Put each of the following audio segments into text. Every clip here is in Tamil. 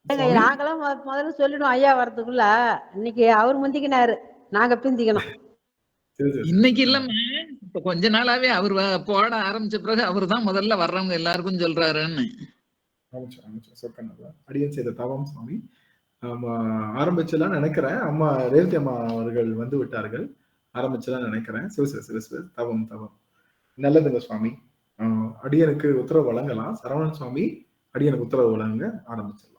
சுவாமி நாங்களும் முதல்ல சொல்லிடுவோம் ஐயா வர்றதுக்குள்ள. இன்னைக்கு அவர் முந்திக்கினாரு, நாங்க பிந்திக்கணும். இன்னைக்கு இல்லம்மா, இப்ப கொஞ்ச நாளாவே அவர் போட ஆரம்பிச்ச பிறகு அவர் தான் முதல்ல வர்றவங்க எல்லாருக்கும் சொல்றாருன்னு. அடியன் செய்த தவம் சுவாமி. ஆரம்பிச்சலாம் நினைக்கிறேன். அம்மா ரேவதி அம்மா அவர்கள் வந்து விட்டார்கள். ஆரம்பிச்சலாம் நினைக்கிறேன். தவம் தவம் நல்லதுங்க சுவாமி. அடியனுக்கு உத்தரவு வழங்கலாம். சரவணன் சுவாமி அடியனுக்கு உத்தரவு வழங்க ஆரம்பிச்சிடலாம்.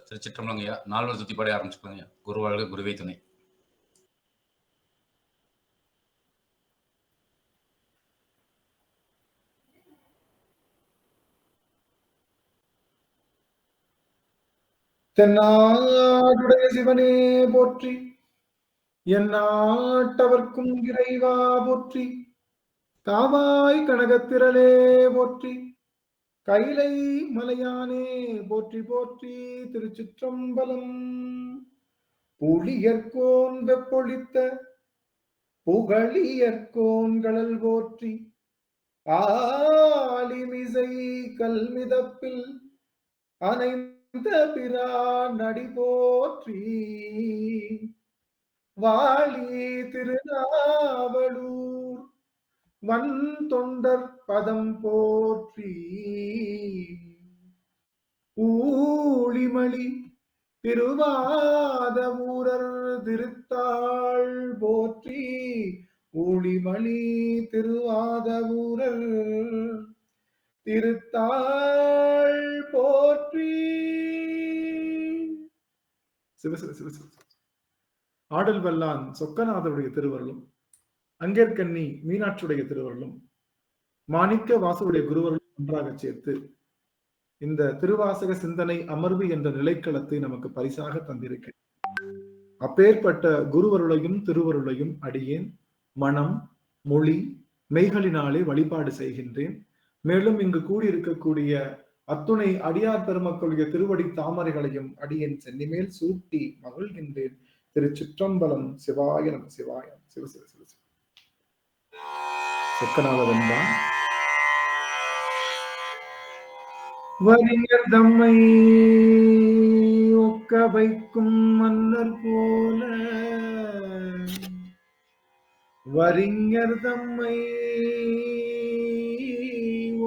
திருச்சிற்றம்பலங்கய்யா. 4 சுத்தி பாடி ஆரம்பிச்சுக்கலாங்க. குருவாழ்க குருவே துணை. தென்னாடுடைய சிவனே போற்றி, என் நாட்டவர்க்கும் இறைவா போற்றி, காவாய் கனகத்திரளே போற்றி, கைலை மலையானே போற்றி போற்றி. திருச்சிற்றம்பலம். புலியர்கோன் வெப்பொழித்த புகழியர்கோன்களல் போற்றி, ஆலிமிசை கல்மிதப்பில் அனைந்த பிரான் அடி போற்றி, வாழி திருநாவலூர் வன் தொண்டர் பதம் போற்றி, ஊழிமணி திருவாத ஊரர் திருத்தாள் போற்றி, ஊழிமணி திருவாத ஊரர் திருத்தாள் போற்றி. ஆடல் வல்லான் சொக்கநாதருடைய திருவருளும், அங்கேற்கண்ணி மீனாட்சியுடைய திருவருளும், மாணிக்க வாசருடைய குருவருளும் ஒன்றாக சேர்த்து இந்த திருவாசக சிந்தனை அமர்வு என்ற நிலைக்களத்தை நமக்கு பரிசாக தந்திருக்கிறேன். அப்பேற்பட்ட குருவருளையும் திருவருளையும் அடியேன் மனம், மொழி, மெய்களினாலே வழிபாடு செய்கின்றேன். மேலும் இங்கு கூடியிருக்கக்கூடிய அத்துணை அடியார் பெருமக்களுடைய திருவடி தாமரைகளையும் அடியேன் சென்னிமேல் சூட்டி மகிழ்கின்றேன். திருச்சிற்றம்பலம். சிவாய நம சிவாய. சிவ சிவ சிவ சிவ. சொக்கநாதவன்தான் வரிஞர் தம்மை ஒக்க வைக்கும் மன்னர் போல, வரிஞர் தம்மை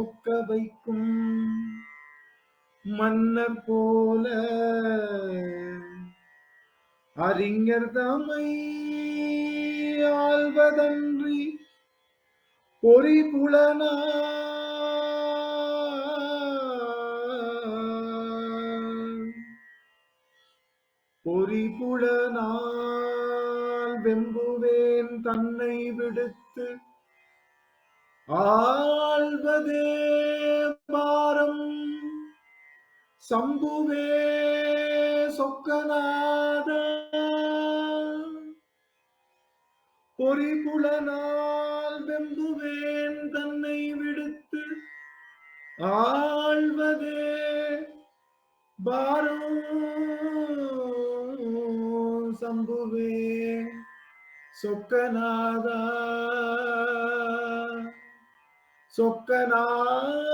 ஒக்க வைக்கும் மன்னர் போல, அறிஞர் தம்மை ஆள்வதன்றி பொறிபுலனா பொறிபுலனால் வெம்புவேன் தன்னை விடுத்து, ஆள்வதே பாரம் சம்புவே சொக்கநாத, பொறிபுலனால் வெம்புவேன் தன்னை விடுத்து, ஆள்வதே பாரம் சம்புவே சொக்கநாதா, சொக்கநாதா.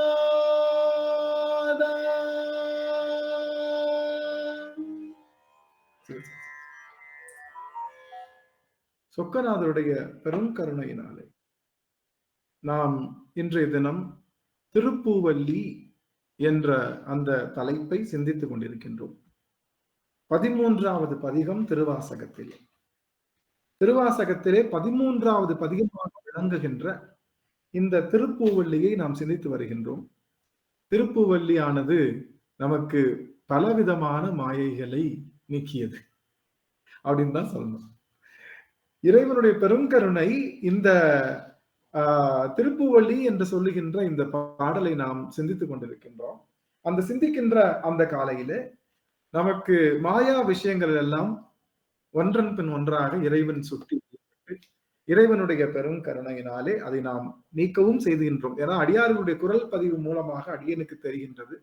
சொக்கநாதருடைய பெரும் கருணையினாலே நாம் இன்றைய தினம் திருப்பூவல்லி என்ற அந்த தலைப்பை சிந்தித்துக் கொண்டிருக்கின்றோம். 13வது பதிகம் திருவாசகத்திலே. திருவாசகத்திலே 13வது பதிகமாக விளங்குகின்ற இந்த திருப்பூவல்லியை நாம் சிந்தித்து வருகின்றோம். திருப்பூவல்லியானது நமக்கு பலவிதமான மாயைகளை நீக்கியது அப்படின்னு தான் சொல்லணும். இறைவனுடைய பெருங்கருணை இந்த திருப்பூவல்லி என்று சொல்லுகின்ற இந்த பாடலை நாம் சிந்தித்துக் கொண்டிருக்கின்றோம். அந்த சிந்திக்கின்ற அந்த காலையிலே நமக்கு மாயா விஷயங்கள் எல்லாம் ஒன்றன் பின் ஒன்றாக இறைவன் சுட்டி இறைவனுடைய பெரும் கருணையினாலே அதை நாம் நீக்கவும் செய்துகின்றோம். ஏன்னா அடியார்களுடைய குரல் பதிவு மூலமாக அடியனுக்கு தெரிகின்றது.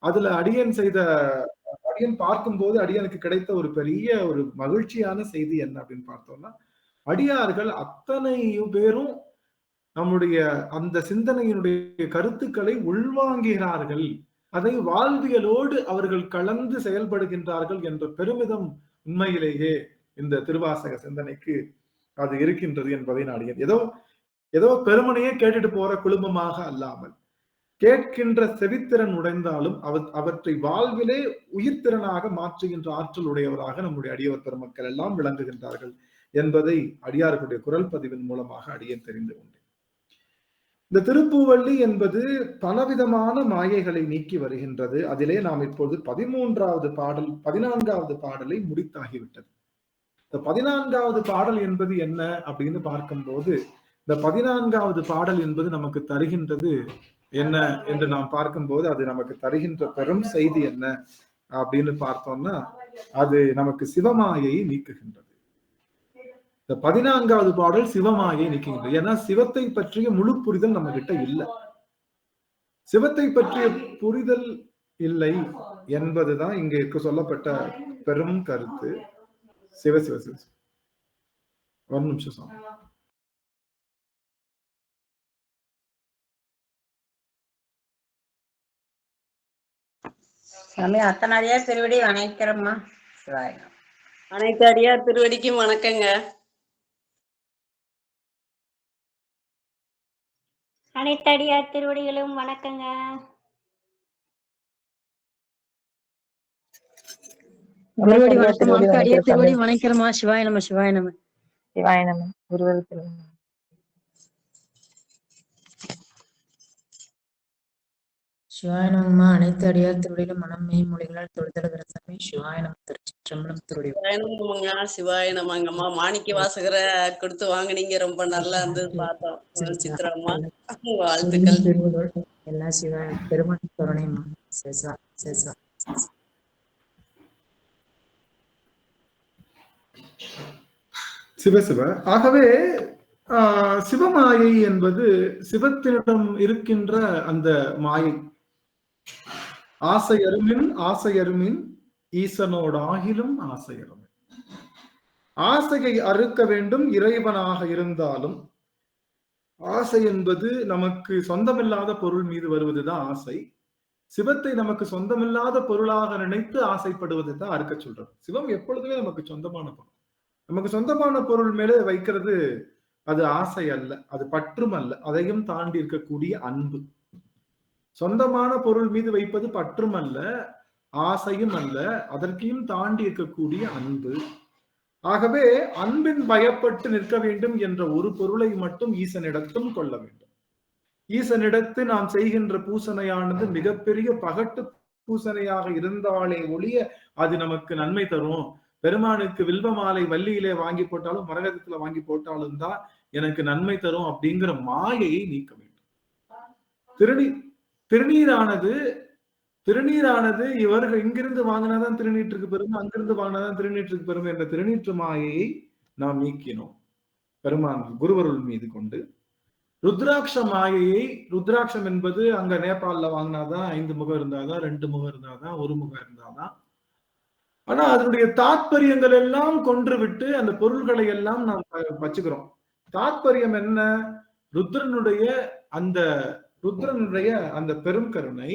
அதுல அடியன் பார்க்கும்போது அடியனுக்கு கிடைத்த ஒரு பெரிய ஒரு மகிழ்ச்சியான செய்தி என்ன அப்படின்னு பார்த்தோம்னா, அடியார்கள் அத்தனை பேரும் நம்முடைய அந்த சிந்தனையினுடைய கருத்துக்களை உள்வாங்குகிறார்கள் அதை வாழ்வியலோடு அவர்கள் கலந்து செயல்படுகின்றார்கள் என்ற பெருமிதம் உண்மையிலேயே இந்த திருவாசக சிந்தனைக்கு அது இருக்கின்றது என்பதை நான் ஏதோ பெருமனையே கேட்டுட்டு போற குழுமமாக அல்லாமல் கேட்கின்ற செவித்திறன் உடைந்தாலும் அவற்றை வாழ்விலே உயிர்த்திறனாக மாற்றுகின்ற ஆற்றல் உடையவராக நம்முடைய அடியவர் பெருமக்கள் எல்லாம் விளங்குகின்றார்கள் என்பதை அடியார்களுடைய குரல் பதிவின் மூலமாக அடியேன் தெரிந்து கொண்டேன். இந்த திருப்பூவள்ளி என்பது பலவிதமான மாயைகளை நீக்கி வருகின்றது. அதிலே நாம் இப்போது 14வது பாடலை முடித்தாகிவிட்டது. இந்த 14வது பாடல் என்பது என்ன அப்படின்னு பார்க்கும்போது, இந்த 14வது பாடல் என்பது நமக்கு தருகின்றது என்ன என்று நாம் பார்க்கும்போது, அது நமக்கு தருகின்ற பெரும் செய்தி என்ன அப்படின்னு பார்த்தோம்னா, அது நமக்கு சிவமாயை நீக்குகின்றது. இந்த 14வது பாடல் சிவமாயை நீக்குகின்றது. ஏன்னா சிவத்தை பற்றிய முழு புரிதல் நம்ம கிட்ட இல்லை. சிவத்தை பற்றிய புரிதல் இல்லை என்பதுதான் இங்க சொல்லப்பட்ட பெரும் கருத்து. சிவ சிவ சிவ ஒரு நிமிஷம் சாமி. அத்தனாடியார் திருவடி வணக்கிறம்மா. அனைத்து அடியார் திருவடிக்கும் வணக்கங்க. அனைத்து அடியார் திருவடிகளும் வணக்கங்க. திருவடி வணக்கம். அடியார் திருவடி வணக்கிறம்மா. சிவாய நம சிவாய நம சிவாய நம. குருவருக்கு சிவாய நமமா. அனைத்து அடியார் திருவடியிலும் மனம் மெய் மொழிகளால் தொழுதல் சாமி. சிவாய நம. திருச்சிற்றம்பலம். திருவடி சிவாய நமங்கம்மா. மாணிக்க வாசகரை கொடுத்து வாங்கினீங்க, ரொம்ப நல்லா இருந்தது பார்த்தோம். சித்ராம்மா வாழ்த்துக்கள். எல்லா சிவாய பெருமாள் கருணையம்மா. சேசா சேசா. சிவசிவ. ஆகவே சிவமாயை என்பது சிவத்தினிடம் இருக்கின்ற அந்த மாயை. ஆசையருமின் ஈசனோடு ஆகிலும் ஆசையருமின். ஆசையை அறுக்க வேண்டும் இறைவனாக இருந்தாலும். ஆசை என்பது நமக்கு சொந்தமில்லாத பொருள் மீது வருவதுதான் ஆசை. சிவத்தை நமக்கு சொந்தமில்லாத பொருளாக நினைத்து ஆசைப்படுவதுதான் அறுக்க சொல்றது. சிவம் எப்பொழுதுமே நமக்கு சொந்தமான பொருள். நமக்கு சொந்தமான பொருள் மேலே வைக்கிறது அது ஆசை அல்ல, அது பற்றும் அல்ல, அதையும் தாண்டி இருக்கக்கூடிய அன்பு. சொந்தமான பொருள் மீது வைப்பது பற்றும் அல்ல, ஆசையும் அல்ல, அதற்கையும் தாண்டி இருக்கக்கூடிய அன்பு. ஆகவே அன்பின் பயப்பட்டு நிற்க வேண்டும் என்ற ஒரு பொருளை மட்டும் ஈசனிடத்தும் கொள்ள வேண்டும். ஈசனிடத்து நாம் செய்கின்ற பூசணையானது மிகப்பெரிய பகட்டு பூசணையாக இருந்தாலே ஒழிய அது நமக்கு நன்மை தரும். பெருமானுக்கு வில்வ மாலை வள்ளியிலே வாங்கி போட்டாலும் மரகதத்துல வாங்கி போட்டாலும் தான் எனக்கு நன்மை தரும் அப்படிங்கிற மாயையை நீக்க வேண்டும். திருநீரானது இவர்கள் இங்கிருந்து வாங்கினாதான் திருநீற்றுக்கு பெருமை, அங்கிருந்து வாங்கினாதான் திருநீற்றுக்கு பெருமை என்ற திருநீற்று மாயையை நாம் நீக்கினோம் பெருமான் குருவருள் மீது கொண்டு. ருத்ராட்ச மாயையை, ருத்ராட்சம் என்பது அங்க நேபாளில வாங்கினாதான் 5 முகம் இருந்தாதான், 2 முகம் இருந்தாதான், 1 முகம் இருந்தாதான். ஆனா அதனுடைய தாத்பரியங்கள் எல்லாம் கொன்று விட்டு அந்த பொருள்களை எல்லாம் நாம் வச்சுக்கிறோம். தாத்பரியம் என்ன? ருத்ரனுடைய அந்த பெரும் கருணை.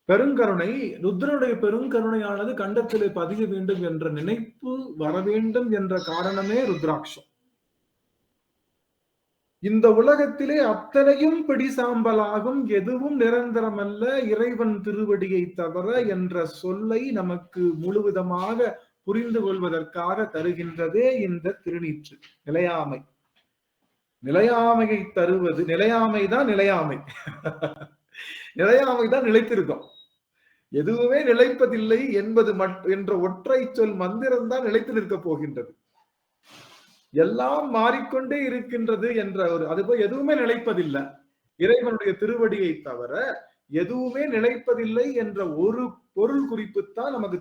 பெருங்கருணை ருத்ரனுடைய பெருங்கருணையானது கண்டத்திலே பதிய வேண்டும் என்ற நினைப்பு வர வேண்டும் என்ற காரணமே ருத்ராட்சம். இந்த உலகத்திலே அத்தனையும் பிடி சாம்பலாகும், எதுவும் நிரந்தரமல்ல இறைவன் திருவடியை தவிர என்ற சொல்லை நமக்கு முழுவதுமாக புரிந்து கொள்வதற்காக தருகின்றதே இந்த திருநீற்று. நிலையாமையை தருவது. நிலையாமைதான் நிலைத்திருக்கும். எதுவுமே நிலைப்பதில்லை என்பது என்ற ஒற்றை சொல் மந்திரம் தான் நிலைத்து நிற்க போகின்றது. எல்லாம் மாறிக்கொண்டே இருக்கின்றது என்ற அதுபோல் எதுவுமே நிலைப்பதில்லை இறைவனுடைய திருவடியை தவிர எதுவுமே நிலைப்பதில்லை என்ற ஒரு பொருள் குறிப்புத்தான் நமக்கு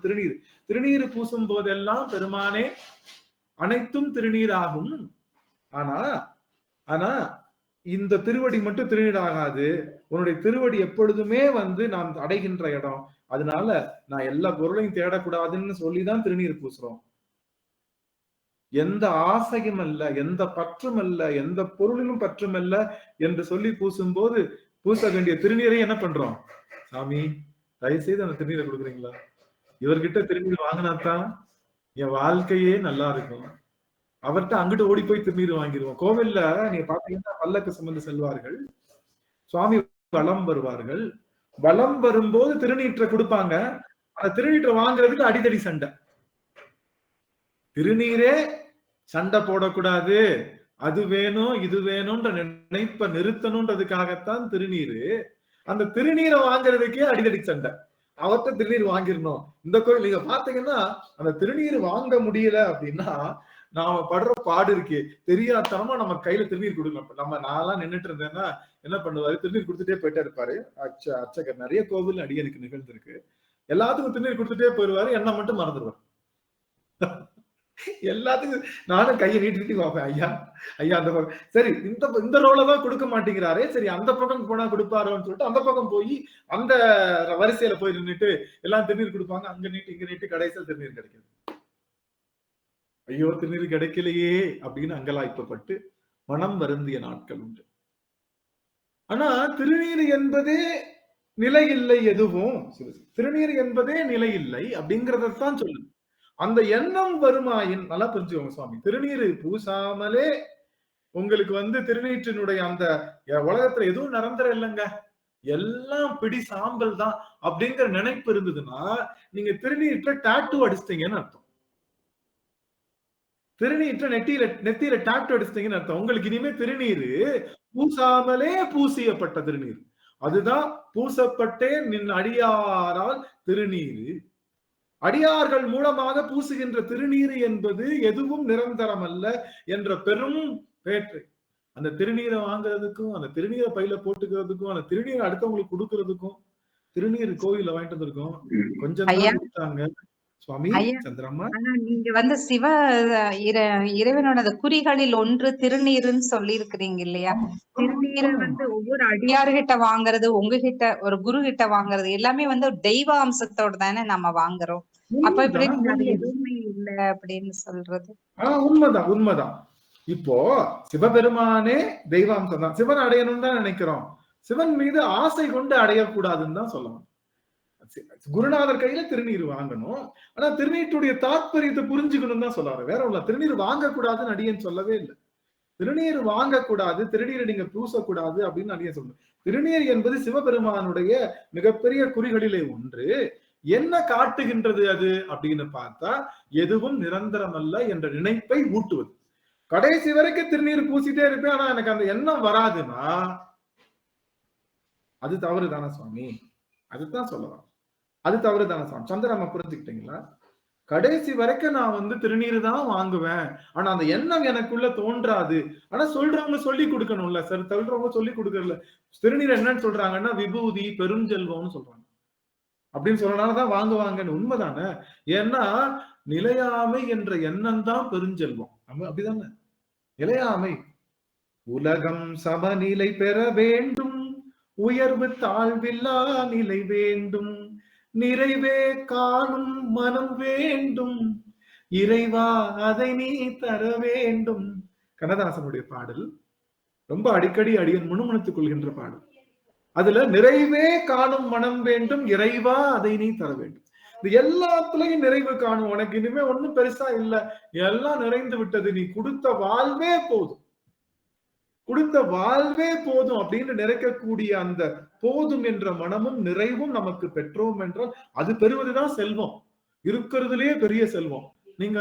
திருநீர் பூசும் போதெல்லாம் பெருமானே அனைத்தும் திருநீராகும். ஆனா இந்த திருவடி மட்டும் திருநீர் ஆகாது. உன்னுடைய திருவடி எப்பொழுதுமே நாம் அடைகின்ற இடம். அதனால நான் எல்லா பொருளையும் தேடக்கூடாதுன்னு சொல்லிதான் திருநீர் பூசுறோம். எந்த ஆசையும் அல்ல, எந்த பற்றும் அல்ல, எந்த பொருளிலும் பற்றும் அல்ல என்று சொல்லி பூசும்போது பூச வேண்டிய திருநீரை என்ன பண்றோம்? சாமி தயவு செய்து அந்த திருநீரை கொடுக்குறீங்களா? இவர்கிட்ட திருநீர் வாங்கினாத்தான் என் வாழ்க்கையே நல்லா இருக்கும். அவர்கிட்ட அங்கிட்டு ஓடி போய் திருநீர் வாங்கிடுவோம். கோவில்ல நீங்க பாத்தீங்கன்னா பல்லக்கு சுமந்து செல்வார்கள், சுவாமி வலம் வருவார்கள். வலம் வரும்போது திருநீற்றை கொடுப்பாங்க. அந்த திருநீற்றை வாங்குறதுக்கு அடிதடி சண்டை. திருநீரே சண்டை போடக்கூடாது, அது வேணும் இது வேணும்ன்ற நினைப்ப நிறுத்தணும்ன்றதுக்காகத்தான் திருநீரு. அந்த திருநீரை வாங்குறதுக்கே அடிதடி சண்டை. அவர்கிட்ட திருநீர் வாங்கிடணும். இந்த கோயில் நீங்க பாத்தீங்கன்னா அந்த திருநீர் வாங்க முடியல அப்படின்னா நாம படுற பாடு இருக்கே, தெரியாதனமா நம்ம கையில திருநீர் கொடுக்கணும். நம்ம நான்லாம் நின்றுட்டு இருந்தேன்னா என்ன பண்ணுவாரு, திருநீர் கொடுத்துட்டே போயிட்டே இருப்பாரு. அர்ச்சகர் நிறைய கோவில் அடியனுக்கு நிகழ்ந்திருக்கு. எல்லாத்துக்கும் திருநீர் கொடுத்துட்டே போயிடுவாரு, என்ன மட்டும் மறந்துடுவார். எல்லாத்துக்கும் நானும் கையை நீட்டி பார்ப்பேன், ஐயா ஐயா அந்த பக்கம் சரி இந்த ரோல தான் கொடுக்க மாட்டேங்கிறாரே, சரி அந்த பக்கம் போனா கொடுப்பாரோன்னு சொல்லிட்டு அந்த பக்கம் போய் அந்த வரிசையில போய் நின்றுட்டு எல்லாம் திருநீர் கொடுப்பாங்க. அங்க நீட்டு இங்க நீட்டு கடைசியில் திருநீர் கிடைக்குது. ஐயோ திருநீர் கிடைக்கலையே அப்படின்னு அங்கலாய்ப்பட்டு மனம் வருந்திய நாட்கள் உண்டு. ஆனா திருநீர் என்பதே நிலை இல்லை. எதுவும் திருநீர் என்பதே நிலை இல்லை அப்படிங்கறதான் சொல்லுது. அந்த எண்ணம் வருமாயின் நல்லா புரிஞ்சுக்கோங்க சுவாமி, திருநீர் பூசாமலே உங்களுக்கு திருநீற்றினுடைய அந்த உலகத்துல எதுவும் நிரந்தரம் இல்லைங்க, எல்லாம் பிடி சாம்பல் தான் அப்படிங்கிற நினைப்பு இருந்ததுன்னா நீங்க திருநீற்ற டாட்டூ அடிச்சிட்டீங்கன்னு அர்த்தம். திருநீற்ற நெத்தியில டாட்டூ அடிச்சிட்டீங்கன்னு அர்த்தம். உங்களுக்கு இனிமே திருநீரு பூசாமலே பூசியப்பட்ட திருநீர், அதுதான் பூசப்பட்டே நின் அடியாரால் திருநீரு. அடியார்கள் மூலமாக பூசுகின்ற திருநீர் என்பது எதுவும் நிரந்தரம் அல்ல என்ற பெரும் பேற்று. அந்த திருநீரை வாங்குறதுக்கும் அந்த திருநீரை பையில போட்டுக்கிறதுக்கும் அந்த திருநீரை அடுத்தவங்களுக்கு கொடுக்கறதுக்கும் திருநீர் கோயில வாங்கிட்டு வந்திருக்கோம். கொஞ்சம் கொடுத்தாங்க சுவாமி சந்திரம்மா. நீங்க சிவ இறைவனோட குறிகளில் ஒன்று திருநீருன்னு சொல்லி இருக்கிறீங்க இல்லையா? திருநீரை ஒவ்வொரு அடியார்கிட்ட வாங்குறது, உங்ககிட்ட ஒரு குரு கிட்ட வாங்குறது எல்லாமே தெய்வ அம்சத்தோட தானே நம்ம வாங்குறோம். அப்ப இப்படி எதுவுமே இல்ல அப்படின்னு சொல்றது உண்மைதான் உண்மைதான். இப்போ சிவபெருமானே தெய்வாம்சம் தான், சிவன் அடையணும்னு தான் நினைக்கிறோம். சிவன் மீது ஆசை கொண்டு அடையக்கூடாதுன்னு தான் சொல்லணும். குருநாதர் கையில திருநீர் வாங்கணும், ஆனா திருநீற்றுடைய தாற்பயத்தை புரிஞ்சுக்கணும் தான் சொல்றாரு. வேற உள்ள திருநீர் வாங்கக்கூடாதுன்னு அடியேன் சொல்லவே இல்லை. திருநீர் வாங்கக்கூடாது, திருநீரை நீங்க பூசக்கூடாது அப்படின்னு அடியேன் சொல்லணும். திருநீர் என்பது சிவபெருமானுடைய மிகப்பெரிய குறிகளிலே ஒன்று. என்ன காட்டுகின்றது அது அப்படின்னு பார்த்தா எதுவும் நிரந்தரம் அல்ல என்ற நினைப்பை ஊட்டுவது. கடைசி வரைக்கும் திருநீர் பூசிட்டே இருப்பேன், ஆனா எனக்கு அந்த எண்ணம் வராதுன்னா அது தவறு தானே சுவாமி? அதுதான் சொல்லலாம், அது தவறு தானே சுவாமி. சந்திரம்மா புரிஞ்சுக்கிட்டீங்களா? கடைசி வரைக்கும் நான் திருநீர் தான் வாங்குவேன், ஆனா அந்த எண்ணம் எனக்குள்ள தோன்றாது. ஆனா சொல்றவங்க சொல்லி கொடுக்கணும்ல சார், சொல்றவங்க சொல்லி கொடுக்கறல. திருநீர் என்னன்னு சொல்றாங்கன்னா விபூதி பெருஞ்செல்வம்னு சொல்றாங்க. அப்படின்னு சொல்றனாலதான் வாங்குவாங்கன்னு. உண்மைதானே? ஏன்னா நிலையாமை என்ற எண்ணம் தான் பெருஞ்செல்வம். அப்படிதானே? நிலையாமை. உலகம் சமநிலை பெற வேண்டும், உயர்வு தாழ்வில்லா நிலை வேண்டும், நிறைவே காணும் மனம் வேண்டும், இறைவா அதை நீ தர வேண்டும். கண்ணதாசனுடைய பாடல், ரொம்ப அடிக்கடி அடியன் முணுமுணுத்துக் கொள்கின்ற பாடல். அதுல நிறைவே காணும் மனம் வேண்டும், இறைவா அதை நீ தர வேண்டும். இது எல்லாத்துலயும் நிறைவு காணும், உனக்கு இனிமே ஒண்ணும் பெருசா இல்ல, எல்லாம் நிறைந்து விட்டது, நீ கொடுத்த வாழ்வே போதும், கொடுத்த வாழ்வே போதும் அப்படின்னு நிறைக்கக்கூடிய அந்த போதும் என்ற மனமும் நிறைவும் நமக்கு பெற்றோம் என்றால் அது பெறுவதுதான் செல்வம், இருக்கிறதுலயே பெரிய செல்வம். நீங்க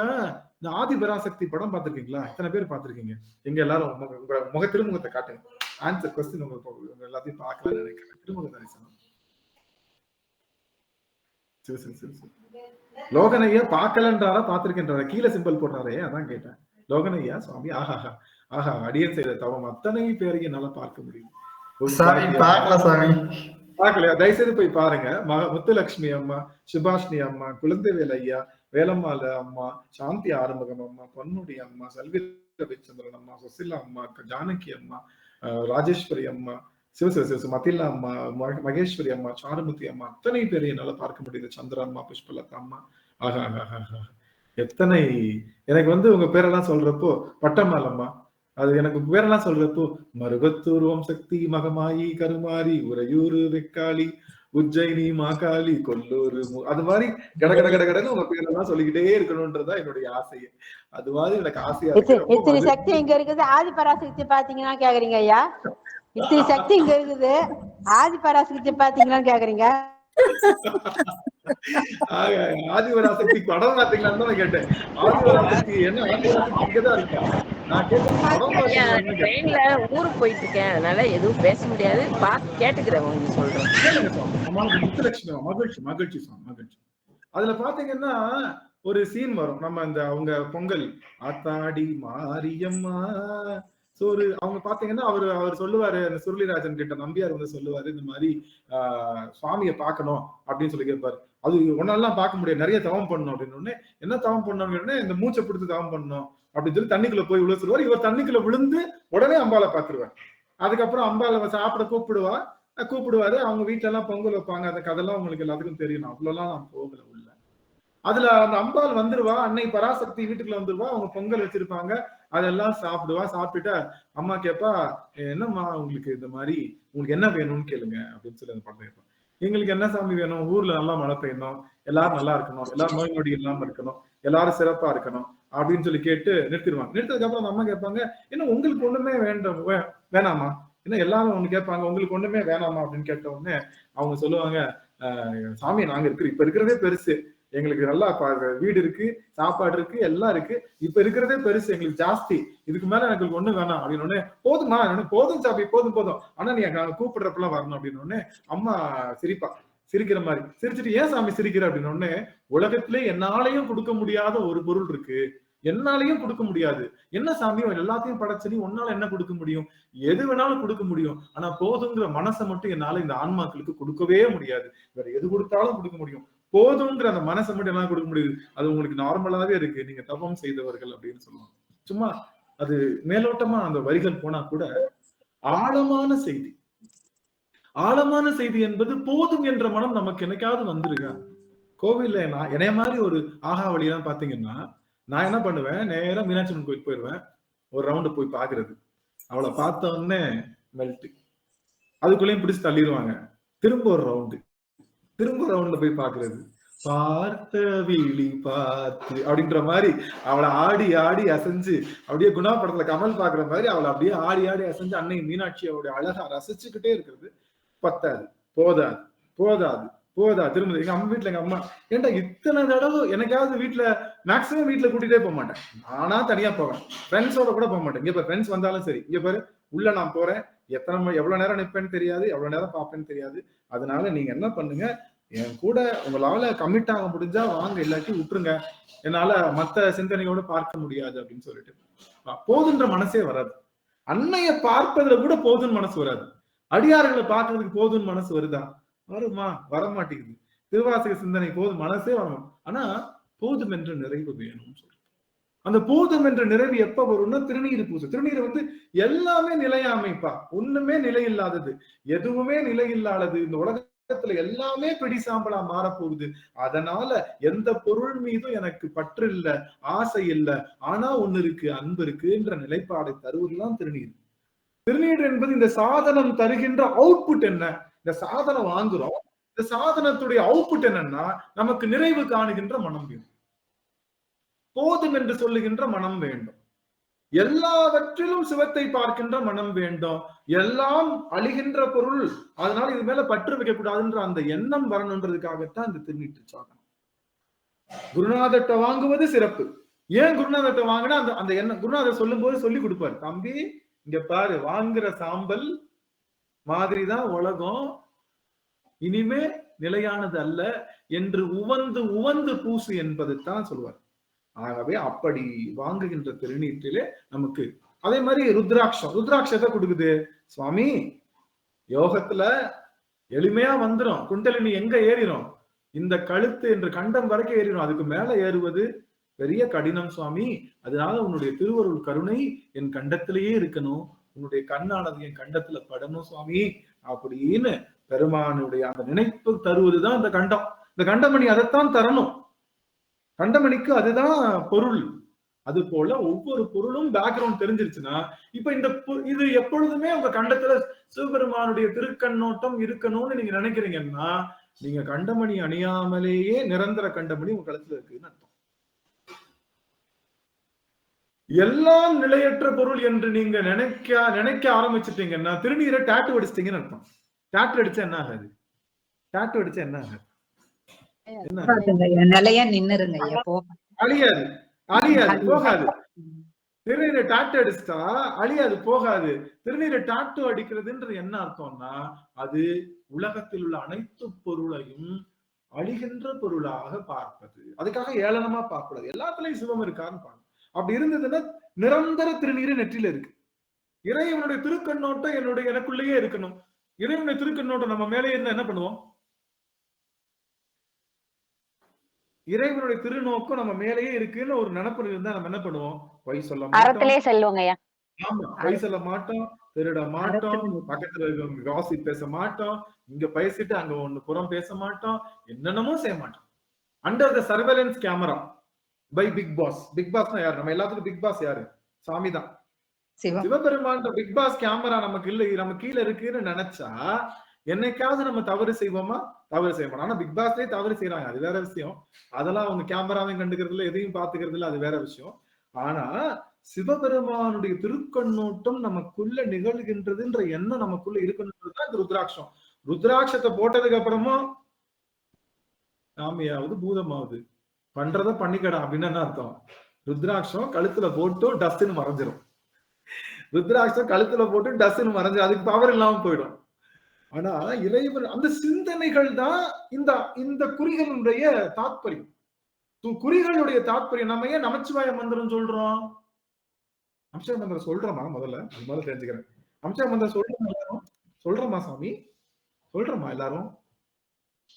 இந்த ஆதி பராசக்தி படம் பார்த்திருக்கீங்களா? எத்தனை பேர் பார்த்திருக்கீங்க? எங்க எல்லாரும் உங்க திருமுகத்தை காட்டுங்க. ஆன்சர் கொஸ்டின் உங்களுக்கு எல்லாத்தையும் பார்க்கலாம்னு நினைக்கிறேன். திருமுக தரிசனம். சரி சரி சரி சரி. லோகனையா பார்க்கலன்றாரா பார்த்திருக்கின்றாரா? கீழே சிம்பிள் போடுறாரே, அதான் கேட்டேன். லோகனையா சுவாமி, ஆஹா ஆஹா, அடியன் செய்த தவம் அத்தனை பேரையும் என்னால பார்க்க முடியும். பார்க்கலையா? தயவுசெய்து போய் பாருங்க. முத்துலட்சுமி அம்மா, சுபாஷினி அம்மா, குழந்தைவேல் ஐயா, வேலம்மால அம்மா, சாந்தி ஆறுமுகம் அம்மா, பொன்னுடி அம்மா, செல்வி ரவிச்சந்திரன் அம்மா, சுசிலா அம்மா, ஜானகி அம்மா, ராஜேஸ்வரி அம்மா, மத்திலா அம்மா, மகேஸ்வரி அம்மா, சாருமூர்த்தி அம்மா, அத்தனை பேரை என்னால பார்க்க முடியுது. சந்திர அம்மா, புஷ்பலதா அம்மா, ஆஹா எத்தனை எனக்கு உங்க பேரெல்லாம் சொல்றப்போ பட்டமாலம்மா, அது எனக்கு பேரெல்லாம் சொல்றப்போ மருவத்தூர் ஓம் சக்தி மகமாயி கருமாரி உறையூர் வெக்காளி உஜ்ஜயினி மாகாளி கொல்லூர் அது மாதிரி கடகடன்னு உங்க பேரெல்லாம் சொல்லிக்கிட்டே இருக்கணும்ன்றதுதான் என்னுடைய ஆசையே. அது மாதிரி எனக்கு ஆசையா இருக்கு. இத்தனை சக்தி இங்க இருக்குது, ஆதி பராசக்தி பாத்தீங்கன்னா கேக்குறீங்க ஐயா. இத்தனை சக்தி இங்க இருக்குது, ஆதி பராசக்தி பாத்தீங்களான்னு கேக்குறீங்க. ஆதிபராசக்தி படம் பாத்தீங்களான்னு தான் கேட்டேன். ஆதிபராசக்தி என்ன ஆதிபராசக்தி இங்கதான் இருக்கா? நான் கேட்டேன் ட்ரெயின்ல ஊருக்கு போயிட்டு இருக்கேன், அதனால எதுவும் பேச முடியாது, பார்த்து கேட்டுக்கிறேன் உங்களுக்கு சொல்றேன். முத்துலட்சுமி மகிழ்ச்சி மகிழ்ச்சி மகிழ்ச்சி. அதுல பாத்தீங்கன்னா ஒரு சீன் வரும். நம்ம அந்த அவங்க பொங்கல் ஆத்தாடி மாரியம்மா சோறு அவங்க பாத்தீங்கன்னா அவர் சொல்லுவாரு, அந்த சுருளிராஜன் கிட்ட நம்பியார் சொல்லுவாரு, இந்த மாதிரி சுவாமியை பார்க்கணும் அப்படின்னு சொல்லி கேட்பாரு. அது ஒன்னெல்லாம் பார்க்க முடியாது, நிறைய தவம் பண்ணணும் அப்படின்னு உடனே என்ன தவம் பண்ணணும் அப்படின்னு இந்த மூச்சை பிடித்து தவம் பண்ணணும் அப்படின்னு சொல்லி தண்ணிக்குள்ள போய் விழ சொல்லுவார். இவர் தண்ணிக்குள்ள விழுந்து உடனே அம்பாலை பார்த்துருவார். அதுக்கப்புறம் அம்பாலை சாப்பிட கூப்பிடுவாரு. அவங்க வீட்டுல எல்லாம் பொங்கல் வைப்பாங்க. அந்த கதெல்லாம் உங்களுக்கு எல்லாத்துக்கும் தெரியும். அவ்வளவுலாம் நான் போகல உள்ள. அதுல அந்த அம்பாள் வந்துருவா, அன்னை பராசக்தி வீட்டுக்குள்ள வந்துருவா, அவங்க பொங்கல் வச்சிருப்பாங்க, அதெல்லாம் சாப்பிடுவா. சாப்பிட்டுட்டா அம்மா கேட்பா, என்னம்மா உங்களுக்கு இந்த மாதிரி உங்களுக்கு என்ன வேணும்னு கேளுங்க அப்படின்னு சொல்லி அந்த படம் கேட்பான். எங்களுக்கு என்ன சாமி வேணும், ஊர்ல நல்லா மழை பெய்யணும், எல்லாரும் நல்லா இருக்கணும், எல்லாரும் நோய் நொடி இல்லாம இருக்கணும், எல்லாரும் சிறப்பா இருக்கணும் அப்படின்னு சொல்லி கேட்டு நிறுத்திடுவாங்க. நிறுத்ததுக்கு அப்புறம் அந்த அம்மா கேட்பாங்க, என்ன உங்களுக்கு ஒண்ணுமே வேணாமா, என்ன எல்லாரும் ஒண்ணு கேட்பாங்க, உங்களுக்கு ஒண்ணுமே வேணாமா அப்படின்னு கேட்ட உடனே அவங்க சொல்லுவாங்க, சாமி நாங்க இப்ப இருக்கிறதே பெருசு, எங்களுக்கு நல்லா வீடு இருக்கு, சாப்பாடு இருக்கு, எல்லாம் இருக்கு, இப்ப இருக்கிறதே பெருசு, எங்களுக்கு ஜாஸ்தி, இதுக்கு மேல எனக்கு ஒண்ணு வேணாம் அப்படின்னு. போதுமா, போதும் சாப்பி, போதும், ஆனா நீ கூப்பிடுறப்பெல்லாம் வரணும் அப்படின்னு. அம்மா சிரிக்கிற மாதிரி சிரிச்சுட்டு, ஏன் சாமி சிரிக்கிற அப்படின்னு. உலகத்திலே என்னாலையும் கொடுக்க முடியாத ஒரு பொருள் இருக்கு, என்னாலையும் கொடுக்க முடியாது. என்ன சாமி எல்லாத்தையும் படைச்சு நீ உன்னால என்ன கொடுக்க முடியும், எது வேணாலும் கொடுக்க முடியும், ஆனா போதுங்கிற மனசை மட்டும் என்னால இந்த ஆன்மாக்களுக்கு கொடுக்கவே முடியாது, வேற எது கொடுத்தாலும் கொடுக்க முடியும், போதுங்கிற அந்த மனசை மட்டும் எல்லாம் கொடுக்க முடியுது, அது உங்களுக்கு நார்மலாவே இருக்கு, நீங்க தபம் செய்தவர்கள் அப்படின்னு சொல்லுவாங்க. சும்மா அது மேலோட்டமா அந்த வரிகள் போனா கூட ஆழமான செய்தி என்பது போதும் என்ற மனம் நமக்கு என்னைக்காவது வந்துருக்கா? கோவில்ல என்னைய மாதிரி ஒரு ஆகா வழியெல்லாம் பாத்தீங்கன்னா, நான் என்ன பண்ணுவேன், நேரா மீனாட்சி அம்மன் கோயிலுக்கு போயிடுவேன், ஒரு ரவுண்டு போய் பாக்குறது, அவளை பார்த்த உடனே மெல்ட், அதுக்குள்ளேயும் பிடிச்சு தள்ளிடுவாங்க, திரும்ப ஒரு ரவுண்ட்ல போய் பாக்குறது, பார்த்த விழி பார்த்து அப்படின்ற மாதிரி அவளை ஆடி அசைஞ்சு, அப்படியே குணா படத்துல கமல் பாக்குற மாதிரி அவளை அப்படியே ஆடி அசைஞ்சு அன்னை மீனாட்சி அவருடைய அழகா ரசிச்சுக்கிட்டே இருக்கிறது. பத்தாது, போதாது, திரும்ப எங்க அம்மா வீட்டுல, எங்க அம்மா ஏன்டா இத்தனை தடவை, எனக்காவது வீட்டுல மேக்சிமம் வீட்டுல கூட்டிட்டே போக மாட்டேன், நானா தனியா போவேன், ஃப்ரெண்ட்ஸோட கூட போக மாட்டேன். இங்க ஃப்ரெண்ட்ஸ் வந்தாலும் சரி, இங்க பாரு உள்ள நான் போறேன், எவ்வளவு நேரம் நிற்பேன்னு தெரியாது, எவ்வளவு நேரம் பார்ப்பேன்னு தெரியாது, அதனால நீங்க என்ன பண்ணுங்க, என் கூட உங்களால கமிட் ஆக முடிஞ்சா வாங்க, இல்லாட்டி விட்டுருங்க, என்னால மத்த சிந்தனையோட பார்க்க முடியாது அப்படின்னு சொல்லிட்டு போதுன்ற மனசே வராது. அன்னைய பார்ப்பதுல கூட போதுன்னு மனசு வராது, அடியார்களை பார்க்கறதுக்கு போதுன்னு மனசு வருதா? வருமா? வரமாட்டேங்குது. திருவாசக சிந்தனை போதும் மனசே வரணும், ஆனா போதும் என்ற நிறைவு வேணும்னு சொல்றேன். அந்த போதும் என்ற நிறைவு எப்ப வரும்னா திருநீர் பூசை. திருநீர் எல்லாமே நிலையாமைப்பா, ஒண்ணுமே நிலை இல்லாதது, எதுவுமே நிலை இல்லாதது, இந்த உலகத்துல எல்லாமே பிடி சாம்பலா மாறப்போகுது. அதனால எந்த பொருள் மீதும் எனக்கு பற்று இல்ல, ஆசை இல்ல, ஆனா ஒண்ணு இருக்கு, அன்பு இருக்குன்ற நிலைப்பாடை தருவதுதான் திருநீர். திருநீர் என்பது இந்த சாதனம் தருகின்ற அவுட்புட் என்ன, இந்த சாதனம் வாங்குறோம், இந்த சாதனத்துடைய அவுட்புட் என்னன்னா நமக்கு நிறைவு காணுகின்ற மனம் வேண்டும், போதும் என்று சொல்லுகின்ற மனம் வேண்டும், எல்லாவற்றிலும் சிவத்தை பார்க்கின்ற மனம் வேண்டும், எல்லாம் அழிகின்ற பொருள், அதனால இது மேல பற்று வைக்க கூடாதுன்ற அந்த எண்ணம் வரணுன்றதுக்காகத்தான் இந்த திருநீற்று சாதனம். குருநாதர்கிட்ட வாங்குவது சிறப்பு. ஏன் குருநாதர்கிட்ட வாங்கினா அந்த எண்ணம் குருநாதர் சொல்லும் போது சொல்லி கொடுப்பாரு, தம்பி இங்க பாரு, வாங்குற சாம்பல் மாதிரிதான் உலகம், இனிமே நிலையானது அல்ல என்று உவந்து பூசு என்பதுதான் சொல்லுவார். ஆகவே அப்படி வாங்குகின்ற திருநீற்றிலே நமக்கு அதே மாதிரி ருத்ராட்சத்தை கொடுக்குது சுவாமி. யோகத்துல எளிமையா வந்துரும், குண்டலினி எங்க ஏறிடும், இந்த கழுத்து என்று கண்டம் வரைக்கும் ஏறிடும், அதுக்கு மேல ஏறுவது பெரிய கடினம் சுவாமி, அதனால உன்னுடைய திருவருள் கருணை என் கண்டத்திலேயே இருக்கணும், உன்னுடைய கண்ணானது என் கண்டத்துல படணும் சுவாமி அப்படின்னு பெருமானுடைய அந்த நினைப்பு தருவதுதான் இந்த கண்டம். இந்த கண்டமணி அதைத்தான் தரணும். கண்டமணிக்கு அதுதான் பொருள். அது போல ஒவ்வொரு பொருளும் பேக்ரவுண்ட் தெரிஞ்சிருச்சுன்னா, இப்ப இது எப்பொழுதுமே உங்க கண்டத்துல சிவபெருமானுடைய திருக்கண்ணோட்டம் இருக்கணும்னு நீங்க நினைக்கிறீங்கன்னா, நீங்க கண்டமணி அணியாமலேயே நிரந்தர கண்டமணி உங்க கழுத்துல இருக்குன்னு அர்த்தம். எல்லாம் நிலையற்ற பொருள் என்று நீங்க நினைக்க ஆரம்பிச்சிட்டீங்கன்னா, திருநீரை டாட்டு அடிச்சிட்டீங்கன்னு அர்த்தம். டாட்டு அடிச்சா என்ன ஆகாது? டாட்டு அடிச்சா என்ன ஆகாது? நிலையா நின்னுருங்க ஐயா, அழியாது, போகாது. திருநீரை டாட்டு அடிச்சா அழியாது, போகாது. திருநீரை டாட்டு அடிக்கிறதுன்றது என்ன அர்த்தம்னா, அது உலகத்தில் உள்ள அனைத்து பொருளையும் அழிகின்ற பொருளாக பார்ப்பது. அதுக்காக ஏளனமா பார்க்கக்கூடாது. எல்லாத்துலயும் சிவம் இருக்கான்னு பார்க்கணும். அப்படி இருந்ததுன்னா நிரந்தர திருநீரு நெற்றில இருக்கு. இறைவனுடைய திருக்கண்ணோட்டம் எனக்குள்ளேயே இருக்கணும். இறைவனுடைய திருக்கண்ணோட்டம் நம்ம மேலே இருந்தா என்ன பண்ணுவோம்? இறைவனுடைய திருநோக்கம் நம்ம மேலேயே இருக்குன்னு ஒரு நினைப்பு இருந்தா நம்ம என்ன பண்ணுவோம்? பொய் சொல்ல மாட்டோம். ஆமா, பொய் சொல்ல மாட்டோம், திருட மாட்டோம், பக்கத்துல இருக்கவங்க காசிப் பேச மாட்டோம், இங்க பேசிட்டு அங்க ஒண்ணு புறம் பேச மாட்டோம், என்னென்னமோ செய்ய மாட்டோம். Under the surveillance camera by big boss. Big பாஸ்னா யாரு? நம்ம எல்லாத்துக்கும் பிக் பாஸ் யாரு? சாமி தான். சிவபெருமான் பிக் பாஸ் கேமரா நமக்கு இல்ல, நம்ம கீழே இருக்குன்னு நினைச்சா என்னைக்காவது நம்ம தவறு செய்வோமா? தவறு செய்ய மாட்டோம். ஆனா பிக் பாஸ்லயே தவறு செய்யறாங்க, அது வேற விஷயம். அதெல்லாம் அவங்க கேமராவையும் கண்டுக்கிறது இல்ல, எதையும் பாத்துக்கிறது இல்ல, அது வேற விஷயம். ஆனா சிவபெருமானுடைய திருக்கண்ணோட்டம் நமக்குள்ள நிகழ்கின்றதுன்ற எண்ணம் நமக்குள்ள இருக்கணும்ன்றதுதான் இந்த ருத்ராட்சம். ருத்ராட்சத்தை போட்டதுக்கு அப்புறமா சாமியாவது பூதமாவது பண்றத பண்ணிக்கடா அப்படின்னு என்ன அர்த்தம்? ருத்ராட்சம் கழுத்துல போட்டு டஸ்ட்னு மறைஞ்சிரும். ருத்ராட்சம் கழுத்துல போட்டு டஸ்ட்னு மறைஞ்சிரும், அதுக்கு பவர் இல்லாம போயிடும். ஆனா இறைவன் அந்த சிந்தனைகள் தான் இந்த குறிகளுடைய தாத்பரியம். குறிகளுடைய தாத்பரியம். நம்ம ஏன் நமச்சிவாய மந்திரம் சொல்றோம்? நமச்சிவாய மந்திரம் சொல்றோமா? முதல்ல தெரிஞ்சுக்கிறேன். நமச்சிவாய மந்திரம் சொல்றோமா சாமி? சொல்றோமா எல்லாரும்?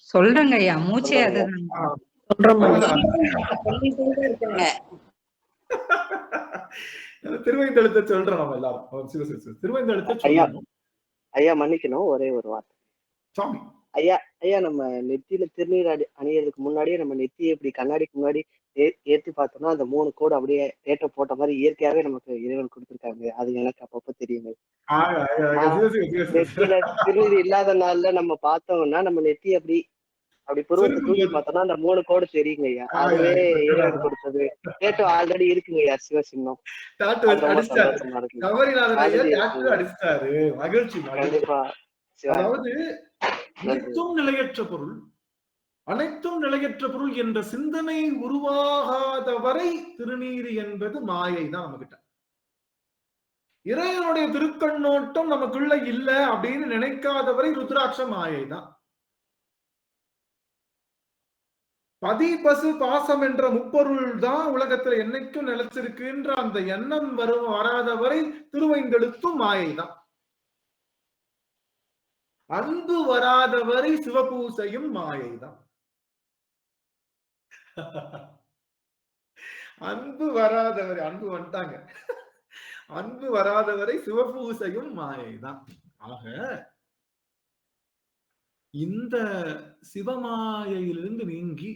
சொல்றேங்க ஐயா, மூச்சே அதுதான். திருவைந்தெழுத்த சொல்றோம் நம்ம எல்லாரும். திருவைந்தெழுத்த சொல்லணும். ஐயா மன்னிக்கணும், ஒரே ஒரு வார்த்தை. சாமி ஐயா நம்ம நெத்தியில திருநீர் அணியறதுக்கு முன்னாடியே நம்ம நெத்தியை இப்படி கண்ணாடிக்கு முன்னாடி ஏற்றி பார்த்தோம்னா அந்த 3 கோடு அப்படியே ஏற்ற போட்ட மாதிரி இயற்கையாவே நமக்கு இறைவன் கொடுத்துருக்காங்க. அது எனக்கு அப்பப்ப தெரியுங்க. நெத்தியில திருநீர் இல்லாத நாள்ல நம்ம பார்த்தோம்னா நம்ம நெத்தி அப்படி புருவத்தை தூக்கி பார்த்தோம்னா அந்த 3 கோடு தெரியுங்க ஐயா. அதுவே இறைவன் கொடுத்தது. டேட்டு ஆல்ரெடி இருக்குங்க ஐயா, சிவசின்னம். கண்டிப்பா. அதாவது அனைத்தும் நிலையற்ற பொருள், அனைத்தும் நிலையற்ற பொருள் என்ற சிந்தனை உருவாகாத வரை திருநீர் என்பது மாயை தான் நம்ம கிட்ட. இறைவனுடைய திருக்கண்ணோட்டம் நமக்குள்ள இல்ல அப்படின்னு நினைக்காத வரை ருத்ராட்சம் மாயை தான். பதி பசு பாசம் என்ற முப்பொருள் தான் உலகத்துல என்னைக்கும் நிலைச்சிருக்குன்ற அந்த எண்ணம் வராத வரை திருவைந்தெழுத்தும் மாயை தான். அன்பு வராத வரை சிவபூசையும் மாயை தான். அன்பு வராதவரை, அன்பு வந்துட்டாங்க, அன்பு வராதவரை சிவபூசையும் மாயை தான். ஆக இந்த சிவமாயிலிருந்து நீங்கி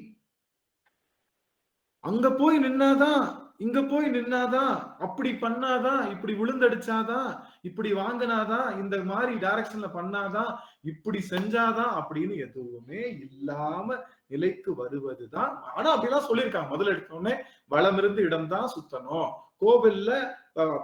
அங்க போய் நின்னாதான், இங்க போய் நின்னாதான், அப்படி பண்ணாதான், இப்படி விழுந்தடிச்சாதான், இப்படி வாங்கினாதான், இந்த மாதிரி டைரக்ஷன்ல பண்ணாதான், இப்படி செஞ்சாதான் அப்படின்னு எதுவுமே இல்லாம நிலைக்கு வருவதுதான். ஆனா அப்படிலாம் சொல்லியிருக்காங்க. முதல்ல எடுத்தோடனே வலம் இருந்து இடம்தான் சுத்தணும், கோவில்ல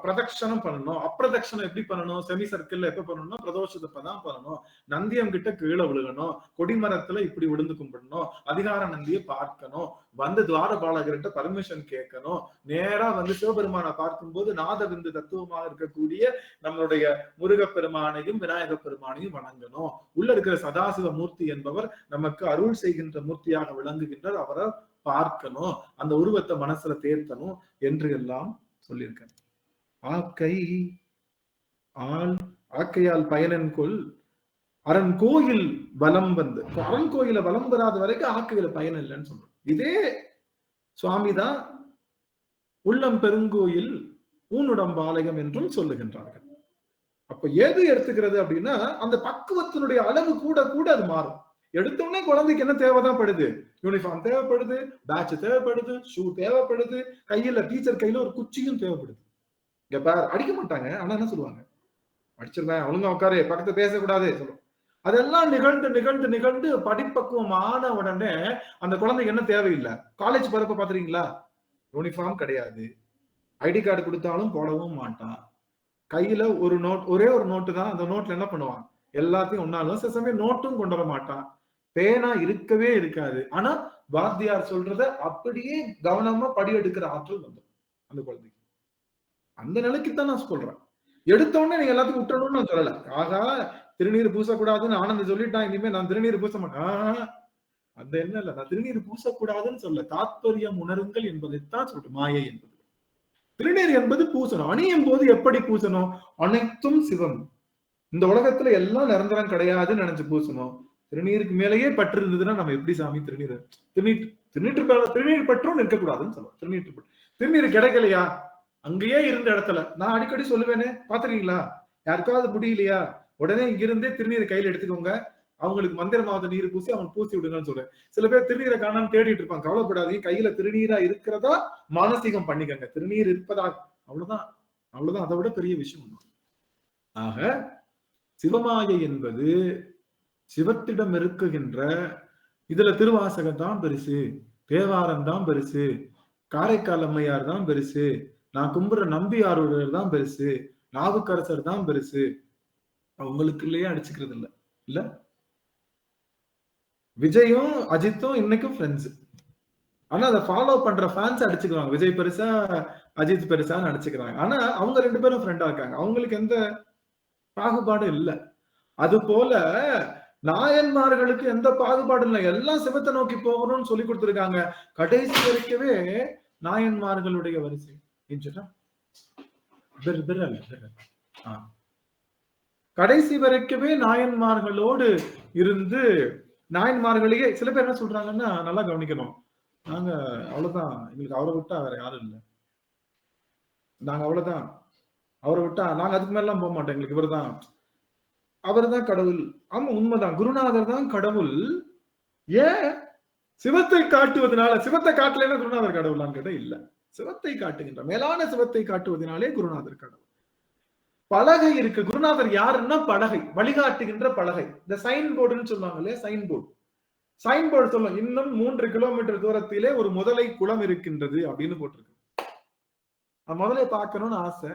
பிரதட்சணம் பண்ணணும், அப்பிரதட்சணம் எப்படி பண்ணணும், செமி சர்க்கிள்ல எப்ப பண்ணணும்னா பிரதோஷத்தப்பதான் பண்ணணும், நந்தியம் கிட்ட கீழே விழுகணும், கொடிமரத்துல இப்படி விழுந்து கும்பிடணும், அதிகார நந்தியை பார்க்கணும், வந்து துவாரபாலகர்கிட்ட பர்மிஷன் கேட்கணும், நேரா வந்து சிவபெருமானை பார்க்கும்போது நாதவிந்து தத்துவமாக இருக்கக்கூடிய நம்மளுடைய முருகப்பெருமானையும் விநாயக பெருமானையும் வணங்கணும், உள்ள இருக்கிற சதாசிவ மூர்த்தி என்பவர் நமக்கு அருள் செய்கின்ற மூர்த்தியாக விளங்குகின்றார், அவரை பார்க்கணும், அந்த உருவத்தை மனசுல தேர்த்தணும் என்று எல்லாம் சொல்லியிருக்காங்க. ஆக்கையால் பயனன் கொள் அரண் கோயில் பலம் வந்து, அரண் கோயில பலம் வராத வரைக்கும் ஆக்கையில பயன் இல்லைன்னு சொல்றோம். இதே சுவாமிதான் உள்ளம் பெருங்கோயில் ஊனுடம்பாலயம் என்றும் சொல்லுகின்றார்கள். அப்ப எது எடுத்துக்கிறது அப்படின்னா அந்த பக்குவத்தினுடைய அளவு கூட கூட அது மாறும். எடுத்தோடனே குழந்தைக்கு என்ன தேவைதான் படுது? யூனிஃபார்ம் தேவைப்படுது, பேட்ச் தேவைப்படுது, ஷூ தேவைப்படுது, கையில டீச்சர் கையில ஒரு குச்சியும் தேவைப்படுது. இங்க பாரு, அடிக்க மாட்டாங்க. ஆனா என்ன சொல்லுவாங்க? அடிச்சிருந்தேன், ஒழுங்கா உட்காரு, பக்கத்துல பேசக்கூடாது சொல்லுவோம். அதெல்லாம் நிகழ்ந்து நிகழ்ந்து நிகழ்ந்து படிப்பக்குவம் ஆன உடனே அந்த குழந்தைக்கு என்ன தேவையில்லை. காலேஜ் போறப்ப பாத்துறீங்களா? யூனிஃபார்ம் கிடையாது, ஐடி கார்டு கொடுத்தாலும் போடவும் மாட்டான், கையில ஒரு நோட், ஒரே ஒரு நோட்டு தான். அந்த நோட்ல என்ன பண்ணுவான்? எல்லாத்தையும் ஒன்னாலும் சில சமயம் நோட்டும் கொண்டு வர மாட்டான், பேனா இருக்கவே இருக்காது. ஆனா வாத்தியார் சொல்றத அப்படியே கவனமா படி எடுக்கிற ஆற்றல் வந்துடும் அந்த குழந்தைக்கு. அந்த நிலைக்கு தான் நான் சொல்றேன். எடுத்த உடனே நீங்க எல்லாத்தையும் விட்டுறணும்னு நான் சொல்லல. ஆகா திருநீர் பூசக்கூடாதுன்னு ஆனந்த் சொல்லிட்டான், இனிமே நான் திருநீர் பூச மாட்டேன். அந்த என்ன இல்ல, நான் திருநீர் பூசக்கூடாதுன்னு சொல்ல, தாத்பரியம் உணருங்கள் என்பதைத்தான் சொல்றேன். மாயை என்பது திருநீர் என்பது பூசணும். அணியும் போது எப்படி பூசணும்? அனைத்தும் சிவம், இந்த உலகத்துல எல்லாம் நிரந்தரம் கிடையாதுன்னு நினைச்சு பூசணும். திருநீருக்கு மேலேயே பற்று இருந்ததுன்னா நம்ம எப்படி சாமி திருநீர் திருநீர் பற்றும் இருக்கக்கூடாதுன்னு சொல்லுவோம். திருநீர் கிடைக்கலையா? அங்கேயே இருந்த இடத்துல நான் அடிக்கடி சொல்லுவேனே, பாத்துறீங்களா? யாருக்காவது முடியலையா உடனே இங்கிருந்தே திருநீர் கையில எடுத்துக்கோங்க, அவங்களுக்கு மந்திரமாவது நீர் பூசி அவங்க பூசி விடுங்கன்னு சொல்றேன். சில பேர் திருநீரை காணாம தேடிட்டு இருப்பாங்க. கவலைப்படாதீங்க, கையில திருநீரா இருக்கிறதா மானசீகம் பண்ணிக்கங்க. திருநீர் இருப்பதா, அவ்வளவுதான் அவ்வளவுதான், அதை விட பெரிய விஷயம். ஆக சிவமாயை என்பது சிவத்திடம் இருக்குகின்ற, இதுல திருவாசகம் தான் பெருசு, தேவாரம் தான் பெருசு, காரைக்கால் அம்மையார் தான் பெருசு, நான் கும்புற நம்பியாரூரர் தான் பெருசு, நாவுக்கரசர் தான் பெருசு, அவங்களுக்கு இல்லையே அடிச்சுக்கிறது இல்ல. இல்ல விஜயும் அஜித்தும் இன்னைக்கும் ஃப்ரெண்ட்ஸ். ஆனா அதை ஃபாலோ பண்ற ஃபேன்ஸ் அடிச்சுக்கிறாங்க. விஜய் பெருசா அஜித் பெருசான்னு அடிச்சுக்கிறாங்க. ஆனா அவங்க ரெண்டு பேரும் ஃப்ரெண்டா இருக்காங்க, அவங்களுக்கு எந்த பாகுபாடும் இல்லை. அது போல நாயன்மார்களுக்கு எந்த பாகுபாடும் இல்லை, எல்லாம் சிவத்தை நோக்கி போகணும்னு சொல்லி கொடுத்திருக்காங்க. கடைசி வரைக்கவே நாயன்மார்களுடைய வரிசை கடைசி வரைக்கவே நாயன்மார்களோடு இருந்து, நாயன்மார்களையே சில பேர் என்ன சொல்றாங்கன்னா, நல்லா கவனிக்கணும், நாங்க அவ்வளவுதான், எங்களுக்கு அவரை விட்டா வேற யாரும் இல்லை, நாங்க அவ்வளவுதான், அவரை விட்டா நாங்க அதுக்கு மேல எல்லாம் போக மாட்டோம், எங்களுக்கு இவர்தான், அவர்தான் கடவுள். ஆமா உண்மைதான், குருநாதர் தான் கடவுள். ஏன்? சிவத்தை காட்டுவதனால. சிவத்தை காட்டலைன்னா குருநாதர் கடவுளான்னு கேட்டா இல்ல, சிவத்தை காட்டுகின்ற மேலான சிவத்தை காட்டுவதனாலே குருநாதர் கடவுள். பலகை இருக்கு, குருநாதர் யாருன்னா பலகை, வழிகாட்டுகின்ற பலகை. இந்த சைன் போர்டுன்னு சொல்லுவாங்க இல்லையா, சைன் போர்டு. சைன் போர்டு சொல்லும், இன்னும் 3 கிலோமீட்டர் தூரத்திலே ஒரு முதலை குளம் இருக்கின்றது அப்படின்னு போட்டிருக்கு. முதலே பார்க்கணும்னு ஆசை,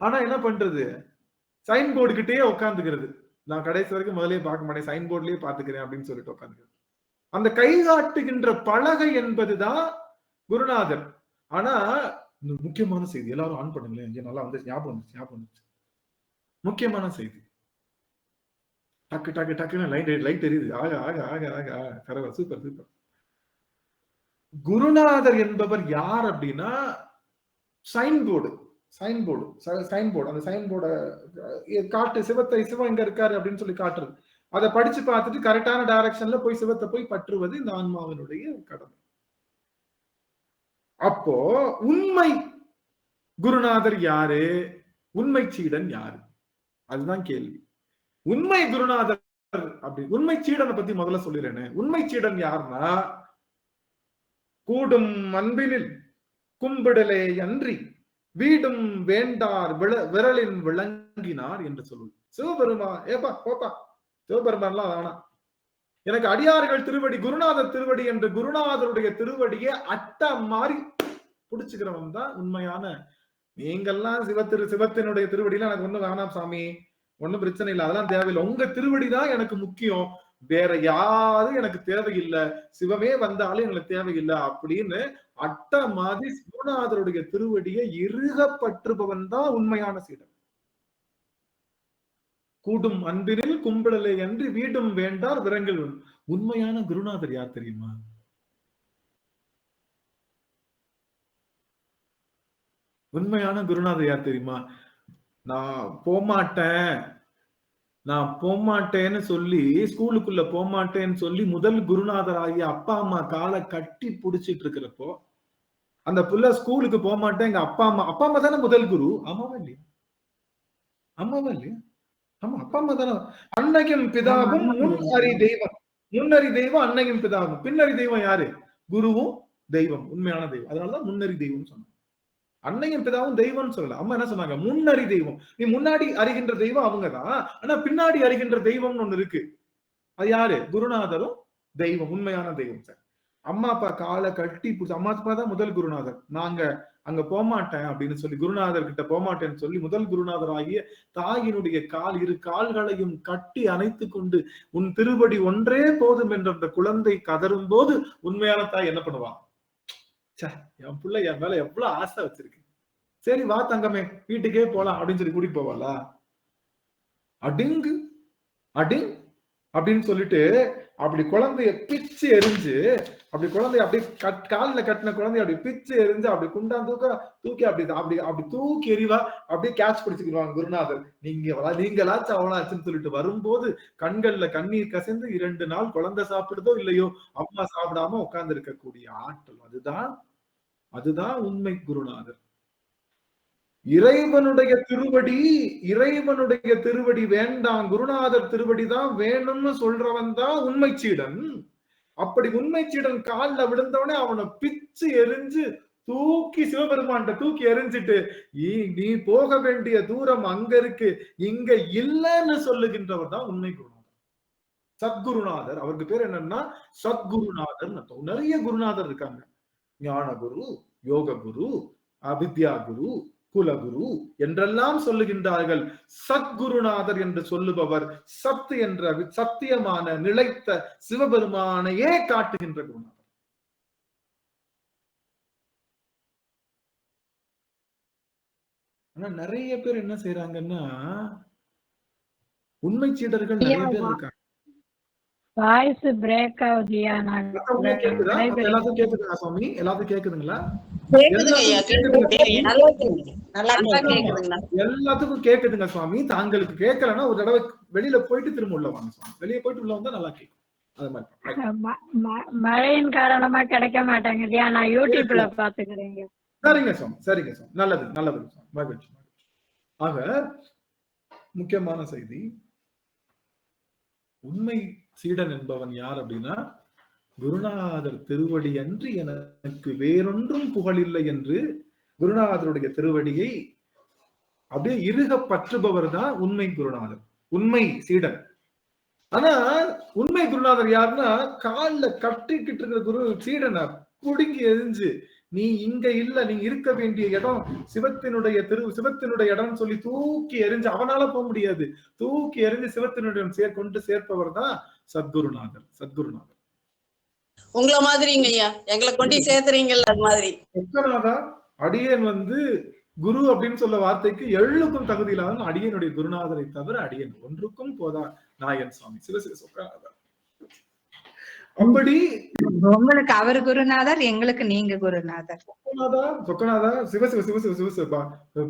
ஆனா என்ன பண்றது, சைன் போர்டு கிட்டேயே உட்காந்துக்கிறது. நான் கடைசி வரைக்கும் முதலே பார்க்க மாட்டேன், சைன் போர்ட்லயே பாத்துக்கிறேன் அப்படின்னு சொல்லிட்டு உட்காந்துக்கிறது. அந்த கை காட்டுகின்ற பலகை என்பதுதான் குருநாதர். ஆனா முக்கியமான செய்தி, எல்லாரும் ஆன் பண்ணுங்களேன், நல்லா வந்து ஞாபகம் வந்துச்சு. முக்கியமான செய்தி, டக்கு டக்கு டக்குன்னு லைட் தெரியுது. ஆக ஆக ஆக ஆக கரவ சூப்பர் சூப்பர். குருநாதர் என்பவர் யார் அப்படின்னா, சைன் போர்டு. அந்த சைன் போர்டை காட்டு, சிவம் எங்க இருக்காரு அப்படின்னு சொல்லி காட்டுறது. அதை படிச்சு பார்த்துட்டு கரெக்டான டைரக்ஷன்ல போய் சிவத்தை போய் பற்றுவது இந்த ஆன்மாவினுடைய கடமை. அப்போ உண்மை குருநாதர் யாரு, உண்மை சீடன் யாரு, அதுதான் கேள்வி. உண்மை குருநாதர் அப்படி, உண்மை சீடனை பத்தி முதல்ல சொல்லிடுறேன்னு. உண்மை சீடன் யாருன்னா, கூடும் அன்பினில் கும்பிடலே அன்றி வீடும் வேண்டார் விரலின் விளங்கினார் என்று சொல்லுவது. சிவபெருமா ஏப்பா போப்பா, சிவபெருமான்லாம் வேணாம், எனக்கு அடியார்கள் திருவடி, குருநாதர் திருவடி என்று குருநாதருடைய திருவடியை அட்ட மாதிரி புடிச்சுக்கிறவன் தான் உண்மையான. நீங்கெல்லாம் சிவத்தினுடைய திருவடியில எனக்கு ஒண்ணும் வேணாம் சாமி, ஒண்ணும் பிரச்சனை இல்லை, அதெல்லாம் தேவையில்லை, உங்க திருவடிதான் எனக்கு முக்கியம், வேற யாரும் எனக்கு தேவையில்லை, சிவமே வந்தாலும் எனக்கு தேவையில்லை அப்படின்னு அட்ட மாதிரி குருநாதருடைய திருவடியை இறுகப்பற்றுபவன் தான் உண்மையான சீடன். கூடும் அன்பினில் கும்பிடலை என்று வீடும் வேண்டார் விரங்கள். உண்மையான குருநாதர் யார் தெரியுமா? உண்மையான குருநாதர் யார் தெரியுமா? நான் போமாட்டேன்னு சொல்லி, ஸ்கூலுக்குள்ள போமாட்டேன்னு சொல்லி முதல் குருநாதர் ஆகிய அப்பா அம்மா காலை கட்டி புடிச்சிட்டு இருக்கிறப்போ, அந்த புள்ள ஸ்கூலுக்கு போமாட்டேன், எங்க அப்பா அம்மா தானே முதல் குரு. ஆமாவா இல்லையா? ஆமா, அப்பா அம்மா தானே. அன்னையும் பிதாவும் முன்னறி தெய்வம். முன்னறி தெய்வம் அன்னையும் பிதாவும். பின்னறி தெய்வம் யாரு? குருவும் தெய்வம், உண்மையான தெய்வம். அதனாலதான் முன்னறி தெய்வம் சொன்னாங்க. அன்னையும் பிதாவும் தெய்வம்னு சொல்லல. அம்மா என்ன சொன்னாங்க? முன்னறி தெய்வம். நீ முன்னாடி அறிகின்ற தெய்வம் அவங்கதான். ஆனா பின்னாடி அறிகின்ற தெய்வம்னு ஒண்ணு இருக்கு. அது யாரு? குருநாதரும் தெய்வம், உண்மையான தெய்வம். சார், அம்மா அப்பா காலை கட்டி பிடிச்சி, அம்மா அப்பா தான் முதல் குருநாதர். நாங்க அங்க போமாட்டேன் அப்படின்னு சொல்லி, குருநாதர் கிட்ட போமாட்டேன்னு சொல்லி, முதல் குருநாதர் ஆகிய தாயினுடைய இரு கால்களையும் கட்டி அணைத்து கொண்டு, உன் திருவடி ஒன்றே போதும் என்ற அந்த குழந்தை கதரும் போது உண்மையான தாய் என்ன பண்ணுவா? என் பிள்ளை என் மேல எவ்வளவு ஆசை வச்சிருக்கு, சரி வா தங்கமே வீட்டுக்கே போலாம் அப்படின்னு சொல்லி கூட்டிட்டு போவாளா? அடிங்கு அடிங் அப்படின்னு சொல்லிட்டு அப்படி குழந்தைய பிச்சு எரிஞ்சு, அப்படி குழந்தைய அப்படி காலில் கட்டின குழந்தைய அப்படி பிச்சு எரிஞ்சு அப்படி குண்டான் தூக்கி அப்படி அப்படி அப்படி தூக்கி எறிவா, அப்படியே கேட்ச் பிடிச்சுக்கிடுவாங்க குருநாதர். நீங்களாச்சும் அவளாச்சுன்னு சொல்லிட்டு வரும்போது கண்கள்ல கண்ணீர் கசிந்து 2 நாள் குழந்தை சாப்பிடுதோ இல்லையோ அம்மா சாப்பிடாம உட்கார்ந்து இருக்கக்கூடிய ஆற்றல், அதுதான் உண்மை குருநாதர். இறைவனுடைய திருவடி வேண்டாம், குருநாதர் திருவடி தான் வேணும்னு சொல்றவன் தான் உண்மை சீடன். அப்படி உண்மை சீடன் கால்ல விழுந்தவனே அவனை பிச்சு எரிஞ்சு தூக்கி சிவபெருமான்கிட்ட தூக்கி எரிஞ்சிட்டு, நீ போக வேண்டிய தூரம் அங்க இருக்கு, இங்க இல்லைன்னு சொல்லுகின்றவர் தான் உண்மை குருநாதர், சத்குருநாதர். அவருக்கு பேர் என்னன்னா சத்குருநாதர். நிறைய குருநாதர் இருக்காங்க. ஞானகுரு, யோக குரு, அவித்யா குரு, குலகுரு என்றெல்லாம் சொல்லுகின்றார்கள். சத்குருநாதர் என்று சொல்லுபவர் சத்து என்ற சத்தியமான நிலைத்த சிவபெருமானையே காட்டுகின்ற குருநாதர். ஆனா நிறைய பேர் என்ன செய்யறாங்கன்னா, உண்மை சீடர்கள் நிறைய பேர் இருக்காங்க. வாய்ஸ் பிரேக் ஆகுதியா? எல்லாத்துக்கும் கேக்குதுங்களா சுவாமி? எல்லாத்துக்கும் கேக்குதுங்களா? எல்லாத்துக்கும் கேக்குதுங்க சுவாமி. தாங்களுக்கு கேட்கலன்னா ஒரு தடவை வெளியில போயிட்டு திரும்ப உள்ள வாங்க சுவாமி. வெளியே போயிட்டு உள்ள வந்தா நல்லா கேட்கும். அது மாதிரி மழையின் காரணமா கிடைக்க மாட்டேங்குதியா? நான் யூடியூப்ல பாத்துக்கிறேங்க. சரிங்க சுவாமி, சரிங்க சுவாமி. நல்லது நல்லது சுவாமி. மகிழ்ச்சி. ஆக முக்கியமான செய்தி, உண்மை சீடன் என்பவன் யார் அப்படின்னா, குருநாதர் திருவடி அன்றி எனக்கு வேறொன்றும் புகழில்லை என்று குருநாதருடைய திருவடியை அப்படியே இறுக பற்றுபவர் தான் உண்மை குருநாதர், உண்மை சீடன். ஆனா உண்மை குருநாதர் யாருன்னா, காலில் கட்டிக்கிட்டு இருக்கிற குரு சீடனை புடுங்கி எரிஞ்சு, நீ இங்க இல்ல, நீ இருக்க வேண்டிய இடம் சிவத்தினுடைய இடம் சொல்லி தூக்கி எரிஞ்சு, அவனால போக முடியாது, தூக்கி எரிஞ்சு சிவத்தினுடைய கொண்டு சேர்ப்பவர் தான் சத்குருநாதர். சத்குருநாதர் உங்களை மாதிரிங்க ஐயா, எங்களை கொண்டு சேர்த்துறீங்கல்ல, அது மாதிரி. சொக்கநாதா, அடியேன் குரு அப்படின்னு சொல்ல வார்த்தைக்கு எள்ளுக்கும் தகுதி இல்லாத அடியனுடைய குருநாதரை தவிர அடியன் ஒன்றுக்கும் போதா நாயன் சுவாமி சிவசிவ சொக்கநாதர். அப்படி உங்களுக்கு அவர் குருநாதர், எங்களுக்கு நீங்க குருநாதர். சொக்கநாதா சிவசிவ சிவசிவ சிவசிவ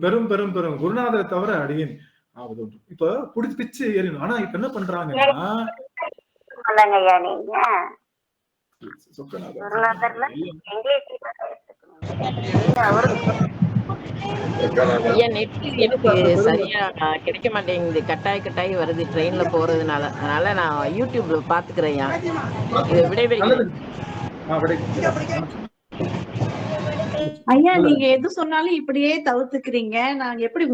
பெரும் பெரும் பெரும் குருநாதரை தவிர அடியேன் ஆவது ஒன்று. இப்ப புடிச்சு பிச்சு ஏறிடும். ஆனா இப்ப என்ன பண்றாங்கன்னா, எனக்கு சரியா கிடைக்க மாட்டேங்குது, கட்டாயி வருது ட்ரெயின்ல போறதுனால. அதனால நான் யூடியூப்ல பாத்துக்கிறேன். ஐயா, நீங்க எது சொன்னாலும் இப்படியே தவிர்த்துக்கிறீங்க. நாங்க எப்படி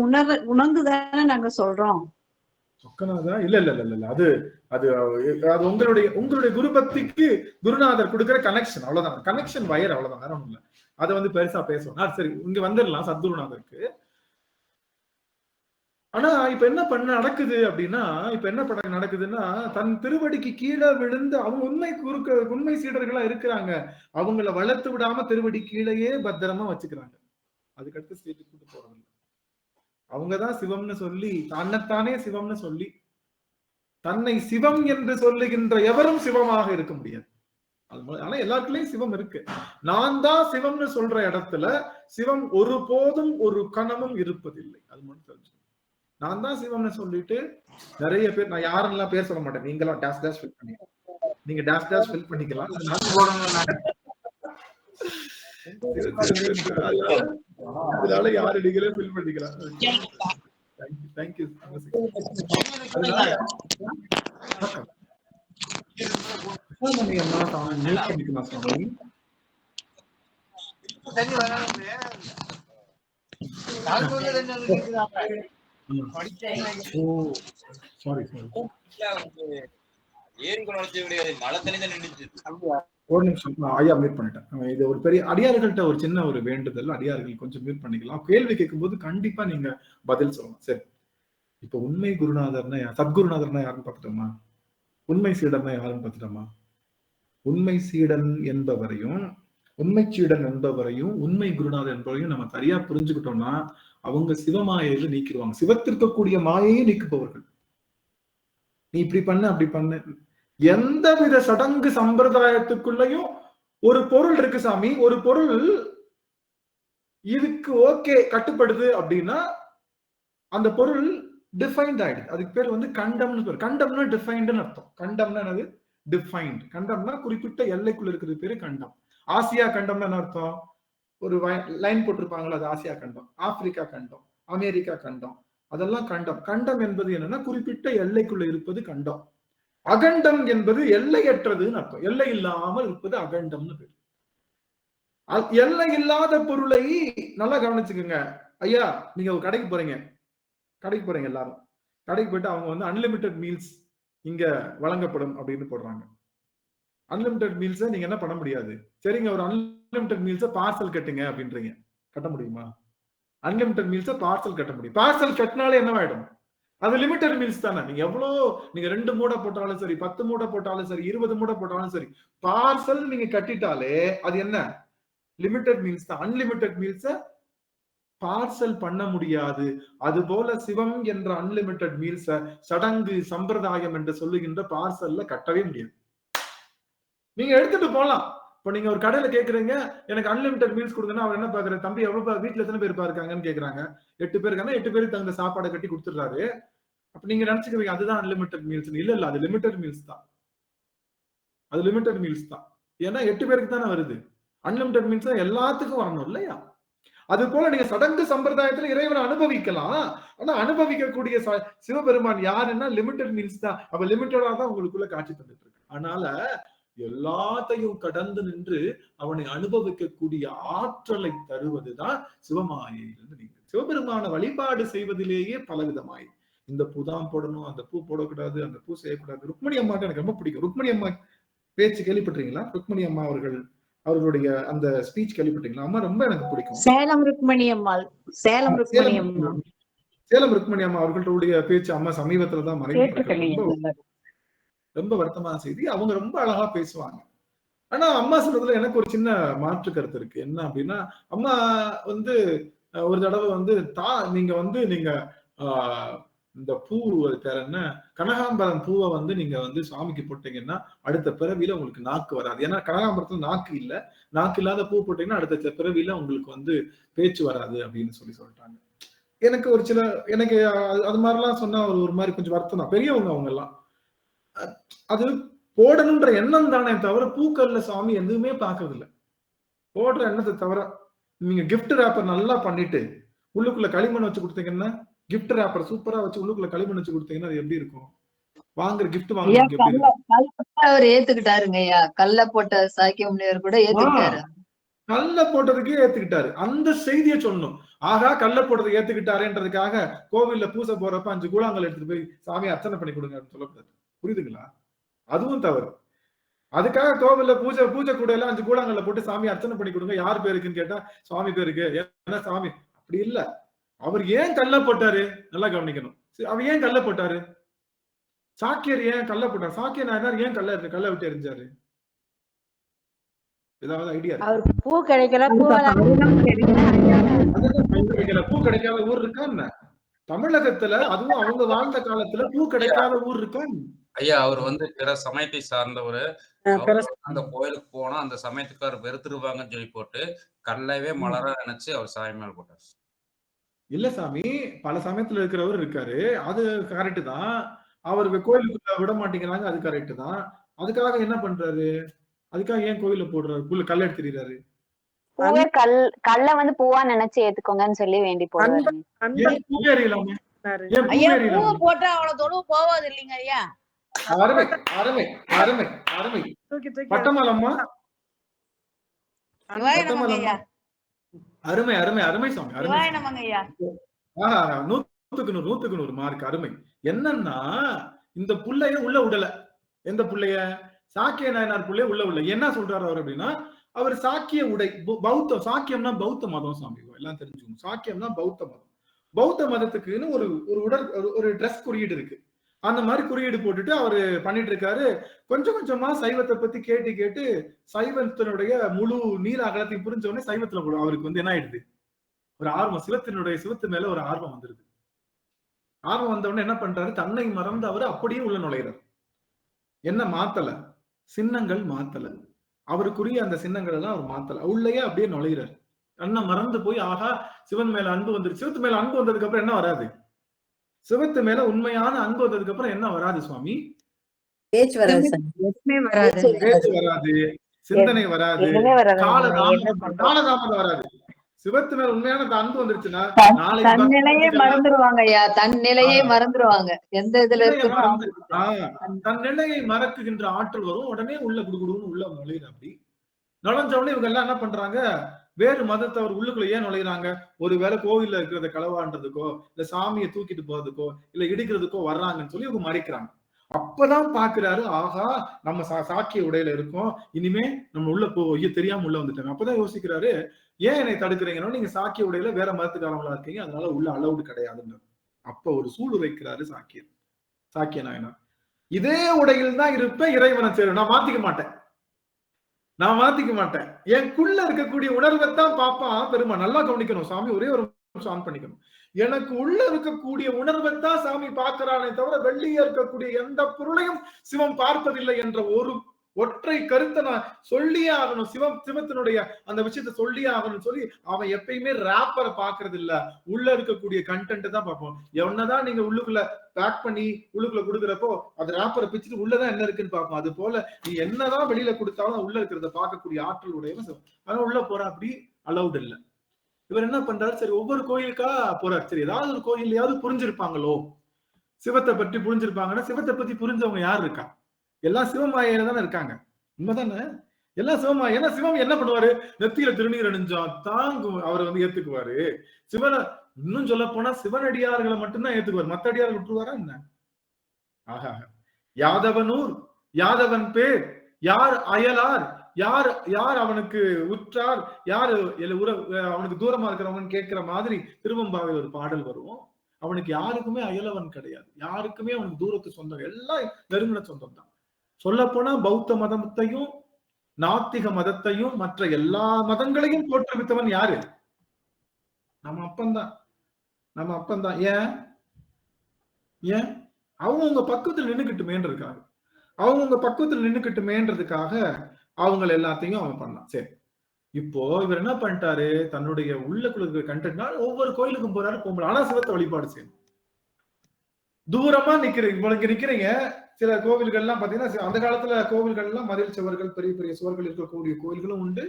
உணர்ந்துதானே நாங்க சொல்றோம். சொக்கநாதா இல்ல இல்ல இல்ல இல்ல, அது அது அது உங்களுடைய குரு பக்திக்கு குருநாதர் கொடுக்கிற கனெக்ஷன், அவ்வளவுதான். கனெக்ஷன் வயர், அவ்வளவுதான், வேற ஒண்ணும் இல்ல. அதை பெருசா பேசணும். சரி, இங்க வந்துடலாம் சத்குருநாதருக்கு. ஆனா இப்ப என்ன நடக்குது அப்படின்னா, நடக்குதுன்னா, தன் திருவடிக்கு கீழே விழுந்து அவங்க உண்மை சீடர்களா இருக்கிறாங்க. அவங்கள வளர்த்து விடாம திருவடி கீழேயே பத்திரமா வச்சுக்கிறாங்க. அதுக்கடுத்து ஸ்டேட்டுக்கு கூட்டு போறது. அவங்கதான் சிவம்னு சொல்லி, தன்னைத்தானே சிவம்னு சொல்லி, தன்னை சிவம் என்று சொல்லுகின்ற எவரும் சிவமாக இருக்க முடியாது. ஆனா எல்லாருக்குள்ளயும் சிவம் இருக்கு. நான் தான் சிவம்னு சொல்ற இடத்துல சிவம் ஒருபோதும் ஒரு கணமும் இருப்பதில்லை. அது மட்டும் தெரிஞ்சு. நான் தான் சிவம்னு சொல்லிட்டு நிறைய பேர், நான் யாரெல்லாம் பேர் சொல்ல மாட்டேன், நீங்களாம் டேஷ் டேஷ் ஃபில் பண்ணிக்கலாம். நீங்க டேஷ் டேஷ் ஃபில் பண்ணிக்கலாம். அதனால யாரு நீங்களே ஃபில் பண்ணிக்கலாம். தேங்க்யூ. அதனால வணக்கம். சுவாமி அம்மா தான் மியூட் பண்ணிக்கலாம் சுவாமி. ஓ சாரி சாரி. ஒரு நிமிஷம் ஐயா மியூட் பண்ணிட்டேன். இது ஒரு பெரிய அடியார்கள்ட்ட ஒரு சின்ன ஒரு வேண்டுதல். அடியார்கள் கொஞ்சம் மியூட் பண்ணிக்கலாம். கேள்வி கேட்கும்போது கண்டிப்பா நீங்க பதில் சொல்லலாம். சரி, இப்ப உண்மை குருநாதர்னா சத்குருநாதர்னா யாருன்னு பார்த்துட்டோமா? உண்மை சீடர்னா யாருன்னு பார்த்துட்டோமா? உண்மை சீடன் என்பவரையும் உண்மை சீடன் என்பவரையும் உண்மை குருநாதர் என்பவரையும் நம்ம சரியா புரிஞ்சுக்கிட்டோம்னா அவங்க சிவமாயையில நீக்கிடுவாங்க. சிவத்திற்கக்கூடிய மாயையே நீக்குபவர்கள். நீ இப்படி பண்ணு அப்படி பண்ணு, எந்தவித சடங்கு சம்பிரதாயத்துக்குள்ளயும் ஒரு பொருள் இருக்கு சாமி, ஒரு பொருள் இதுக்கு ஓகே கட்டுப்படுது அப்படின்னா அந்த பொருள் டிஃபைன்ட் ஆயிடுது. அதுக்கு பேர் வந்து கண்டம்னு பேர். கண்டம்னா டிஃபைன்டுன்னு அர்த்தம். கண்டம்னா என்னது? டிஃபைன்ட். கண்டம்னா குறிப்பிட்ட எல்லைக்குள்ள இருக்கிறது பேரு கண்டம். ஆசியா கண்டம்னா என்ன அர்த்தம்? ஒரு லைன் போட்டிருப்பாங்களா, அது ஆசியா கண்டம், ஆப்பிரிக்கா கண்டம், அமெரிக்கா கண்டம், அதெல்லாம் கண்டம். கண்டம் என்பது என்னன்னா குறிப்பிட்ட எல்லைக்குள்ள இருப்பது கண்டம். அகண்டம் என்பது எல்லையற்றதுன்னு அர்த்தம். எல்லை இல்லாமல் இருப்பது அகண்டம்னு பேர். எல்லை இல்லாத பொருளை நல்லா கவனிச்சுக்கோங்க ஐயா. நீங்க ஒரு கடைக்கு போறீங்க எல்லாரும் கடைக்கு போயிட்டு அவங்க வந்து அன்லிமிட்டெட் மீல்ஸ் இங்க வழங்கப்படும் அப்படின்னு போடுறாங்க. அன்லிமிட்டெட் மீல்ஸை நீங்க என்ன பண்ண முடியாது. சரிங்க, ஒரு அன்லிமிட்டெட் மீல்ஸை பார்சல் கட்டுங்க அப்படின்றீங்க. கட்ட முடியுமா? அன்லிமிட்டெட் மீல்ஸை பார்சல் கட்ட முடியும். பார்சல் கட்டினாலே என்னவாயிடும்? அது லிமிட்டெட் மீல்ஸ் தானே. நீங்க 2 மூடை போட்டாலும் சரி, 10 மூடை போட்டாலும் சரி, 20 மூடை போட்டாலும் சரி, பார்சல் நீங்க கட்டிட்டாலே அது என்ன? லிமிட்டெட் மீல்ஸ் தான். அன்லிமிட்டெட் மீல்ஸ பார்சல் பண்ண முடியாது. அது போல சிவம் என்ற அன்லிமிட்டெட் மீல்ஸ சடங்கு சம்பிரதாயம் என்று சொல்லுகின்ற பார்சல்ல கட்டவே முடியாது. நீங்க எடுத்துட்டு போலாம். இப்ப நீங்க ஒரு கடையில கேக்குறீங்க, எனக்கு அன்லிமிட்டெட் மீல்ஸ் கொடுங்கன்னா அவர் என்ன பாக்குறாரு? தம்பி எவ்வளவு வீட்டுல எத்தனை பேர் இருக்காங்கன்னு கேக்குறாங்க. 8 பேர் இருக்காங்க, 8 பேருக்கு தகுந்த சாப்பாடை கட்டி கொடுத்துடுறாரு. அப்ப நீங்க நினைச்சுக்குவீங்க அதுதான் அன்லிமிட்டெட் மீல்ஸ். இல்ல, அது லிமிட்டெட் மீல்ஸ் தான். அது லிமிட்டெட் மீல்ஸ் தான். ஏன்னா 8 பேருக்கு தானே வருது. அன்லிமிட்டெட் மீல்ஸ் எல்லாத்துக்கும் வரணும் இல்லையா? அது போல நீங்க சடங்கு சம்பிரதாயத்துல இறைவனை அனுபவிக்கலாம். ஆனா அனுபவிக்கக்கூடிய சிவபெருமான் யாருன்னா லிமிட்டெட் மீல்ஸ் தான். அப்ப லிமிட்டடா தான் உங்களுக்குள்ள காட்சி தந்துட்டு இருக்கு. அதனால எல்லாத்தையும் கடந்து நின்று அவனை அனுபவிக்கக்கூடிய ஆற்றலை தருவதுதான் சிவமாயிலிருந்து நீங்க சிவபெருமான வழிபாடு செய்வதிலேயே பலவிதமாய். இந்த பூ தான் போடணும், அந்த பூ போடக்கூடாது, அந்த பூ செய்யக்கூடாது. ருக்மணி அம்மாக்கு எனக்கு ரொம்ப பிடிக்கும். ருக்மணி அம்மா பேச்சு கேள்விப்பட்டீங்களா? ருக்மணி அம்மா அவர்களுடைய அந்த ஸ்பீச் கேள்விப்பட்டீங்களா? அம்மா ரொம்ப எனக்கு பிடிக்கும். சேலம் ருக்மணி அம்மாள். சேலம் ருக்மணி அம்மா அவர்களுடைய பேச்சு அம்மா சமீபத்துல தான் மறைவு. ரொம்ப வருத்தமான செய்தி. அவங்க ரொம்ப அழகா பேசுவாங்க. ஆனா அம்மா சொல்றதுல எனக்கு ஒரு சின்ன மாற்று கருத்து இருக்கு. என்ன அப்படின்னா, அம்மா வந்து ஒரு தடவை வந்து நீங்க இந்த பூ பேர் என்ன, கனகாம்பரம் பூவை வந்து நீங்க வந்து சுவாமிக்கு போட்டீங்கன்னா அடுத்த பிறவியில உங்களுக்கு நாக்கு வராது. ஏன்னா கனகாம்பரத்துல நாக்கு இல்ல. நாக்கு இல்லாத பூ போட்டீங்கன்னா அடுத்த பிறவியில உங்களுக்கு வந்து பேச்சு வராது அப்படின்னு சொல்லிட்டாங்க. எனக்கு அது மாதிரிலாம் சொன்னா ஒரு மாதிரி கொஞ்சம் வருத்தம் தான். பெரியவங்க அவங்க எல்லாம் அது போடணும்ன்ற எண்ணம் தானே தவிர பூக்கள்ல சாமி எதுவுமே பாக்குறது இல்ல. போடுற எண்ணத்தை தவிர நீங்க கிஃப்ட் ரேப்பர் நல்லா பண்ணிட்டு உள்ளுக்குள்ள களிமண் வச்சு கொடுத்தீங்கன்னா, கிஃப்ட் ரேப்பர் சூப்பரா வச்சு உள்ளுக்குள்ள களிமண் வச்சு கொடுத்தீங்கன்னா அது எப்படி இருக்கும்? வாங்குற கிஃப்ட் அவர் ஏத்துக்கிட்டாருங்க ஐயா. கல்ல போட்ட சாக்கிய முனிவர் கூட ஏத்துக்கிட்டாரு. கல்ல போட்டதுக்கே ஏத்துக்கிட்டாரு. அந்த செய்தியை சொல்லணும். ஆகா கல்ல போட்டதை ஏத்துக்கிட்டாருன்றதுக்காக கோவில்ல பூசை போறப்ப 5 கூழாங்கல் எடுத்துட்டு போய் சாமி அர்ச்சனை பண்ணி கொடுங்க அப்படின்னு சொல்லக்கூடாது. புரியுதுங்களா? அதுவும் தவறு. அதுக்காக கோவில்ல பூஜை கூட எல்லாம் 5 கூழாங்கல்ல போட்டு சாமி அர்ச்சனை பண்ணி கொடுங்க. யார் பேருக்குன்னு கேட்டா சுவாமி பேருக்கு. ஏன்னா சாமி அப்படி இல்ல. அவர் ஏன் கல்ல போட்டாரு நல்லா கவனிக்கணும். அவர் ஏன் கல்ல போட்டாரு? சாக்கியர் ஏன் கல்ல போட்டார்? சாக்கிய நாயனார் ஏன் கல்ல விட்டு எரிஞ்சாரு? ஏதாவது ஐடியா? பூ கிடைக்கல, பூ கிடைக்காத ஊர் இருக்கா என்ன தமிழகத்துல? அதுவும் அவங்க வாழ்ந்த காலத்துல பூ கிடைக்காத ஊர் இருக்கா? ஐயா அவர் வந்து பிற சமயத்தை சார்ந்தவர். அந்த கோயிலுக்கு போனா அந்த சமயத்துக்காரர் வெறுத்துருவாங்கன்னு சொல்லி போட்டு கல்லவே மலரா நினைச்சு அவர் சாமி மேல போட்டார். இல்ல சாமி, பல சமயத்துல இருக்கிறவர் இருக்காரு. அது கரெக்ட் தான். அவருக்கு கோயிலுக்குள்ள விட மாட்டேங்கிறாங்க, அது கரெக்ட் தான். அதுக்காக என்ன பண்றாரு? அதுக்காக ஏன் கோயில போடுறாரு? கல்ல எடுத்துறாரு. கல்ல வந்து பூவா நினைச்சு ஏத்துக்கோங்கன்னு சொல்லி வேண்டி போடுறாரு. ஏன் ஐயா பூவேரி பூவை போட்டா அவ்வளவு தொழுவு போவாது இல்லைங்க ஐயா. அருமை அருமை அருமை அருமை. பட்டமலம்மா சிவாய நமங்க ஐயா. அருமை அருமை அருமை சாமி அருமை. சிவாய நமங்க ஐயா. 100க்கு 100 மார்க் அருமை. என்னன்னா இந்த புள்ளைய உள்ள விடல. எந்த புள்ளைய? சாக்கிய நாயனார் புள்ளைய உள்ள விடல. என்ன சொல்றாரு அவர் அப்படின்னா, அவர் சாக்கிய உடை பௌத்தம். சாக்கியம்னா பௌத்த மதம் சாமி, எல்லாம் தெரிஞ்சுக்கணும். சாக்கியம்னா பௌத்த மதம். பௌத்த மதத்துக்குன்னு ஒரு ஒரு ட்ரெஸ் குறியீடு இருக்கு. அந்த மாதிரி குறியீடு போட்டுட்டு அவரு பண்ணிட்டு இருக்காரு. கொஞ்சம் கொஞ்சமா சைவத்தை பத்தி கேட்டு கேட்டு சைவத்தினுடைய முழு நீல அகலத்தையும் புரிஞ்ச உடனே சைவத்துல அவருக்கு என்ன ஆயிடுது, ஒரு ஆர்வம், சிவத்து மேல ஒரு ஆர்வம் வந்துருது. ஆர்வம் வந்த உடனே என்ன பண்றாரு, தன்னை மறந்து அவரு அப்படியே உள்ள நுழைகிறார். என்ன மாத்தல? சின்னங்கள் மாத்தல. அவருக்குரிய அந்த சின்னங்கள் எல்லாம் அவர் மாத்தல. உள்ளேயே அப்படியே நுழைகிறார். தன்னை மறந்து போய் ஆகா சிவன் மேல அன்பு வந்துருச்சு. சிவத்து மேல அன்பு வந்ததுக்கு அப்புறம் என்ன வராது? சிவத்து மேல உண்மையான அன்பு வந்ததுக்கு அப்புறம் என்ன வராது சுவாமி? பேச்சு வராது, சிந்தனை வராது, காலதாமதம் வராது. சிவத்து மேல உண்மையான அன்பு வந்துருச்சுன்னா தன்னிலையே மறந்துருவாங்க ஐயா. தன்னிலையே மறந்துருவாங்க. எந்த இதுல இருக்கு தன் நிலையை மறக்குகின்ற ஆற்றல் வரும். உடனே உள்ள குடுகுடுன்னு உள்ள நுழையிற. அப்படி நுழைஞ்ச உடனே இவங்க எல்லாம் என்ன பண்றாங்க, வேறு மதத்தவர் உள்ளுக்குள்ள ஏன் நுழையிறாங்க? ஒருவேளை கோவில்ல இருக்கிறத களவாண்டதுக்கோ இல்ல சாமியை தூக்கிட்டு போறதுக்கோ இல்ல இடிக்கிறதுக்கோ வர்றாங்கன்னு சொல்லி இவங்க மறைக்கிறாங்க. அப்பதான் பாக்குறாரு, ஆகா நம்ம சாக்கிய உடையில இருக்கோம், இனிமே நம்ம உள்ள தெரியாம உள்ள வந்துட்டாங்க. அப்பதான் யோசிக்கிறாரு, ஏன் என்னை தடுக்கிறீங்கன்னா நீங்க சாக்கிய உடையில வேற மதத்துக்காரங்களா இருக்கீங்க, அதனால உள்ள அலவுடு கிடையாதுன்னு. அப்ப ஒரு சூடு வைக்கிறாரு சாக்கிய நாயனார். இதே உடையில் தான் இருப்பேன், இறைவனை சேரும், நான் மாத்திக்க மாட்டேன். எனக்குள்ள இருக்கக்கூடிய உணர்வைத்தான் பாப்பான் பெருமா. நல்லா கவனிக்கணும் சாமி, ஒரே ஒரு ஆன் பண்ணிக்கணும். எனக்கு உள்ள இருக்கக்கூடிய உணர்வைத்தான் சாமி பார்க்கிறானே தவிர வெளியே இருக்கக்கூடிய எந்த பொருளையும் சிவம் பார்ப்பதில்லை என்ற ஒரு ஒற்றை கருத்தை நான் சொல்லியே ஆகணும். சிவத்தினுடைய அந்த விஷயத்த சொல்லியே ஆகணும்னு சொல்லி அவன் எப்பயுமே ராப்பரை பாக்குறது இல்ல, உள்ள இருக்கக்கூடிய கண்டென்ட் தான் பார்ப்போம். என்னதான் நீங்க உள்ளுக்குள்ள பேக் பண்ணி உள்ளுக்குள்ள கொடுக்குறப்போ அது ராப்பரை பிச்சுட்டு உள்ளதான் என்ன இருக்குன்னு பார்ப்போம். அது போல நீ என்னதான் வெளியில கொடுத்தாலும் உள்ள இருக்கிறத பார்க்கக்கூடிய ஆற்றல் உடையவன். ஆனா உள்ள போற அப்படி அலவுட் இல்லை. இவர் என்ன பண்றாரு, சரி ஒவ்வொரு கோயிலுக்கா போறாரு. சரி ஏதாவது ஒரு கோயிலையாவது புரிஞ்சிருப்பாங்களோ, சிவத்தை பற்றி புரிஞ்சிருப்பாங்கன்னா, சிவத்தை பத்தி புரிஞ்சவங்க யார் இருக்கா? எல்லாம் சிவமாயில தானே இருக்காங்க. உண்மைதானே? எல்லாம் சிவமாய. ஏன்னா சிவம் என்ன பண்ணுவாரு, நெத்தியில திருநீர் அணிஞ்சா தாங்கும் அவரை ஏத்துக்குவாரு. சிவனை இன்னும் சொல்ல போனா சிவனடியார்களை மட்டும்தான் ஏத்துக்குவாரு, மத்த அடியார்கள் விட்டுருவாரா என்ன? ஆஹா, யாதவனூர் யாதவன் பேர் யார் அயலார், யார் அவனுக்கு உற்றார், யாரு அவனுக்கு தூரமா இருக்கிறவன் கேட்கிற மாதிரி திருவம்பாவில் ஒரு பாடல் வரும். அவனுக்கு யாருக்குமே அயலவன் கிடையாது, யாருக்குமே அவனுக்கு தூரத்து சொந்தம், எல்லாம் நெருங்கின சொந்தம் தான். சொல்ல போனா பௌத்த மதத்தையும் நாத்திக மதத்தையும் மற்ற எல்லா மதங்களையும் தோற்றுவித்தவன் யாரு? நம்ம அப்பந்தான். ஏன் அவங்க பக்குவத்தில் நின்னுக்கிட்டுமேன்றதுக்காக அவங்க எல்லாத்தையும் அவன் பண்ணான். சரி, இப்போ இவர் என்ன பண்ணிட்டாரு, தன்னுடைய உள்ளுக்குள்ள கண்டென்ட்னா ஒவ்வொரு கோயிலுக்கும் போறாரு, கும்பல். ஆனா சிவத்தை வழிபாடு செய்யணும். தூரமா நிக்கிறீங்க. சில கோவில்கள்லாம் பாத்தீங்கன்னா அந்த காலத்துல கோவில்கள் எல்லாம் மதில் சுவர்கள், பெரிய பெரிய சுவர்கள் இருக்கக்கூடிய கோயில்களும் உண்டு.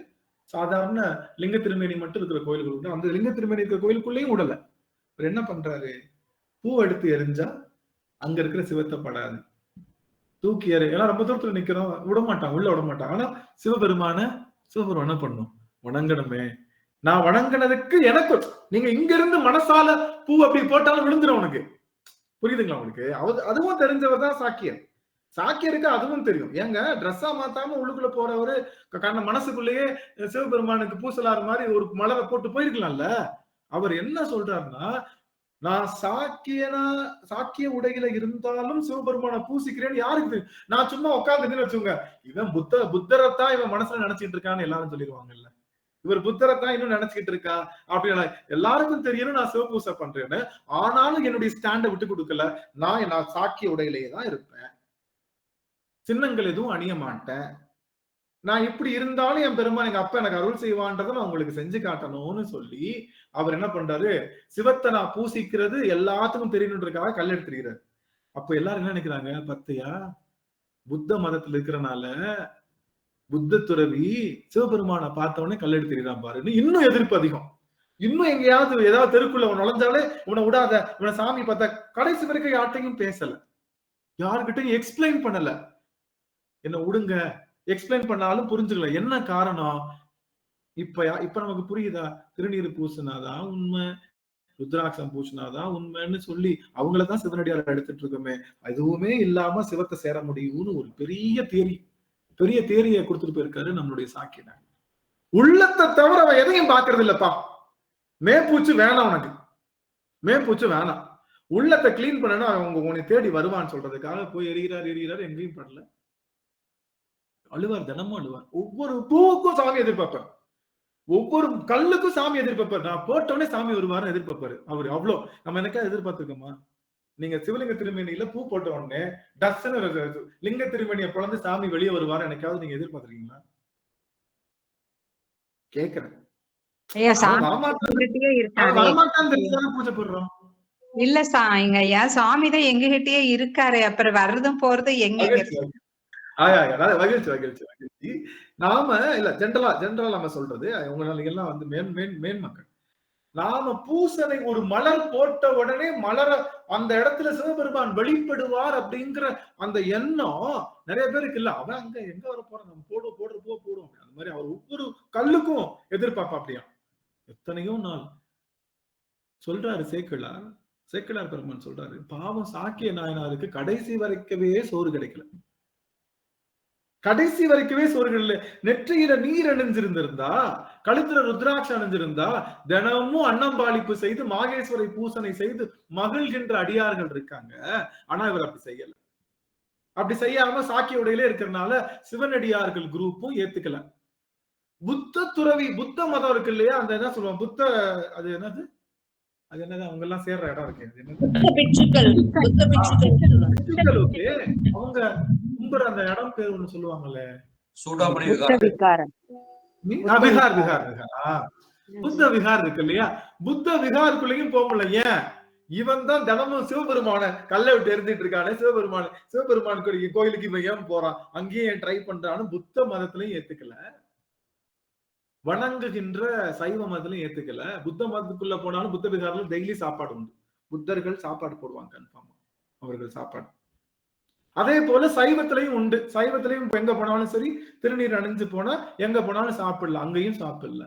சாதாரண லிங்க திருமேனி மட்டும் இருக்கிற கோயில்கள் உண்டு. அந்த லிங்க திருமேனி இருக்கிற கோயிலுக்குள்ளேயும் விடல. இவர் என்ன பண்றாரு, பூ எடுத்து எரிஞ்சா அங்க இருக்கிற சிவத்தை படாது, தூக்கி ஏன்னா ரொம்ப தூரத்துல நிக்கிறோம், உள்ள விட மாட்டான். ஆனா சிவபெருமான என்ன பண்ணும், வணங்கணுமே. நான் வணங்கினதுக்கு எனக்கு நீங்க இங்க இருந்து மனசால பூ அப்படி போட்டாலும் விழுந்துடும் உனக்கு. புரியுதுங்களா உங்களுக்கு? அதுவும் தெரிஞ்சவர் தான் சாக்கியருக்கு அதுவும் தெரியும். ஏங்க ட்ரெஸ்ஸா மாத்தாம உள்ளுக்குள்ள போறவரு மனசுக்குள்ளேயே சிவபெருமானுக்கு பூசலாறு மாதிரி ஒரு மலரை போட்டு போயிருக்கலாம்ல. அவர் என்ன சொல்றாருன்னா, நான் சாக்கிய உடையில இருந்தாலும் சிவபெருமான பூசிக்கிறேன்னு யாருக்கு தெரியும்? நான் சும்மா உட்கார்ந்து வச்சுங்க, இவன் புத்தரைத்தான் இவன் மனசுல நினைச்சிட்டு இருக்கான்னு எல்லாரும் சொல்லிடுவாங்கல்ல. இவர் புத்தரைத்தான் இன்னும் நினைச்சுக்கிட்டு இருக்கா அப்படின்னு எல்லாருக்கும் தெரியணும் நான் சிவபூசை பண்றேன்னு. ஆனாலும் என்னுடைய ஸ்டாண்டை விட்டு கொடுக்கல. நான் சாக்கிய உடையிலேயே தான் இருப்பேன், சின்னங்கள் எதுவும் அணிய மாட்டேன். நான் இப்படி இருந்தாலும் என் பெருமான் எங்க அப்பா எனக்கு அருள் செய்வான்றதை நான் உங்களுக்கு செஞ்சு காட்டணும்னு சொல்லி அவர் என்ன பண்றாரு, சிவத்தை நான் பூசிக்கிறது எல்லாத்துக்கும் தெரியணுன்றதுக்காக கல் எடுத்துக்கிறாரு. அப்ப எல்லாரும் என்ன நினைக்கிறாங்க, பத்தையா புத்த மதத்துல இருக்கிறனால புத்த துறவி சிவபெருமானை பார்த்தவொடனே கல் எடுத்துக்கிறான் பாருன்னு இன்னும் எதிர்ப்பு அதிகம். இன்னும் எங்கேயாவது ஏதாவது தெருக்குள்ள நுழைஞ்சாலே உன்னை விடாத, இவனை சாமி பார்த்தா கடைசி வரைக்கும் யார்ட்டையும் பேசல, யாருக்கிட்டையும் எக்ஸ்பிளைன் பண்ணல. என்ன விடுங்க, எக்ஸ்பிளைன் பண்ணாலும் புரிஞ்சுக்கல. என்ன காரணம்? இப்ப நமக்கு புரியுதா? திருநீர் பூசினாதான் உண்மை, ருத்ராட்சம் பூசினாதான் உண்மைன்னு சொல்லி அவங்களதான் சிவனடியார் எடுத்துட்டு இருக்கோமே. எதுவுமே இல்லாம சிவத்தை சேர முடியும்னு ஒரு பெரிய தேரியை கொடுத்துட்டு போயிருக்காரு நம்மளுடைய சாக்கியனார். உள்ளத்தை தவிர அவன் எதையும் பாக்குறது இல்லப்பா. மேப்பூச்சு வேணாம், உனக்கு மேப்பூச்சு வேணாம். உள்ளத்தை கிளீன் பண்ணனா அவங்க உன்னை தேடி வருவான்னு சொல்றதுக்காக போய் எரிகிறார், எங்கேயும் படல. அழுவார், தினமும் அழுவார். ஒவ்வொரு பூவுக்கும் சாமி எதிர்பார்ப்பார், ஒவ்வொரு கல்லுக்கும் சாமி எதிர்பார்ப்பார். நான் போட்டோடனே சாமி வருவாரு எதிர்பார்ப்பாரு. அவரு அவ்வளவு நம்ம எனக்கா எதிர்பார்த்திருக்கோமா? நீங்க சிவலிங்க திருமேனியில பூ போட்ட உடனே டஸ்ன்னு லிங்க திருமேனியை பிளந்து சாமி வெளியே வருவாரு எனக்காவது நீங்க எதிர்பார்த்திருக்கீங்களா? கேக்குறேன். பூஜை போடுறோம் இல்ல ஐயா, சாமி தான் எங்க கிட்டயே இருக்காரு, அப்புறம் வர்றதும் போறதும் எங்க. மகிழ்ச்சி. நாம இல்ல ஜென்ரலா நம்ம சொல்றது உங்களால எல்லாம் வந்து மேன்மக்கள். நாம பூசனை ஒரு மலர் போட்ட உடனே மலர அந்த இடத்துல சிவபெருமான் வெளிப்படுவார் அப்படிங்கிற அந்த எண்ணம் நிறைய பேருக்கு இல்ல. அவன் அங்க எங்க வர போறான், நம்ம போடுவோம். அந்த மாதிரி அவர் ஒவ்வொரு கல்லுக்கும் எதிர்பார்ப்பா. அப்படியா எத்தனையோ நாள் சொல்றாரு சேக்கிழார் பெருமான் சொல்றாரு, பாவம் சாக்கிய நாயனாருக்கு கடைசி வரைக்கவே சோறு கிடைக்கல. கடைசி வரைக்குமே சோறுகள் நெற்றியில நீர் அணிஞ்சிருந்திருந்தா, கழுத்துல ருத்ராட்சம் அணிஞ்சிருந்தா, தினமும் அன்னம்பாளிப்பு செய்து மாகேஸ்வரை பூசனை செய்து மகிழ்கின்ற அடியார்கள் இருக்காங்க. ஆனா இவர் அப்படி செய்யல. அப்படி செய்யாம சாக்கிய உடையிலே இருக்கிறதுனால சிவனடியார்கள் குரூப்பும் ஏத்துக்கல. புத்த துறவி, புத்த மதம் இருக்கு இல்லையா, அந்த என்ன சொல்லுவாங்க, அது என்னது அவங்க எல்லாம் சேர்ற இடம் இருக்கு, அவங்க கும்புற அந்த இடம் பேர் ஒண்ணு சொல்லுவாங்கல்ல, புத்த விகார் இருக்கு இல்லையா, புத்த விகாருக்குள்ளேயும் போக முடியல. ஏன்? இவன் தான் தினமும் சிவபெருமான கல்லை விட்டு எரிஞ்சிட்டு இருக்கானே, சிவபெருமான் கோயிலுக்கு இவன் ஏன் போறான், அங்கேயும் ட்ரை பண்றான்னு புத்த மதத்திலையும் ஏத்துக்கல, வணங்குகின்ற சைவ மதத்திலையும் ஏத்துக்கல. புத்த மதத்துக்குள்ள போனாலும் புத்த விகாரில டெய்லி சாப்பாடு உண்டு, புத்தர்கள் சாப்பாடு போடுவாங்க கன்ஃபார்மா, அவர்கள் சாப்பாடு. அதே போல சைவத்திலையும் உண்டு. சைவத்திலையும் எங்க போனாலும் சரி, திருநீர் அணிஞ்சு போனா எங்க போனாலும் சாப்பிடலாம், அங்கேயும் சாப்பிடல.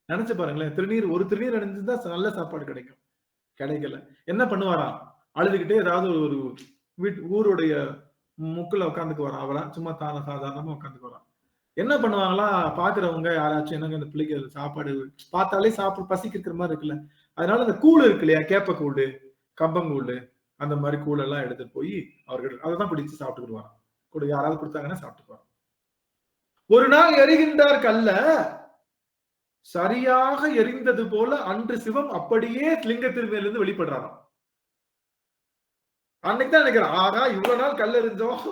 நினைச்சு பாருங்களேன், ஒரு திருநீர் அணிஞ்சுதான் நல்ல சாப்பாடு கிடைக்கல. என்ன பண்ணுவாராம்? அழுதுகிட்டே ஏதாவது ஒரு ஊருடைய முக்குல உட்காந்துக்கு வரான். அவரா சும்மா சாதாரணமா உட்காந்துக்கு வரான். என்ன பண்ணுவாங்களா பாக்குறவங்க, யாராச்சும் என்னங்க இந்த பிள்ளைக்கு சாப்பாடு பார்த்தாலே சாப்பிட பசிக்கிற மாதிரி இருக்குல்ல, அதனால அந்த கூழ் இருக்கு இல்லையா, கேப்ப கூழ், கம்பங்கூழ், அந்த மாதிரி கூழ் எல்லாம் எடுத்துட்டு போய் அவர்கள் அதைதான் பிடிச்சு சாப்பிட்டுக்குருவாங்க. கூட யாராவது கொடுத்தாங்கன்னா சாப்பிட்டுக்குவாங்க. ஒரு நாள் எரிகின்றார் கல்ல, சரியாக எரிந்தது போல அன்று சிவம் அப்படியே லிங்க திருமையிலிருந்து வெளிப்படுறாராம். அன்னைக்குதான் நினைக்கிறேன், ஆகா இவ்வளவு நாள் கல் எரிஞ்சோம்,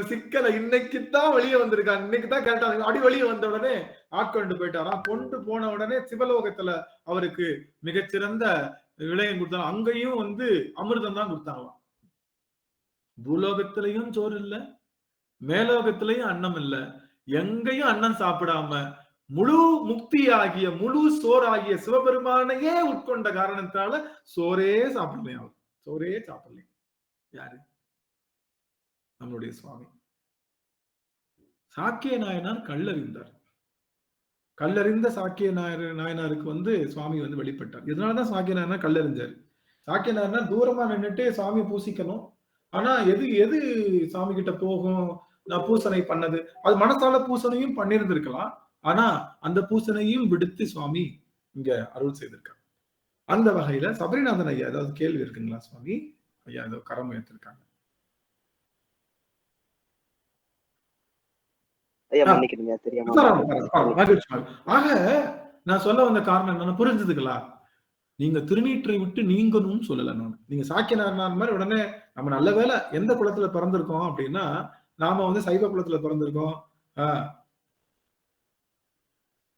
சிக்கல இன்னைக்குதான் வெளியே வந்திருக்கான், இன்னைக்குதான் கரெக்டா அடி வெளியே வந்த உடனே ஆட்கொண்டு போயிட்டாராம். கொண்டு போன உடனே சிவலோகத்துல அவருக்கு மிகச்சிறந்த விளையம் கொடுத்தாங்க. அங்கேயும் வந்து அமிர்தம் தான் கொடுத்தாங்களாம். பூலோகத்திலையும் சோறு இல்ல, மேலோகத்திலையும் அன்னம் இல்ல, எங்கேயும் அன்னம் சாப்பிடாம முழு முக்தி ஆகிய முழு சோறாகிய சிவபெருமானையே உட்கொண்ட காரணத்தால சோறே சாப்பிடலையும். சோறே சாப்பிடலையும். யாரு? நம்மளுடைய சுவாமி சாக்கிய நாயனார் கல்லறிந்தார். கல்லறிந்த சாக்கிய நாயனாருக்கு வந்து சுவாமி வந்து வெளிப்பட்டார். இதனாலதான் சாக்கிய நாயனார் கல்லறிஞ்சாரு. சாக்கிய நாயனார் தூரமா நின்றுட்டு சாமி பூசிக்கணும். ஆனா எது சாமி கிட்ட போகும், நான் பூசனை பண்ணது, அது மனசால பூசனையும் பண்ணிருந்திருக்கலாம். ஆனா அந்த பூசனையும் விடுத்து சுவாமி இங்க அருள் செய்திருக்காங்க. அந்த வகையில சபரிநாதன் ஐயா ஏதாவது கேள்வி இருக்குங்களா? சுவாமி ஐயா ஏதோ கரம் உயர்த்திருக்காங்க. ஆக நான் சொல்ல வந்த காரணம் என்னன்னு புரிஞ்சதுங்களா? நீங்க திருநீற்றை விட்டு நீங்கணும்னு சொல்லல நான். நீங்க சாக்கிய நாயனார் மாதிரி உடனே நம்ம நல்ல வேலை எந்த குலத்துல பிறந்திருக்கோம் அப்படின்னா, நாம வந்து சைவ குலத்துல பிறந்திருக்கோம்.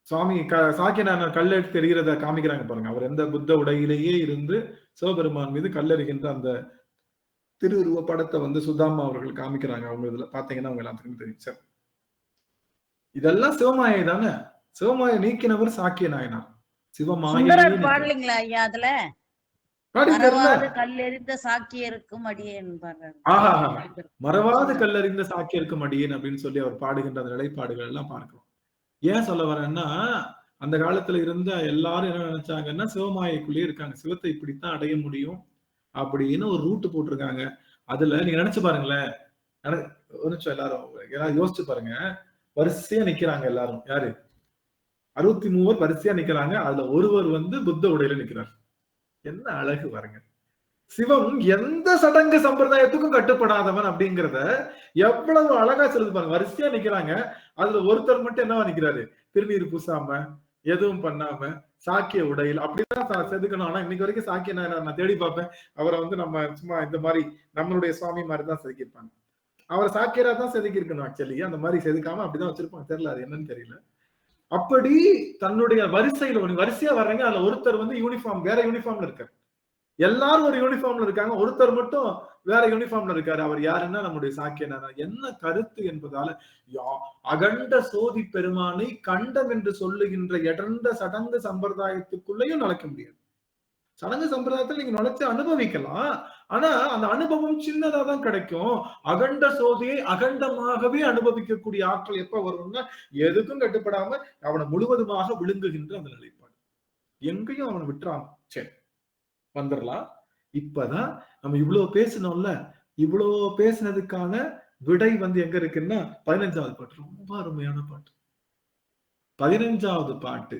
சுவாமி சாக்கிய நாயனார் கல்லெடுத்து தெரிகிறத காமிக்கிறாங்க பாருங்க. அவர் எந்த புத்த உடையிலேயே இருந்து சிவபெருமான் மீது கல்லெறிகின்ற அந்த திருவுருவ படத்தை வந்து சுதாமா அவர்கள் காமிக்கிறாங்க. அவங்க இதுல பாத்தீங்கன்னா அவங்க எல்லாத்துக்குமே தெரியும். சார் இதெல்லாம் சிவமாயை தானே. சிவமாயை நீக்கினவர் சாக்கிய நாயனார். சிவமாயை பாடலீங்களா ஐயா அதுல மறவாது கல்லெறிந்த சாக்கியருக்கும் அடியேன் மறவாது கல்லறிந்த சாக்கியருக்கும் அடியேன் அப்படின்னு சொல்லி அவர் பாடுகின்ற அந்த நிலைப்பாடுகள் எல்லாம் பார்க்கிறோம். ஏன் சொல்ல வரேன்னா, அந்த காலத்துல இருந்த எல்லாரும் என்ன நினைச்சாங்கன்னா, சிவமாயைக்குள்ளேயே இருக்காங்க, சிவத்தை இப்படித்தான் அடைய முடியும் அப்படின்னு ஒரு ரூட் போட்டிருக்காங்க. அதுல நீங்க நினைச்சு பாருங்களேன், ஒரு நிமிஷம் எல்லாரும் யோசிச்சு பாருங்க. வரிசையா நிக்கிறாங்க எல்லாரும். யாரு? 63 வரிசையா நிக்கிறாங்க. அதுல ஒருவர் புத்த உடையில நிக்கிறார். என்ன அழகு பாருங்க. சிவம் எந்த சடங்கு சம்பிரதாயத்துக்கும் கட்டுப்படாதவன் அப்படிங்கிறத எவ்வளவு அழகா சொல்லுது பாருங்க. வரிசையா நிக்கிறாங்க. அதுல ஒருத்தர் மட்டும் என்னவா நிக்கிறாரு? திருநீர் பூசாம, எதுவும் பண்ணாம, சாக்கிய உடையில் அப்படிதான் செதுக்கணும். ஆனா இன்னைக்கு வரைக்கும் சாக்கிய நான் தேடி பார்ப்பேன். அவரை நம்ம சும்மா இந்த மாதிரி நம்மளுடைய சுவாமி மாதிரிதான் செதுக்கியிருப்பாங்க. அவர் சாக்கியரா தான் செதுக்கி இருக்கணும். ஆக்சுவலி அந்த மாதிரி செதுக்காம அப்படிதான் வச்சிருப்பாங்க. தெரியல, அது என்னன்னு தெரியல. அப்படி தன்னுடைய வரிசையா வர்றாங்க. அதுல ஒருத்தர் யூனிஃபார்ம், வேற யூனிஃபார்ம்ல இருக்காரு. எல்லாரும் ஒரு யூனிஃபார்ம்ல இருக்காங்க, ஒருத்தர் மட்டும் வேற யூனிஃபார்ம்ல இருக்காரு. அவர் யாருன்னா நம்முடைய சாக்கியனார். என்ன கருத்து என்பதால, அகண்ட சோதி பெருமானை கண்டம் என்று சொல்லுகின்ற இடர்ந்த சடங்கு சம்பிரதாயத்துக்குள்ளேயும் நுழைக்க முடியாது. சடங்கு சம்பிரதாயத்தில் நீங்க நுழைச்சு அனுபவிக்கலாம். ஆனா அந்த அனுபவம் சின்னதா தான் கிடைக்கும். அகண்ட சோதியை அகண்டமாகவே அனுபவிக்கக்கூடிய ஆற்றல் எப்ப வரும்னா, எதுக்கும் கட்டுப்படாம அவனை முழுவதுமாக விழுங்குகின்ற அந்த நிலைப்பாடு. எங்கேயும் அவனை விட்டுறாம சரி வந்துடலாம். இப்பதான் நம்ம இவ்வளவு பேசணும்ல, இவ்வளவு பேசினதுக்கான விடை எங்க இருக்குன்னா 15வது பாட்டு. ரொம்ப அருமையான பாட்டு. 15வது பாட்டு.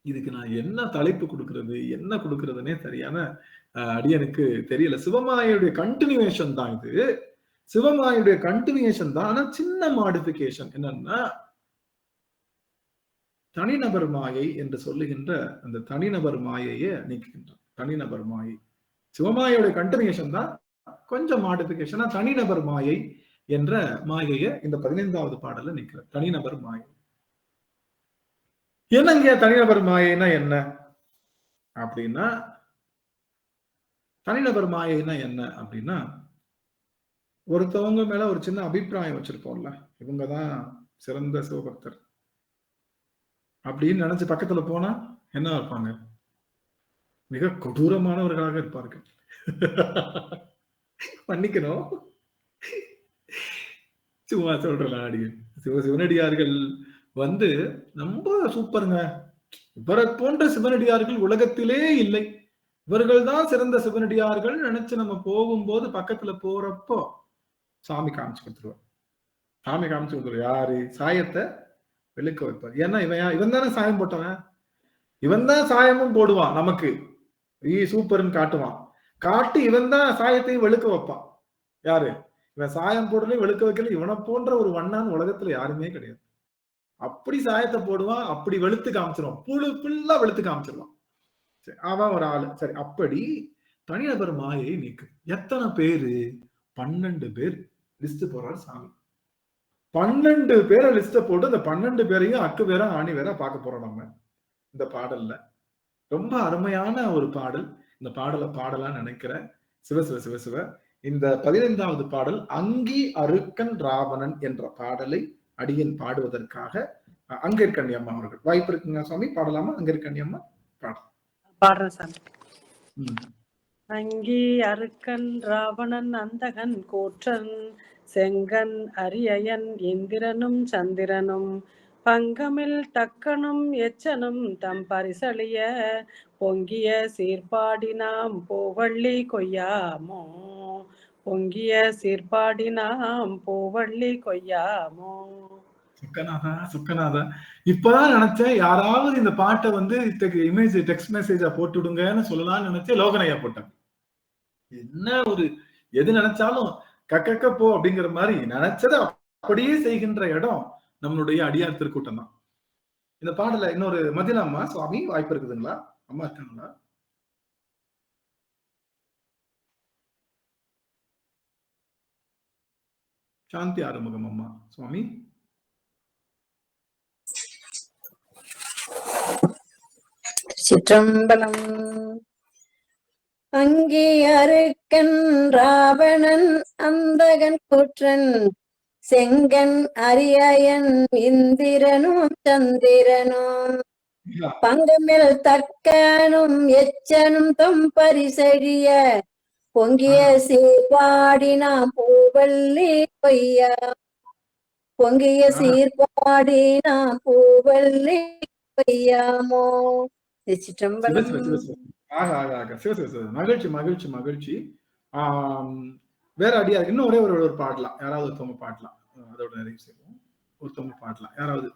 இதுக்கு நான் என்ன தலைப்பு கொடுக்கறது, என்ன கொடுக்கறதுன்னே சரியான அடியனுக்கு தெரியல. சிவமாயுடைய கண்டினியூவேஷன் தான் இது. சிவமாயுடைய கண்டினியூவேஷன் தான். ஆனா சின்ன மாடிபிகேஷன் என்னன்னா, தனிநபர் மாயை என்று சொல்லுகின்ற அந்த தனிநபர் மாயையை நீக்குகின்றான். தனிநபர் மாயை சிவமாயோட கண்டினியூஷன் தான், கொஞ்சம் மாடிபிகேஷனா தனிநபர் மாயை என்ற மாயையை இந்த 15வது பாடல்ல நிக்கிற தனிநபர் மாயை. என்னங்க தனிநபர் மாயைனா என்ன அப்படின்னா, தனிநபர் மாயைனா என்ன அப்படின்னா, ஒருத்தவங்க மேல ஒரு சின்ன அபிப்பிராயம் வச்சிருப்போம்ல, இவங்கதான் சிறந்த சிவபக்தர் அப்படின்னு நினைச்சு பக்கத்துல போனா என்ன இருப்பாங்க? மிக கொடூரமானவர்களாக இருப்பார்கள். மன்னிக்கணும், சும்மா சொல்றேன். அடிகள் சிவனடியார்கள் ரொம்ப சூப்பருங்க, இவரை போன்ற சிவனடியார்கள் உலகத்திலே இல்லை, இவர்கள் தான் சிறந்த சிவனடியார்கள் நினைச்சு நம்ம போகும்போது பக்கத்துல போறப்போ சாமி காமிச்சு கொடுத்துருவார். சாமி காமிச்சு கொடுத்துருவார். யாரு? சாயத்தை வெளுக்க வைப்பார். ஏன்னா இவன் தானே சாயம் போட்டவன், இவன் தான் சாயமும் போடுவான், நமக்கு சூப்பர்ன்னு காட்டுவான். காட்டி இவன் தான் சாயத்தையும் வெளுக்க வைப்பான். யாரு? இவன் சாயம் போடல, வெளுக்க வைக்கல. இவனை போன்ற ஒரு வண்ணான் உலகத்துல யாருமே கிடையாது. அப்படி சாயத்தை போடுவான், அப்படி வெளுத்து காமிச்சிருவான், ஃபுல்லா வெளுத்து காமிச்சிருவான். சரி, அவன் ஒரு ஆளு. சரி, அப்படி தனிநபர் மாயை நீக்கு. எத்தனை பேரு? 12 பேர் லிஸ்ட் போறாரு சாமி. 12 பேரை லிஸ்ட போட்டு அந்த 12 பேரையும் அக்கு வேற ஆணி வேற பார்க்க போறோம் நம்ம இந்த பாடல்ல. ரொம்ப அருமையான ஒரு பாடல். இந்த பாடலை பாடலான்னு நினைக்கிறேன். சிவ சிவ சிவ சிவ. இந்த 15வது பாடல் அங்கி அருக்கன் ராவணன் என்ற பாடலை அடியன் பாடுவதற்காக அங்கேற்கண்ணி அம்மா அவர்கள் வாய்ப்பு இருக்குங்க சுவாமி, பாடலாமா? அங்கேற்கண்ணி அம்மா பாடுறேன் சாமி. அங்கி அருக்கன் ராவணன் அந்தகன் கோற்றன் செங்கன் அரியன் இந்திரனும் சந்திரனும் பங்கமில் தக்கனும் எச்சனும் தம் பரிசளிய பொங்கிய சீர்பாடினாம் பூவள்ளி கொய்யாமோ, பொங்கிய சீர்பாடினாம் பூவள்ளி கொய்யாமோ. சுக்கநாதா சுக்கநாதா, இப்பதான் நினைச்சேன் யாராவது இந்த பாட்டை இமேஜ் டெக்ஸ்ட் மெசேஜா போட்டு விடுங்கன்னு சொல்லலாம்னு நினைச்சேன். லோகனையா போட்டாங்க. என்ன ஒரு எது நினைச்சாலும் கக்க போ அப்படிங்கிற மாதிரி நினைச்சதை அப்படியே செய்கின்ற இடம் நம்மளுடைய அடியார் திருக்கூட்டம் தான். இந்த பாடல இன்னொரு மதியம்மா சுவாமி வாய்ப்பு இருக்குதுங்களா? அம்மா இருக்காங்களா? சாந்தி ஆறுமுகம் அம்மா சுவாமி. சிற்றம்பலம். அங்கே அருக்கன் ராவணன் அந்தகன் கூற்றன் செங்கன் அரியன் இந்திரனும் சந்திரனும் பங்கமில் தக்கனும் எச்சனும் தொம் பரிசழிய பொங்கிய சீர்பாடினாம் பூவல்லி கொய்யா பொங்கிய சீர்பாடினாம் பூவல்லி கொய்யாமோ. திருச்சிற்றம்பலம். மகிழ்ச்சி மகிழ்ச்சி மகிழ்ச்சி. வேற அடியா இன்னும் ஒரே ஒரு பாடலாம், யாராவது ஒருத்தவங்க பாடலாம், அதோட நிறைவு செய்வோம். ஒருத்தவங்க பாடலாம் யாராவது.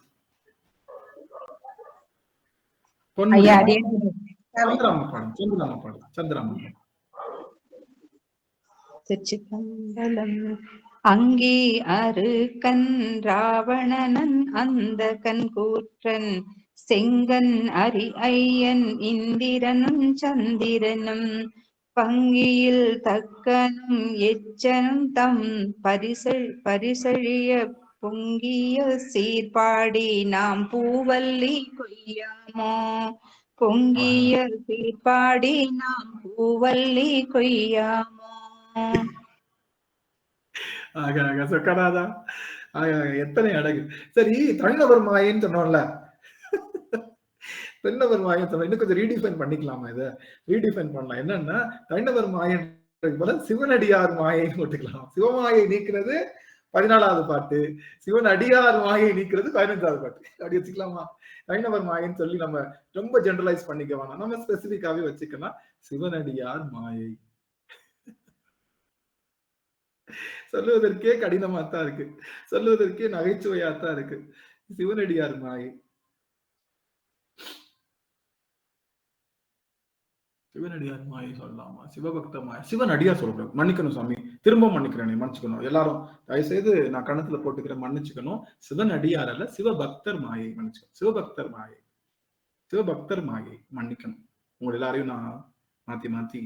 சந்திராமா பாடம், சந்திராமா பாடலாம், சந்திராமா. திருச்சிற்றம்பலம். அங்கே அரு கண் ராவணனன் அந்த கண் கூற்றன் செங்கன் அரி ஐயன் இந்திரனும் சந்திரனும் பங்கியில் தக்கனும் எச்சனும் தம் பரிசழிய பொங்கிய சீர்பாடி நாம் பூவல்லி கொய்யாமோ. பொங்கிய சீர்பாடி நாம் பூவல்லி கொய்யாமோ. சொக்கநாதா, எத்தனை அழகு. சரி, தனிநபர் மாயன்னு சொன்னோம்ல, பெண்ணவர் மாயம் சொன்ன இன்னும் கொஞ்சம் ரீடிஃபைன் பண்ணிக்கலாமா? இதை ரீடிஃபைன் பண்ணலாம். என்னன்னா, தனிநபர் மாயம் போல சிவனடியார் மாயைன்னு போட்டுக்கலாம். சிவமாயை நீக்கிறது 14வது பாட்டு, சிவன் அடியார் மாயை நீக்கிறது 15வது பாட்டு. அப்படி வச்சுக்கலாமா? தனிநபர் மாயன்னு சொல்லி நம்ம ரொம்ப ஜெனரலைஸ் பண்ணிக்க வேணாம், நம்ம ஸ்பெசிபிக்காவே வச்சுக்கலாம். சிவனடியார் மாயை சொல்லுவதற்கே கடினமாத்தான் இருக்கு, சொல்லுவதற்கே நகைச்சுவையாத்தான் இருக்கு. சிவனடியார் மாயை, சிவனடியார் மாயை சொல்லலாமா? சிவபக்த மாயை, சிவன் அடியார் சொல்லக்கூடாது. மன்னிக்கணும் சாமி, திரும்ப மன்னிக்கிறேன், மன்னிச்சுக்கணும். எல்லாரும் தயவுசெய்து நான் கணத்துல போட்டுக்கிறேன், மன்னிச்சுக்கணும். சிவன் அடியார் அல்ல, சிவபக்தர் மாயை, மன்னிச்சுக்கணும். சிவபக்தர் மாயை, சிவபக்தர் மாயை, மன்னிக்கணும். உங்க எல்லாரையும் நான் மாத்தி மாத்தி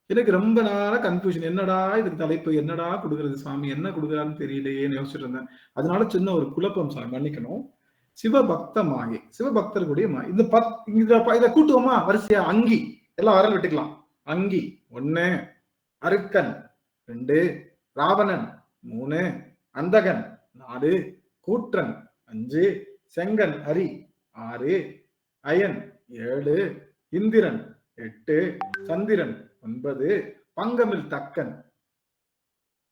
எனக்கு ரொம்ப நாளா கன்ஃபியூஷன், என்னடா இதுக்கு தலைப்பு, என்னடா கொடுக்கறது சாமி, என்ன கொடுக்குறான்னு தெரியலையேன்னு யோசிச்சுட்டு இருந்தேன். அதனால சின்ன ஒரு குழப்பம் சாமி, மன்னிக்கணும். சிவபக்த மாயை, சிவபக்தர்களுடைய மாயை. இதை கூட்டுவோமா வரிசையா? அங்கி, எல்லாம் வரல் விட்டுக்கலாம். அங்கி 1, அருக்கன் 2, ராவணன் 3, அந்தகன் 4, கூற்றன் 5, செங்கன் அரி 6, அயன் 7, இந்திரன் 8, சந்திரன் 9, பங்கமில் தக்கன்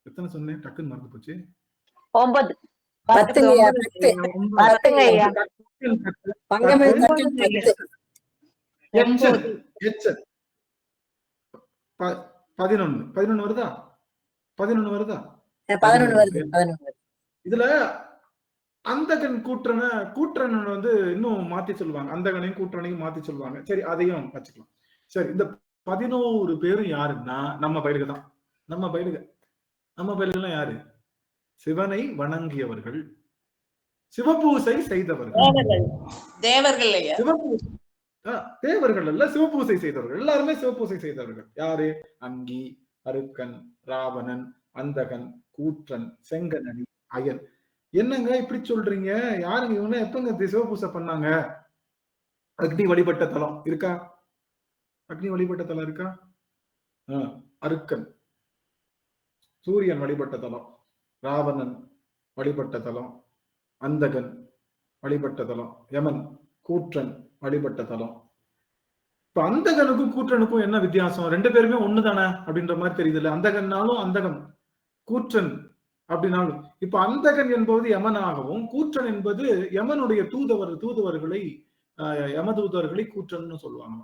எத்தனை சொன்னேன்? டக்குன்னு மறந்து போச்சு. 9. எச்சன் 11 வருதா? 11 வருதா? 11 வருது. இதுல அந்தகன் கூற்றன் வந்து இன்னும் மாத்தி சொல்லுவாங்க, அந்தகனையும் கூற்றனையும் மாத்தி சொல்லுவாங்க. சரி, அதையும் வச்சுக்கலாம். சரி, இந்த 11 பேரும் யாருன்னா நம்ம பயிலுக தான். நம்ம பயிலுகெல்லாம் யாரு? சிவனை வணங்கியவர்கள், சிவபூசை செய்தவர்கள். தேவர்கள் அல்ல, சிவபூசை செய்தவர்கள். எல்லாருமே சிவபூசை செய்தவர்கள். யாரு? அங்கி, அருக்கன், ராவணன், அந்தகன், கூற்றன், செங்கனடி, அயன். என்னங்க இப்படி சொல்றீங்க? யாருங்க இவங்க? எப்பங்க சிவபூசை பண்ணாங்க? அக்னி வழிபட்ட தலம் இருக்கா? அக்னி வழிபட்ட தலம் இருக்கா? அருக்கன் சூரியன் வழிபட்ட தலம், ராவணன் வழிபட்ட தலம், அந்தகன் வழிபட்ட தலம், யமன் கூற்றன் வழிபட்ட தலம். இப்ப அந்தகனுக்கும் கூற்றனுக்கும் என்ன வித்தியாசம்? 2 பேருமே ஒண்ணுதானே அப்படின்ற மாதிரி தெரியுது. அந்தகன்னாலும் அந்தகன், கூற்றன் அப்படின்னாலும். இப்ப அந்தகன் என்பது யமனாகவும், கூற்றன் என்பது யமனுடைய தூதுவர்களை யமதூதர்களை கூற்றன்னு சொல்லுவாங்க.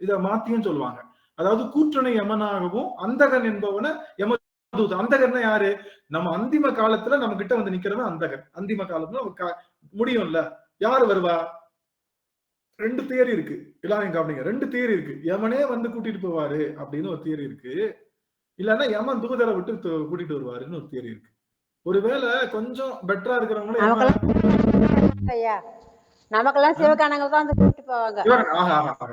இத மாத்தியும் சொல்லுவாங்க. அதாவது கூற்றனை யமனாகவும், அந்தகன் என்பவன யமதூத. அந்தகன் யாரு? நம்ம அந்திம காலத்துல நம்ம கிட்ட வந்து நிக்கிறவன் அந்தகன். அந்திம காலத்துல முடியும்ல, யாரு வருவா? 2 தியரி இருக்கு. எல்லாரும் கவனிங்க, 2 தியரி இருக்கு. யமனே வந்து கூட்டிட்டு போவாரு அப்படின்னு ஒரு தியரி இருக்கு. இல்லன்னா யமன் தூதரை விட்டு கூட்டிட்டு வருவாருன்னு ஒரு தியரி இருக்கு. ஒருவேளை கொஞ்சம் பெட்டரா இருக்கிறவங்களும் நமக்கெல்லாம் சிவகானங்கள் தான் கூட்டிட்டு போவாங்க.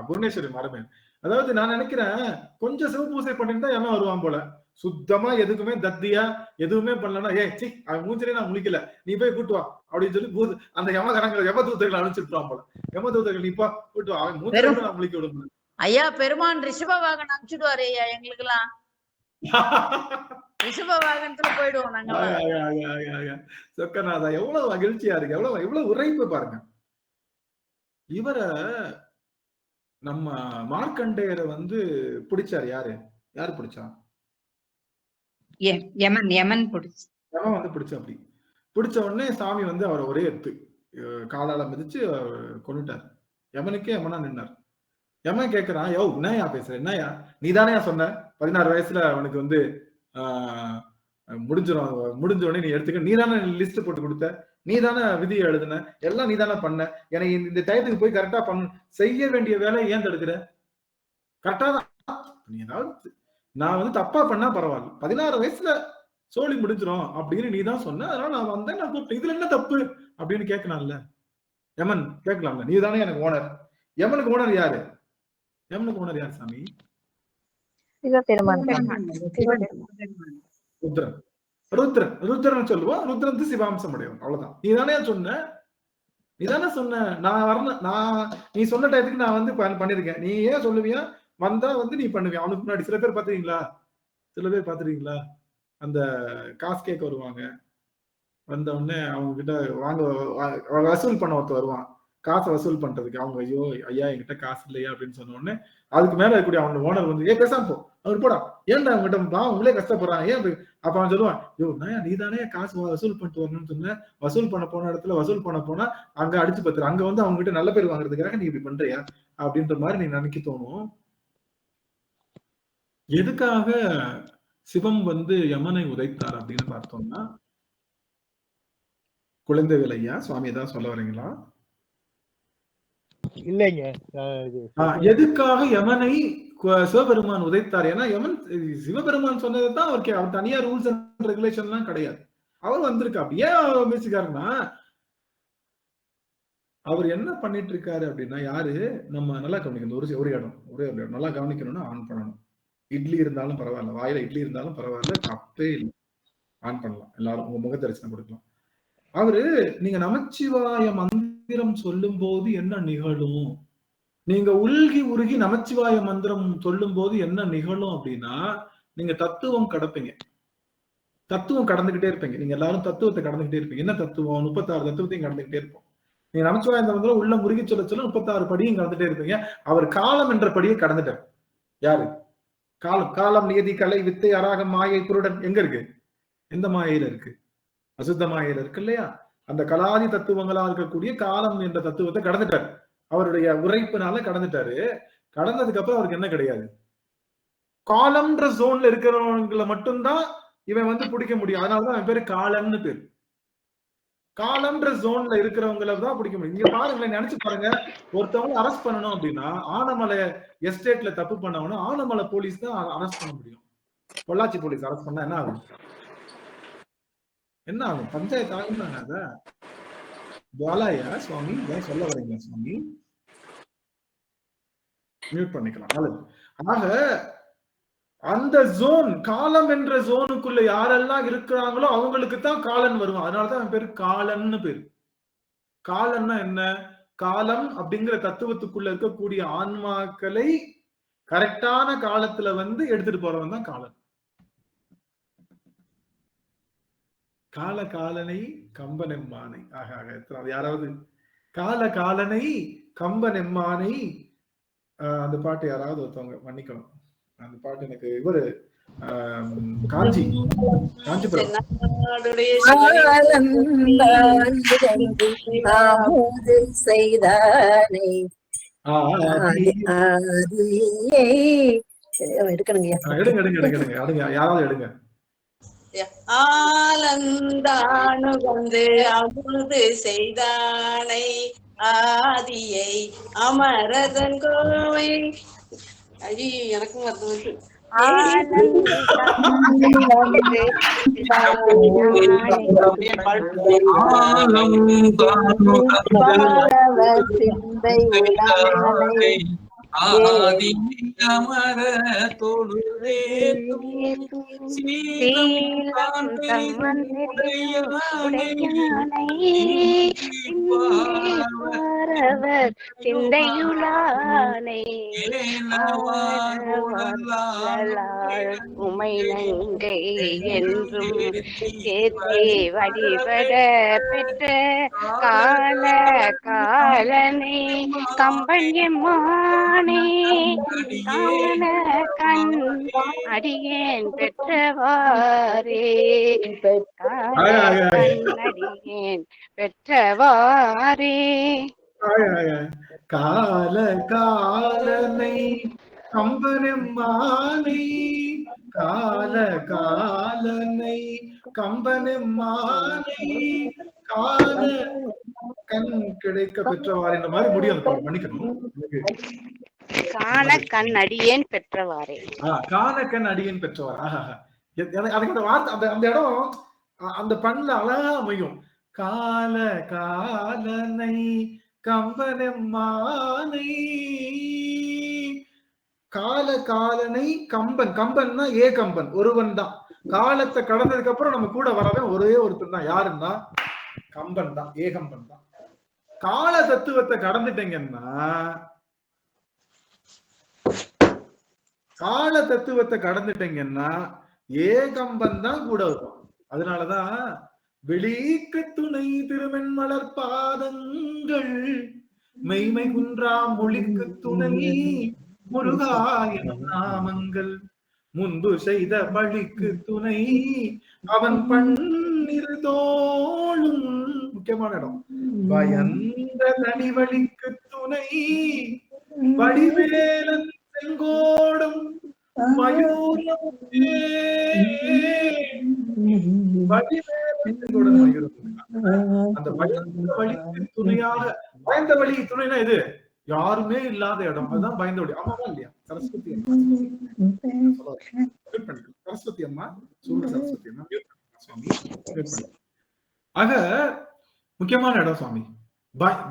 புவனேஸ்வரி மரமே. அதாவது நான் நினைக்கிறேன், கொஞ்சம் சிவபூசை பண்ணிட்டு யமன் வருவான் போல. சுத்தமா எதுக்குமே தத்தியா எதுவுமே பண்ணலன்னா, அவன் மூஞ்சிலே நான் முழிக்கல, நீ போய் கூட்டுவா அப்படின்னு சொல்லி அந்த யமதூதர்கள் அனுப்பிச்சுட்டான் போல. யமதூதர்கள் நீப்பா கூட்டு வா, அவன் மூஞ்சில நான் முழிக்க விட. ஐயா, பெருமான் ரிஷப வாகனம் அனுப்பிச்சுடுவாரு ஐயா எங்களுக்கு எல்லாம். ரிஷப வாகனத்துல போயிடுவோம் நாங்க. சொக்கநாதா, எவ்வளவு மகிழ்ச்சியா இருக்கு, எவ்வளவு உரைப்பு பாருங்க. இவரை நம்ம மார்க்கண்டேயரை வந்து பிடிச்சாரு. யாரு பிடிச்சா? யமன் யமன் பிடிச்சு யமன் வந்து பிடிச்ச. அப்படி பிடிச்ச உடனே சாமி வந்து அவரை ஒரே எத்து காலால மிதிச்சு கொண்டுட்டார். யமனுக்கே யமனா நின்னார். யமன் கேட்கிறான், யோ என்னையா பேசுற, என்னையா நீதானே சொன்ன 16 வயசுல அவனுக்கு வந்து முடிஞ்ச உடனே நீ எடுத்துக்க, நீதானே லிஸ்ட் போட்டு கொடுத்த, நீதானே விதியை எழுதுன, எல்லாம் நீதானே பண்ண, எனக்கு இந்த டயத்துக்கு போய் கரெக்டா செய்ய வேண்டிய வேலையை ஏன் தடுக்கிற? கரெக்டா தான் நீ ஏதாவது நான் வந்து தப்பா பண்ணா பரவாயில்ல, 16 வயசுல சோழி முடிஞ்சிடும் அப்படின்னு நீ தான் சொன்ன, அதனால நான் வந்தேன், நான் கூப்பிட்டேன், இதுல என்ன தப்பு அப்படின்னு கேட்கலாம்ல. யமன் கேட்கலாம்ல, நீ தானே எனக்கு ஓனர். யமனுக்கு ஓனர் யாரு? யமனுக்கு ஓனர் யார் சாமி? ருத்ரன். ருத்ரன் சொல்லுவோம். ருத்ரன் வந்து சிவாம்சம் உடையவன். அவ்வளவுதான். நீ தானே சொன்ன நான் நீ சொன்ன டயத்துக்கு நான் வந்து பண்ணிருக்கேன், நீ ஏன் சொல்லுவியா? வந்தா வந்து நீ பண்ணுவியா? அவனுக்கு முன்னாடி சில பேர் பாத்துறீங்களா அந்த காசு கேட்க வருவாங்க, வந்த உடனே அவங்க கிட்ட வசூல் பண்ண ஒருத்தர் வருவான், காசை வசூல் பண்றதுக்கு. அவங்க ஐயோ ஐயா என்கிட்ட காசு இல்லையா அப்படின்னு சொன்ன உடனே அதுக்கு மேல இருக்கக்கூடிய அவனோட ஓனர் வந்து பேசாம போ, அவர் போடா, ஏன்டா அவங்ககிட்ட அவங்களே கஷ்டப்படுறாங்க ஏன்? அப்ப அவன் சொல்லுவான், யோ நீ தானே காசு வசூல் பண்ணிட்டு வரணும்னு சொன்ன, வசூல் பண்ண போன இடத்துல வசூல் பண்ண போனா அங்க அடிச்சு பத்துரு, அங்க வந்து அவங்க கிட்ட நல்ல பேர் வாங்குறதுக்காக நீ இப்படி பண்றியா அப்படின்ற மாதிரி நீ நினைக்க தோணும். எதுக்காக சிவம் வந்து யமனை உதைத்தார் அப்படின்னு பார்த்தோம்னா, குழந்தைகள் ஐயா சுவாமி ஏதாவது சொல்ல வரீங்களா? இல்லைங்க. எதுக்காக யமனை சிவபெருமான் உதைத்தார்? ஏன்னா யமன் சிவபெருமான் சொன்னதுதான் அவர் தனியா ரூல்ஸ் அண்ட் ரெகுலேஷன் எல்லாம் கிடையாது. அவர் வந்திருக்கா. ஏன் பேசிக்காருன்னா, அவர் என்ன பண்ணிட்டு இருக்காரு அப்படின்னா, யாரு நம்ம நல்லா கவனிக்கணும். ஒரு இடம் நல்லா கவனிக்கணும்னா ஆன் பண்ணணும். இட்லி இருந்தாலும் பரவாயில்ல, வாயில இட்லி இருந்தாலும் பரவாயில்ல, தப்பே இல்லை, ஆன் பண்ணலாம். எல்லாரும் உங்க முக தரிசனம் கொடுக்கலாம். அவரு நீங்க நமச்சிவாய மந்திரம் சொல்லும் போது என்ன நிகழும், நீங்க உள்கி உருகி நமச்சிவாய மந்திரம் சொல்லும் போது என்ன நிகழும் அப்படின்னா, நீங்க தத்துவம் கடப்பீங்க, தத்துவம் கடந்துகிட்டே இருப்பீங்க. நீங்க எல்லாரும் தத்துவத்தை கடந்துகிட்டே இருப்பீங்க. என்ன தத்துவம்? 36 தத்துவத்தையும் கடந்துகிட்டே இருப்போம். நீங்க நமச்சிவாய மந்திரம் உள்ள முருகி சொல்ல 36 படியும் கடந்துட்டே இருப்பீங்க. அவர் காலம் என்ற படியை கடந்துட்டார். யாரு? காலம் நியதி கலை வித்தை அராகம் மாயை குருடன் எங்க இருக்கு? எந்த மாயையில இருக்கு? அசுத்த மாயையில இருக்கு இல்லையா? அந்த கலாதி தத்துவங்களா இருக்கக்கூடிய காலம் என்ற தத்துவத்தை கடந்துட்டார். அவருடைய உரைப்பினால கடந்துட்டாரு. கடந்ததுக்கு அப்புறம் அவருக்கு என்ன கிடையாது? காலம்ன்ற ஜோன்ல இருக்கிறவங்களை மட்டும்தான் இவன் வந்து பிடிக்க முடியும். அதனாலதான் அவன் பேரு காலம்னு பேரு. காலம்ன்ற ஜோன்ல இருக்கிறவங்களை தான் பிடிக்க முடியும். நீங்க பாருங்களேன், நினைச்சு பாருங்க, ஒருத்தவங்க அரெஸ்ட் பண்ணணும் அப்படின்னா ஆனமலை எஸ்டேட்ல தப்பு பண்ணவனும் ஆனமலை போலீஸ் தான் அரெஸ்ட் பண்ண முடியும். பொள்ளாச்சி போலீஸ் அரெஸ்ட் பண்ணா என்ன ஆகும்? என்ன ஆகும்? பஞ்சாயத்து ஆகும் தானே. அத பாலாயா சுவாமி ஏன் சொல்ல வரீங்களா சுவாமி? மியூட் பண்ணிக்கலாம். நல்லது. ஆக அந்த ஜோன், காலம் என்ற ஜோனுக்குள்ள யாரெல்லாம் இருக்கிறாங்களோ அவங்களுக்கு தான் காலன் வருவான். அதனாலதான் அவன் பேரு காலன்னு பேரு. காலன்னா என்ன? காலம் அப்படிங்கிற தத்துவத்துக்குள்ள இருக்கக்கூடிய ஆன்மாக்களை கரெக்டான காலத்துல வந்து எடுத்துட்டு போறவன் தான் காலன். கால காலனை கம்பனெம்மானை. ஆக யாராவது கால காலனை கம்பனெம்மானை அந்த பாட்டு யாராவது ஒருத்தவங்க மன்னிக்கணும். அந்த பாட்டு எனக்கு இவரு காஞ்சிபுரம் செய்தானே எடுங்க யாராவது எடுங்க. ஆலந்தானு வந்து அமுது செய்தானை ஆதியை அமரதன் கோவை. ஐயோ எனக்கும் வருது. ஆதி அமர தொழுதேத்தும் சீலம் பாரவர் சிந்தையுளானை உமை நங்கை என்றும் ஏற்றி வழிபட பெற்ற கால காலனை கம்பன் எம்மானே காண கண் அடியேன் பெற்றவாரே அடியேன் பெற்றவாரே கால காலனை கம்பனெம்மானை கால காலனை கம்பனெம்மானை கால கண் கிடைக்க பெற்றவாறு என்ற மாதிரி முடியும். மன்னிக்கணும், காண கண் அடியேன் பெற்றவாரே. காண கண் அடியேன் பெற்றவார். அதுக்கு அந்த வார்த்தை அந்த இடம் அந்த பண்ணல அழகா அமையும். கால காலனை கம்பனெம்மானை கால காலனை கம்பன். கம்பன்னா கம்பன் ஒருவன் தான். காலத்தை கடந்ததுக்கு அப்புறம் நம்ம கூட வரவன் ஒரே ஒருத்தர் தான். யாருன்னா கம்பன் தான், ஏகம்பன் தான். கால தத்துவத்தை கடந்துட்டீங்கன்னா ஏகம்பன் தான் கூட இருக்கும். அதனாலதான் வெளிக்கு துணை திருமென் மலர் பாதங்கள் மெய்மை குன்றா மொழிக்கு துணை முருகாய நாமங்கள் முன்பு செய்த பழிக்கு துணை அவன் பன்னிரு தோளும். முக்கியமான இடம். பயந்த தனி வழிக்கு துணை வடிவேலன் செங்கோடும் மயூரம் அந்த வழிக்கு துணையாக. பயந்த வழி துணைனா இது யாருமே இல்லாத இடம், அதுதான் பயந்த வழி. ஆமாவா இல்லையா? சரஸ்வதி அம்மா, சரஸ்வதி அம்மா சரஸ்வதி அம்மா சுவாமி. ஆக முக்கியமான இடம் சுவாமி.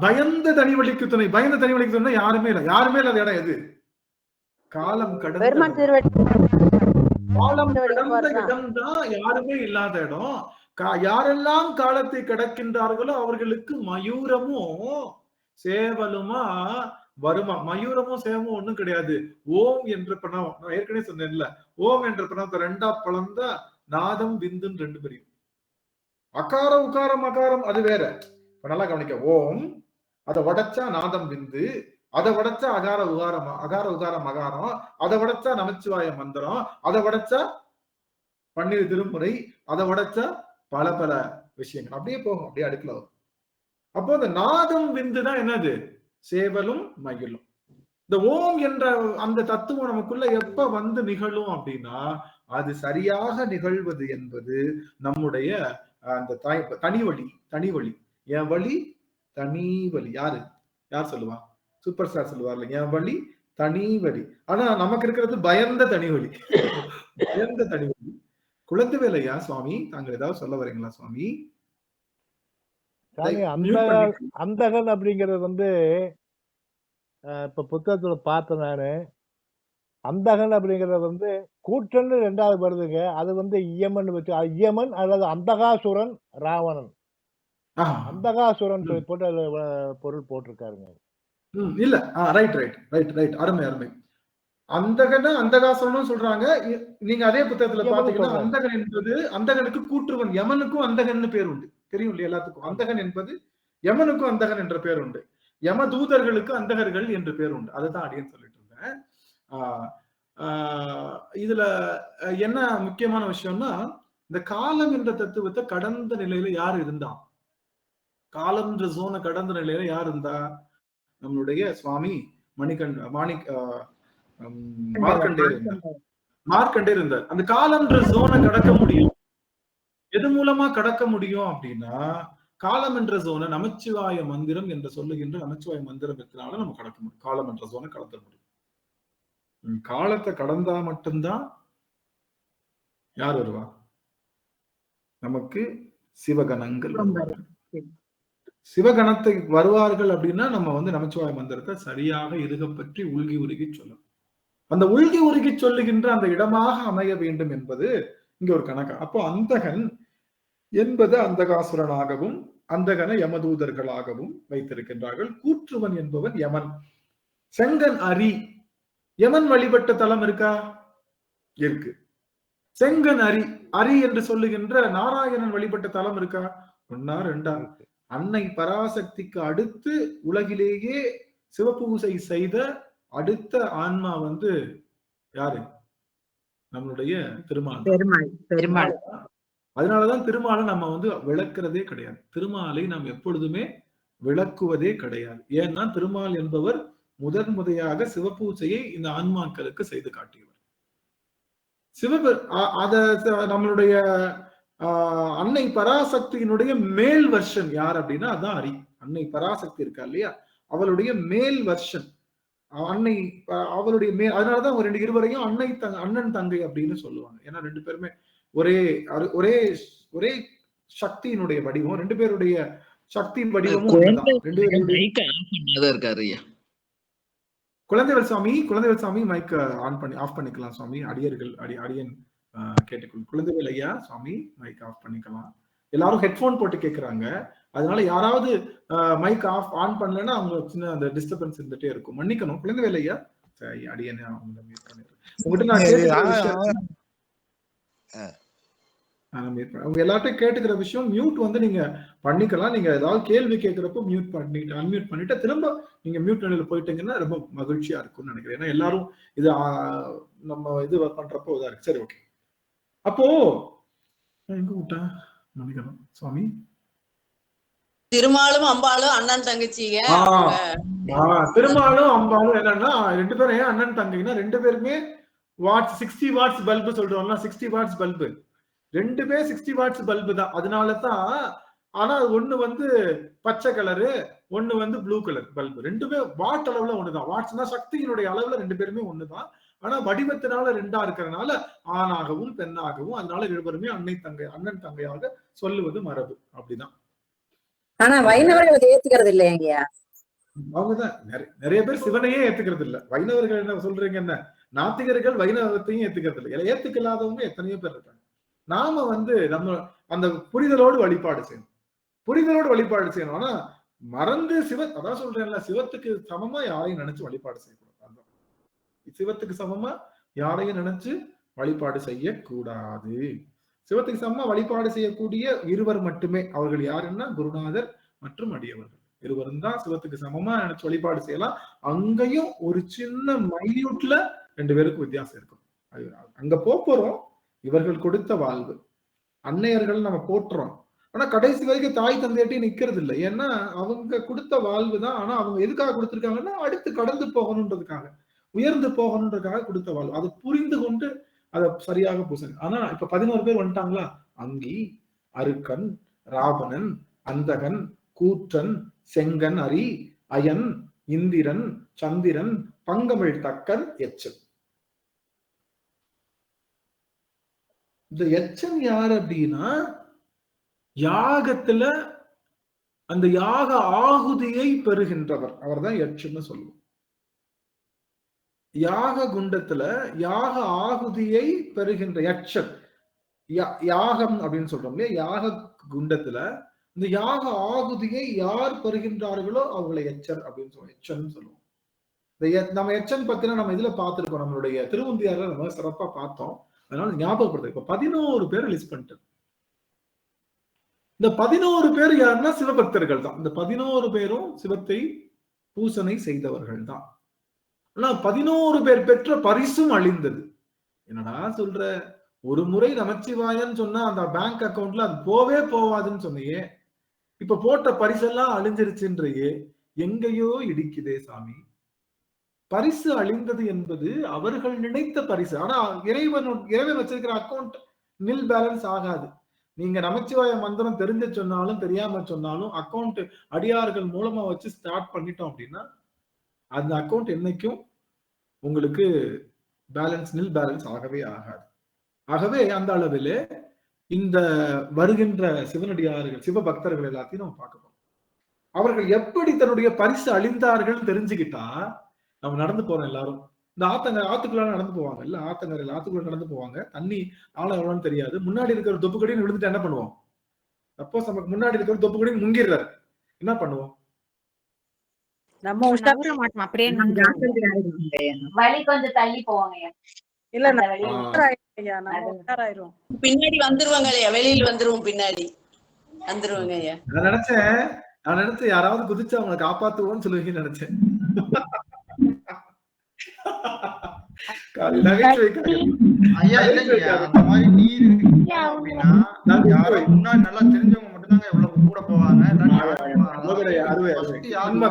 பயந்த தனி வழிக்கு துணை. பயந்த தனி வழிக்கு துணை யாருமே இல்லை. யாருமே இல்லாத இடம் எது? காலம் கடந்த இடம்தான் யாருமே இல்லாத இடம். யாரெல்லாம் காலத்தை கடக்கின்றார்களோ அவர்களுக்கு மயூரமும் சேவலுமா வருமா. மயூரமும் சேவமும் ஒண்ணும் கிடையாது. ஓம் என்ற பிரணவம், நான் ஏற்கனவே சொன்னேன்ல, ஓம் என்ற பிரணவத்தை ரெண்டா பழந்த நாதம் விந்துன்னு ரெண்டு பிரியும். அகாரம் உகாரம் அகாரம் அது வேற. இப்ப நல்லா கவனிக்க. ஓம் அதை உடைச்சா நாதம் விந்து, அதை உடைச்சா அகார உகாரம் அகாரம், அதை உடைச்சா நமச்சிவாய மந்திரம், அதை உடைச்சா பன்னிரு திருமுறை, அதை உடைச்சா பல பல விஷயங்கள். அப்படியே போகும், அப்படியே அடுக்கல வரும். அப்போ இந்த நாதம் விந்து தான் என்னது? சேவலும் மகிழும். இந்த ஓம் என்ற அந்த தத்துவம் நமக்குள்ள எப்ப வந்து நிகழும் அப்படின்னா, அது சரியாக நிகழ்வது என்பது நம்முடைய அந்த தனி வழி. என் வழி தனி வழி. யார் சொல்லுவா? சூப்பர் ஸ்டார் சொல்லுவார்ல, என் வழி தனி வழி. ஆனா நமக்கு இருக்கிறது பயந்த தனி வழி. பயந்த தனி வழி. குழந்தைவேலையா சுவாமி, தாங்கள் ஏதாவது சொல்ல வரீங்களா சுவாமி? அந்தகன் அப்படிங்கிறது வந்து இப்ப புத்தகத்துல பார்த்தேன் நானு. அந்தகன் அப்படிங்கிறது வந்து கூற்றன்னு ரெண்டாவது வருதுங்க. அது வந்து இயமன் வச்சு, இயமன் அல்லது அந்தகாசுரன் ராவணன். அந்தகாசுரன் போட்டு அதுல பொருள் போட்டிருக்காருங்க. இல்ல, ரைட். அருமை. அந்தகாசுரனும் சொல்றாங்க. நீங்க அதே புத்தகத்துல பாத்தீங்கன்னா அந்தகன் என்பது அந்தகனுக்கு கூற்றுவன். யமனுக்கும் அந்தகன் பேர் உண்டு, தெரியும் இல்லையா எல்லாத்துக்கும்? அந்தகன் என்பது யமனுக்கும் அந்தகன் என்ற பேர் உண்டு. யம தூதர்களுக்கு அந்தகர்கள் என்று பேர் உண்டு. அதுதான் அடியேன்னு சொல்லிட்டு இருந்தேன். இதுல என்ன முக்கியமான விஷயம்னா, இந்த காலம் என்ற தத்துவத்தை கடந்த நிலையில யார் இருந்தா? காலம் என்ற ஜோனை கடந்த நிலையில யார் இருந்தா? நம்மளுடைய சுவாமி மார்க்கண்டே இருந்தார். அந்த காலம் என்ற ஜோனை கடக்க முடியும். எது மூலமா கடக்க முடியும் அப்படின்னா, காலம் என்ற ஜோனை நமச்சிவாய மந்திரம் என்று சொல்லுகின்ற நமச்சிவாய மந்திரத்தினால நம்ம கடக்க முடியும். காலம் என்ற ஜோனை கடத்த முடியும். காலத்தை கடந்தா மட்டும்தான் யார் வருவா? நமக்கு சிவகணங்கள். சிவகணத்தை வருவார்கள் அப்படின்னா நம்ம வந்து நமச்சிவாய மந்திரத்தை சரியாக இருக பற்றி உள்கி உருகி சொல்லணும். அந்த உள்கி உருகி சொல்லுகின்ற அந்த இடமாக அமைய வேண்டும் என்பது இங்க ஒரு கணக்கு. அப்போ அந்தகன் என்பது அந்தகாசுரனாகவும் அந்தகன யமதூதர்களாகவும் வைத்திருக்கின்றார்கள். கூற்றுவன் என்பவன் யமன். செங்கன் அரி, யமன் வழிபட்ட தலம் இருக்கா? இருக்கு. செங்கன் அரி, அரி என்று சொல்லுகின்ற நாராயணன் வழிபட்ட தலம் இருக்கா? ஒன்னா ரெண்டா? அன்னை பராசக்திக்கு அடுத்து உலகிலேயே சிவபூசை செய்த அடுத்த ஆன்மா வந்து யாரு? நம்மளுடைய திருமால். அதனாலதான் திருமாலை நம்ம வந்து விளக்குறதே கிடையாது. திருமாலை நாம் எப்பொழுதுமே விளக்குவதே கிடையாது. ஏன்னா திருமால் என்பவர் முதன்முறையாக சிவபூசையை இந்த ஆன்மாக்களுக்கு செய்து காட்டியவர். நம்மளுடைய அன்னை பராசக்தியினுடைய மேல் வெர்ஷன் யார் அப்படின்னா அதான் அரி. அன்னை பராசக்தி இருக்கா இல்லையா, அவளுடைய மேல் வெர்ஷன் அன்னை, அவளுடைய மேல். அதனாலதான் ஒரு இருவரையும் அண்ணன் தங்கை அப்படின்னு சொல்லுவாங்க. ஏன்னா ரெண்டு பேருமே ஒரே ஒரே ஒரே சக்தியினுடைய வடிவம், ரெண்டு பேருடைய சக்தி வடிவமும் இருக்காரு. குழந்தைவேல் சுவாமி மைக் ஆன் பண்ணி ஆஃப் பண்ணிக்கலாம் சுவாமி. அடியர்கள் அடியன் கேட்டுக்கொள்ளும். குழந்தைவேல் ஐயா சுவாமி மைக் ஆஃப் பண்ணிக்கலாம். எல்லாரும் ஹெட்போன் போட்டு கேட்கறாங்க. அதனால யாராவது மைக் ஆன் பண்ணலன்னா அவங்க சின்ன அந்த டிஸ்டர்பன்ஸ் இருந்துட்டே இருக்கும். மன்னிக்கணும் குழந்தைவேல் ஐயா. சரி, அடியன் அவங்க மியூட் பண்ணிடுறேன். உங்ககிட்ட நான் அவங்க எல்லார்ட்டையும் கேட்டுக்கிற விஷயம், மியூட் வந்து நீங்க பண்ணிக்கலாம். நீங்க ஏதாவது கேள்வி கேட்கிறப்போ மியூட் பண்ணிட்டு அன்மியூட் பண்ணிட்டு திரும்ப நீங்க மியூட் நிலையில போயிட்டீங்கன்னா ரொம்ப மகிழ்ச்சியா இருக்கும்னு நினைக்கிறேன். ஏன்னா எல்லாரும் இது நம்ம இது பண்றப்போ இதா இருக்கு. சரி, ஓகே. அப்போ எங்க விட்டா மன்னிக்கணும் சுவாமி. திருமாலும் அம்பாலும் அண்ணன் தங்கச்சிங்க. திருமாலும் அம்பாலும் என்னன்னா ரெண்டு பேரும் ஏன் அண்ணன் தங்கைன்னா ரெண்டு பேருமே வாட்ஸ் 60 வாட்ஸ் பல்பு சொல்றோம்ல, 60 வாட்ஸ் பல்பு ரெண்டுமே 60 வாட்ஸ் பல்பு தான். அதனாலதான் ஆனா ஒண்ணு வந்து பச்சை கலரு, ஒண்ணு வந்து ப்ளூ கலர் பல்பு. ரெண்டுமே வாட் அளவுல ஒண்ணுதான். வாட்ஸ்னா சக்தியினுடைய அளவுல ரெண்டு பேருமே ஒண்ணுதான். ஆனா வடிவத்தினால ரெண்டா இருக்கிறதுனால ஆணாகவும் பெண்ணாகவும், அதனால இருவருமே அண்ணன் தங்கையாக சொல்லுவது மரபு. அப்படிதான். ஆனா வைணவர்கள் ஏத்துக்கிறது இல்லையா? அவங்கதான் நிறைய பேர் சிவனையே ஏத்துக்கிறது இல்ல. வைணவர்கள் என்ன சொல்றீங்க? என்ன நாத்திகர்கள் வைணவத்தையும் ஏத்துக்கிறது இல்லை. ஏத்துக்கலாதவங்க எத்தனையோ பேர் இருக்காங்க. நாம வந்து நம்ம அந்த புரிதலோடு வழிபாடு செய்யணும். ஆனா மறந்து அதான் சொல்றேன்ல, சிவத்துக்கு சமமா யாரையும் நினைச்சு வழிபாடு செய்யக்கூடாது. சிவத்துக்கு சமமா யாரையும் நினைச்சு வழிபாடு செய்யக்கூடாது. சிவத்துக்கு சமமா வழிபாடு செய்யக்கூடிய இருவர் மட்டுமே. அவர்கள் யாருன்னா குருநாதர் மற்றும் அடியவர்கள் இருவரும் தான் சிவத்துக்கு சமமா நினைச்சு வழிபாடு செய்யலாம். அங்கேயும் ஒரு சின்ன மைன்யூட்ல ரெண்டு பேருக்கு வித்தியாசம் இருக்கும். அங்க போறோம். இவர்கள் கொடுத்த வாழ்வு, அன்னையர்கள் நம்ம போட்டுறோம். ஆனா கடைசி வரைக்கும் தாய் தந்தையிட்டே நிக்கிறது இல்லை. ஏன்னா அவங்க கொடுத்த வாழ்வு தான். ஆனா அவங்க எதுக்காக கொடுத்திருக்காங்கன்னா அடுத்து கடந்து போகணுன்றதுக்காக, உயர்ந்து போகணுன்றதுக்காக கொடுத்த வாழ்வு. அதை புரிந்து கொண்டு அதை சரியாக பூசணி. ஆனா இப்ப 11 பேர் வந்துட்டாங்களா? அங்கி, அருக்கன், ராவணன், அந்தகன், கூற்றன், செங்கன் அரி, அயன், இந்திரன், சந்திரன், பங்கமிழ் தக்கன், எச்சன். இந்த எச்சன் யார் அப்படின்னா யாகத்துல அந்த யாக ஆகுதியை பெறுகின்றவர். அவர் தான் எச்சன்னு சொல்லுவோம். யாக குண்டத்துல யாக ஆகுதியை பெறுகின்ற எச்சன். யாகம் அப்படின்னு சொல்றோம் இல்லையா? யாக குண்டத்துல இந்த யாக ஆகுதியை யார் பெறுகின்றார்களோ அவங்களை எச்சர் அப்படின்னு சொல்லுவோம். எச்சன் சொல்லுவோம். நம்ம எச்சன் பத்தினா நம்ம இதுல பார்த்திருக்கோம். நம்மளுடைய திருவந்தியார்ல நம்ம சிறப்பா பார்த்தோம். அதனால ஞாபகப்படுத்த. இப்ப 11 பேர் லிஸ்ட் பண்ணிட்டு, இந்த 11 பேர் யாருன்னா சிவபக்தர்கள் தான். இந்த 11 பேரும் சிவத்தை பூசனை செய்தவர்கள் தான். ஆனா 11 பேர் பெற்ற பரிசும் அழிந்தது. என்னடா சொல்ற? ஒரு முறை நமச்சிவாயன்னு சொன்னா அந்த பேங்க் அக்கௌண்ட்ல அது போவே போவாதுன்னு சொன்னையே, இப்ப போட்ட பரிசெல்லாம் அழிஞ்சிருச்சுன்றையே, எங்கேயோ இடிக்குதே சாமி. பரிசு அழிந்தது என்பது அவர்கள் நினைத்த பரிசு. ஆனா இறைவன் வச்சிருக்கிற அக்கௌண்ட் நில் பேலன்ஸ் ஆகாது. நீங்க நமச்சிவாய மந்திரம் தெரிஞ்சு சொன்னாலும் தெரியாம சொன்னாலும் அக்கௌண்ட் அடியார்கள் மூலமா வச்சு ஸ்டார்ட் பண்ணிட்டோம் அப்படின்னா அந்த அக்கௌண்ட் என்னைக்கும் உங்களுக்கு நில் பேலன்ஸ் ஆகவே ஆகாது. ஆகவே அந்த அளவில் இந்த வருகின்ற சிவனடியார்கள், சிவபக்தர்கள் எல்லாத்தையும் நம்ம பார்க்க போறோம். அவர்கள் எப்படி தன்னுடைய பரிசு அழிந்தார்கள் தெரிஞ்சுக்கிட்டா நம்ம நடந்து போறோம் எல்லாரும். இந்த ஆத்துக்குள்ள நடந்து போவாங்க, இல்ல ஆத்தங்கரையில் ஆத்துக்குள்ள நடந்து போவாங்க. தண்ணி ஆழம் எவ்வளவுன்னு தெரியாது. முன்னாடி இருக்கிற தொப்பு கடின்னு விழுந்துட்டு என்ன பண்ணுவோம்? சப்போஸ் நமக்கு முன்னாடி இருக்கிற தொப்பு கடின்னு முங்கிடுறாரு, என்ன பண்ணுவோம்? நம்ம நகர மாட்டோம், அப்படியே வழி கொஞ்சம் தள்ளி போவாங்க. இல்ல நம்ம உஷாராயிருவோம். பின்னாடி வந்துருவாங்க ஐயா, வெளியில வந்துருவோம், பின்னாடி வந்துருவாங்க ஐயா. நான் நினைச்சேன் யாராவது குதிச்சு அவங்களை காப்பாத்துவோம்னு சொல்லுவீங்கன்னு நினைச்சேன். ஐயா இல்லைங்க, அந்த மாதிரி நீர் அப்படின்னா யாரோ முன்னாடி நல்லா தெரிஞ்சவங்க மட்டும்தாங்க எவ்வளவு கூட போவாங்க. அவங்க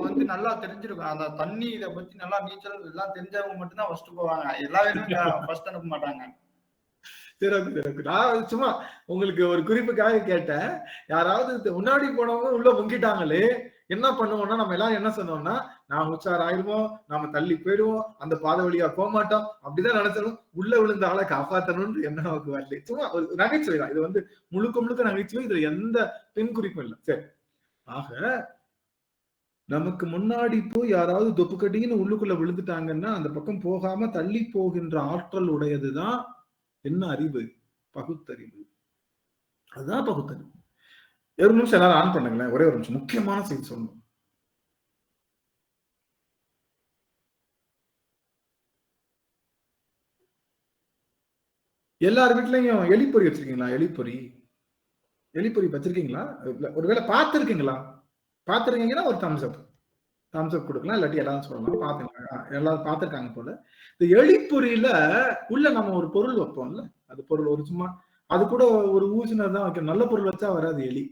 வந்து நல்லா தெரிஞ்சிருக்கும் அந்த தண்ணி இதை பத்தி நல்லா நீச்சல் எல்லாம் தெரிஞ்சவங்க மட்டும்தான் ஃபர்ஸ்ட் போவாங்க. எல்லாரும் ஃபர்ஸ்ட் அனுப்ப மாட்டாங்க. நான் சும்மா உங்களுக்கு ஒரு குறிப்புக்காக கேட்டேன். யாராவது முன்னாடி போனவங்க உள்ள முங்கிட்டாங்களே என்ன பண்ணுவோம்னா, நம்ம எல்லாரும் என்ன சொன்னோம்னா, நான் உச்சாராயிருவோம், நாம தள்ளி போயிடுவோம், அந்த பாதை வழியா போக மாட்டோம், அப்படிதான் நினைச்சாலும் உள்ள விழுந்த ஆளை காப்பாற்றணும்னு என்ன நமக்கு வரல. சும்மா ஒரு நகைச்சுவை தான் இது, வந்து முழுக்க நகைச்சுவை, இதுல எந்த பின் குறிப்பும் இல்லை. சரி, ஆக நமக்கு முன்னாடி போய் யாராவது தொப்புக்கட்டின்னு உள்ளுக்குள்ள விழுந்துட்டாங்கன்னா அந்த பக்கம் போகாம தள்ளி போகின்ற ஆற்றல் உடையதுதான் என்ன அறிவு? பகுத்தறிவு. அதுதான் பகுத்தறிவு. ஒரு நிமிஷம் எல்லாரும் ஆன் பண்ணுங்களேன், ஒரே ஒரு நிமிஷம், முக்கியமான செய்தி சொல்லணும். எல்லார் வீட்லயும் எலிப்பொறி வச்சிருக்கீங்களா? எலிப்பொறி வச்சிருக்கீங்களா? ஒருவேளை பார்த்திருக்கீங்களா? பார்த்திருக்கீங்கன்னா ஒரு தம்ஸ் அப் கொடுக்கலாம், இல்லாட்டி எல்லாரும் சொல்லலாம். பார்த்துருக்காங்க, எல்லாரும் பார்த்திருக்காங்க போல. இந்த எலிப்பொறியில உள்ள நம்ம ஒரு பொருள் வைப்போம்ல, அது பொருள் ஒரு சும்மா அது கூட ஒரு ஊசினதான் வைக்கணும். நல்ல பொருள் வச்சா வராது எலி.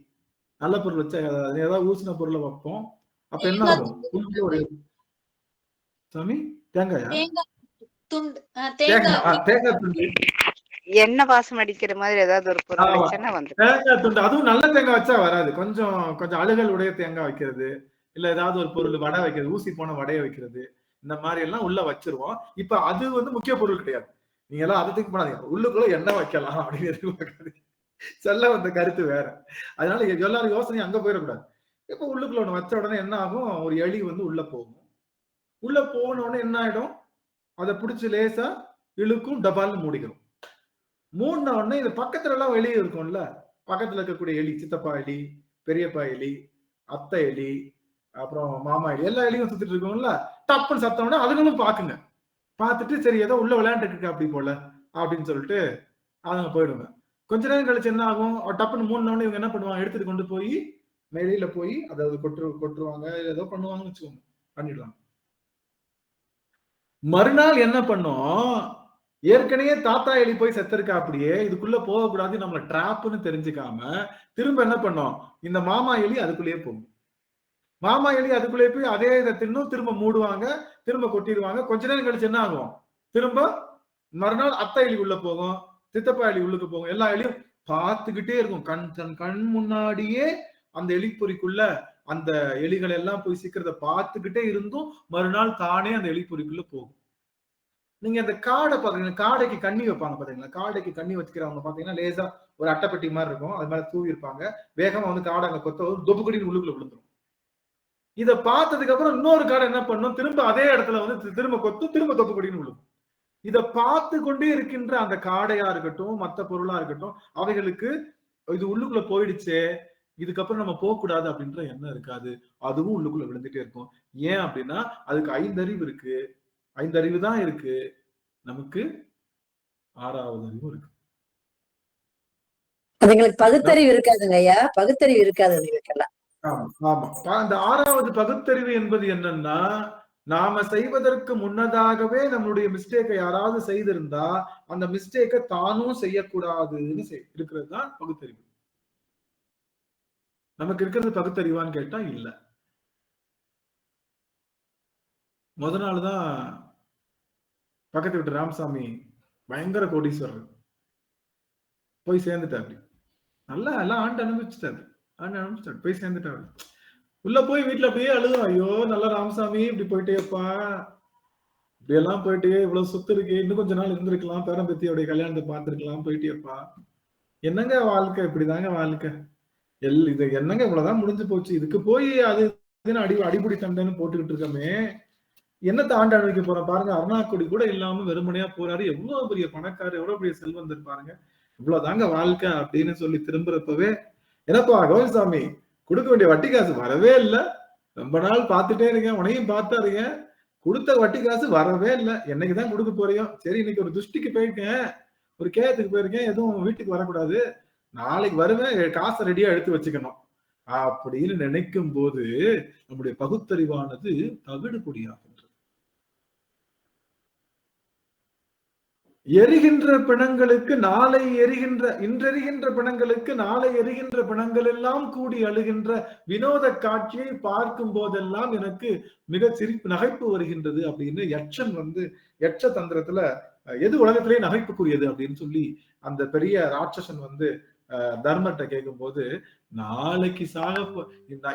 நல்ல பொருள் வச்சா ஏதாவது ஊசின பொருளை வைப்போம். அப்ப என்ன ஆகும்? ஒரு சாமி தேங்காயா? தேங்காய் துண்டு, எண்ணெய் வாசம் அடிக்கிற மாதிரி ஏதாவது ஒரு பொருள் வச்சா வந்து தேங்காய் துண்டு. அதுவும் நல்ல தேங்காய் வச்சா வராது. கொஞ்சம் அழுகல் உடைய தேங்காய் வைக்கிறது, இல்ல ஏதாவது ஒரு பொருள் வடை வைக்கிறது, ஊசி போன வடைய வைக்கிறது, இந்த மாதிரி எல்லாம் உள்ள வச்சிருவோம். இப்ப அது வந்து முக்கிய பொருள் கிடையாது. நீங்க எல்லாம் அதை திங்க் பண்ணாதீங்க, உள்ளுக்குள்ள எண்ணெய் வைக்கலாம் அப்படின்னு எதிர்பார்க்காது. சொல்ல வந்த கருத்து வேற. அதனால எல்லாரும் யோசனை அங்க போயிடக்கூடாது. இப்ப உள்ளுக்குள்ள ஒண்ணு வச்ச உடனே என்ன ஆகும்? ஒரு எலி வந்து உள்ள போகும். உள்ள போன உடனே என்ன ஆயிடும்? அதை பிடிச்சி லேசா இழுக்கும், டபால்னு மூடிக்கிறோம். மூடின உடனே இது பக்கத்துல எல்லாம் வெளியே இருக்கும்ல, பக்கத்துல இருக்கக்கூடிய எலி, சித்தப்பா எலி, பெரியப்பா எலி, அத்தை எலி, அப்புறம் மாமா எலி, எல்லா எலியும் சுத்திட்டு இருக்கோம்ல, டப்புன்னு சத்தம்னா அதுங்களும் பாக்குங்க. பார்த்துட்டு சரி ஏதோ உள்ள விளையாண்டு இருக்கு அப்படி போல அப்படின்னு சொல்லிட்டு அவங்க போயிடுங்க. கொஞ்ச நேரம் கழிச்சு என்ன ஆகும்? டப்புன்னு மூணுனோடனே இவங்க என்ன பண்ணுவாங்க? எடுத்துட்டு கொண்டு போய் மேலையில போய் அதாவது கொட்டுருவாங்க, ஏதோ பண்ணுவாங்கன்னு வச்சுக்கோங்க, பண்ணிடுவாங்க. மறுநாள் என்ன பண்ணும்? ஏற்கனவே தாத்தா எலி போய் செத்திருக்கா, அப்படியே இதுக்குள்ள போகக்கூடாது, நம்மள டிராப்னு தெரிஞ்சுக்காம திரும்ப என்ன பண்ணும்? இந்த மாமா எலி அதுக்குள்ளேயே போகும். மாமா எலி அதுக்குள்ளே போய் அதே இதை தின்னும், திரும்ப மூடுவாங்க, திரும்ப கொட்டிடுவாங்க. கொஞ்ச நேரம் கழிச்சு என்ன ஆகும்? திரும்ப மறுநாள் அத்தை எலி உள்ள போகும், சித்தப்பா எலி உள்ளுக்கு போகும். எல்லா எலியும் பார்த்துக்கிட்டே இருக்கும். கண் முன்னாடியே அந்த எலிப்பொறிக்குள்ள அந்த எலிகள் எல்லாம் போய் சீக்கிரத்தை பார்த்துக்கிட்டே இருந்தும் மறுநாள் தானே அந்த எலிப்பொறிக்குள்ள போகும். நீங்க அந்த காடை பாத்தீங்கன்னா, காடைக்கு கண்ணி வைப்பாங்க பாத்தீங்களா? காடைக்கு கண்ணி வச்சுக்கிறவங்க பாத்தீங்கன்னா லேசா ஒரு அட்டைப்பெட்டி மாதிரி இருக்கும், அது மேல தூவி இருப்பாங்க. வேகமா வந்து காடை அங்க கொத்த தொப்புக்கடின்னு உள்ளுக்குள்ள விழுந்துரும். இதை பார்த்ததுக்கு அப்புறம் இன்னொரு காடை என்ன பண்ணும்? திரும்ப அதே இடத்துல வந்து திரும்ப கொத்து, திரும்ப தொப்புக்கடின்னு விழுகும். இதை பார்த்து கொண்டே இருக்கின்ற அந்த காடையா இருக்கட்டும், மற்ற பொருளா இருக்கட்டும், அவைகளுக்கு இது உள்ளுக்குள்ள போயிடுச்சு, இதுக்கப்புறம் நம்ம போகக்கூடாது அப்படின்ற எண்ணம் இருக்காது. அதுவும் உள்ளுக்குள்ள விழுந்துட்டே இருக்கும். ஏன் அப்படின்னா அதுக்கு 5 அறிவு இருக்கு. 5 அறிவு தான் இருக்கு. நமக்கு 6வது அறிவு இருக்கு. அதுங்களுக்கு பகுத்தறிவு இருக்காதுங்க ஐயா, பகுத்தறிவு இருக்காது அதுங்களுக்கெல்லாம். ஆமா. அந்த 6வது பகுத்தறிவு என்பது என்னன்னா, நாம செய்வதற்கு முன்னதாகவே நம்மளுடைய மிஸ்டேக்கை யாராவது செய்திருந்தா அந்த மிஸ்டேக்கை தானும் செய்யக்கூடாதுன்னு இருக்கிறது தான் பகுத்தறிவு. நமக்கு இருக்கிறது பகுத்தறிவான்னு கேட்டா இல்ல. முத நாள்தான் பக்கத்து வீட்டு ராமசாமி பயங்கர கோடீஸ்வரர் போய் சேர்ந்துட்டாரு. நல்லா எல்லாம் ஆண்டு அனுபவிச்சுட்டாரு. போய் சேர்ந்துட்டாரு. உள்ள போய் வீட்டுல அப்படியே அழுகும், ஐயோ நல்ல ராமசாமி இப்படி போயிட்டேப்பா, இப்படி எல்லாம் போயிட்டு இவ்வளவு சொத்து இருக்கு, இன்னும் கொஞ்ச நாள் இருந்திருக்கலாம், பேரம்பத்தியோடைய கல்யாணத்தை பார்த்திருக்கலாம், போயிட்டேப்பா. என்னங்க வாழ்க்கை? இப்படிதாங்க வாழ்க்கை. இது என்னங்க இவ்வளவுதான் முடிஞ்சு போச்சு, இதுக்கு போய் அது அடிபடி சண்டைன்னு போட்டுக்கிட்டு இருக்கமே, என்னத்தை ஆண்டு அனுபவிக்க போறோம் பாருங்க. அருணாக்கொடி கூட இல்லாம வெறுமனையா போறாரு, எவ்வளவு பெரிய பணக்காரர், எவ்வளவு பெரிய செல்வந்தர் பாருங்க, இவ்வளவுதாங்க வாழ்க்கை அப்படின்னு சொல்லி திரும்புறப்பவே, என்னப்பா கோவில்சாமி கொடுக்க வேண்டிய வட்டி காசு வரவே இல்லை, ரொம்ப நாள் பார்த்துட்டே இருக்கேன், உனையும் பார்த்தாருங்க, கொடுத்த வட்டி காசு வரவே இல்லை, என்னைக்குதான் கொடுக்க போறியோ, சரி இன்னைக்கு ஒரு துஷ்டிக்கு போயிருக்கேன், ஒரு கேயத்துக்கு போயிருக்கேன், எதுவும் வீட்டுக்கு வரக்கூடாது, நாளைக்கு வருவேன், காசை ரெடியா எடுத்து வச்சுக்கணும் அப்படின்னு நினைக்கும் போது நம்முடைய பகுத்தறிவானது தவிடு பொடியாகின்றது. எரிகின்ற பிணங்களுக்கு நாளை எரிகின்ற, இன்றெரிகின்ற பிணங்களுக்கு நாளை எரிகின்ற பிணங்கள் எல்லாம் கூடி அழுகின்ற வினோத காட்சியை பார்க்கும் போதெல்லாம் எனக்கு மிக சிரிப்பு நகைப்பு வருகின்றது அப்படின்னு யட்சன் யட்ச தந்திரத்துல எது உலகத்திலேயே நகைப்புக்குரியது அப்படின்னு சொல்லி அந்த பெரிய ராட்சசன் தர்மர்கிட்ட கேட்கும் போது, நாளைக்கு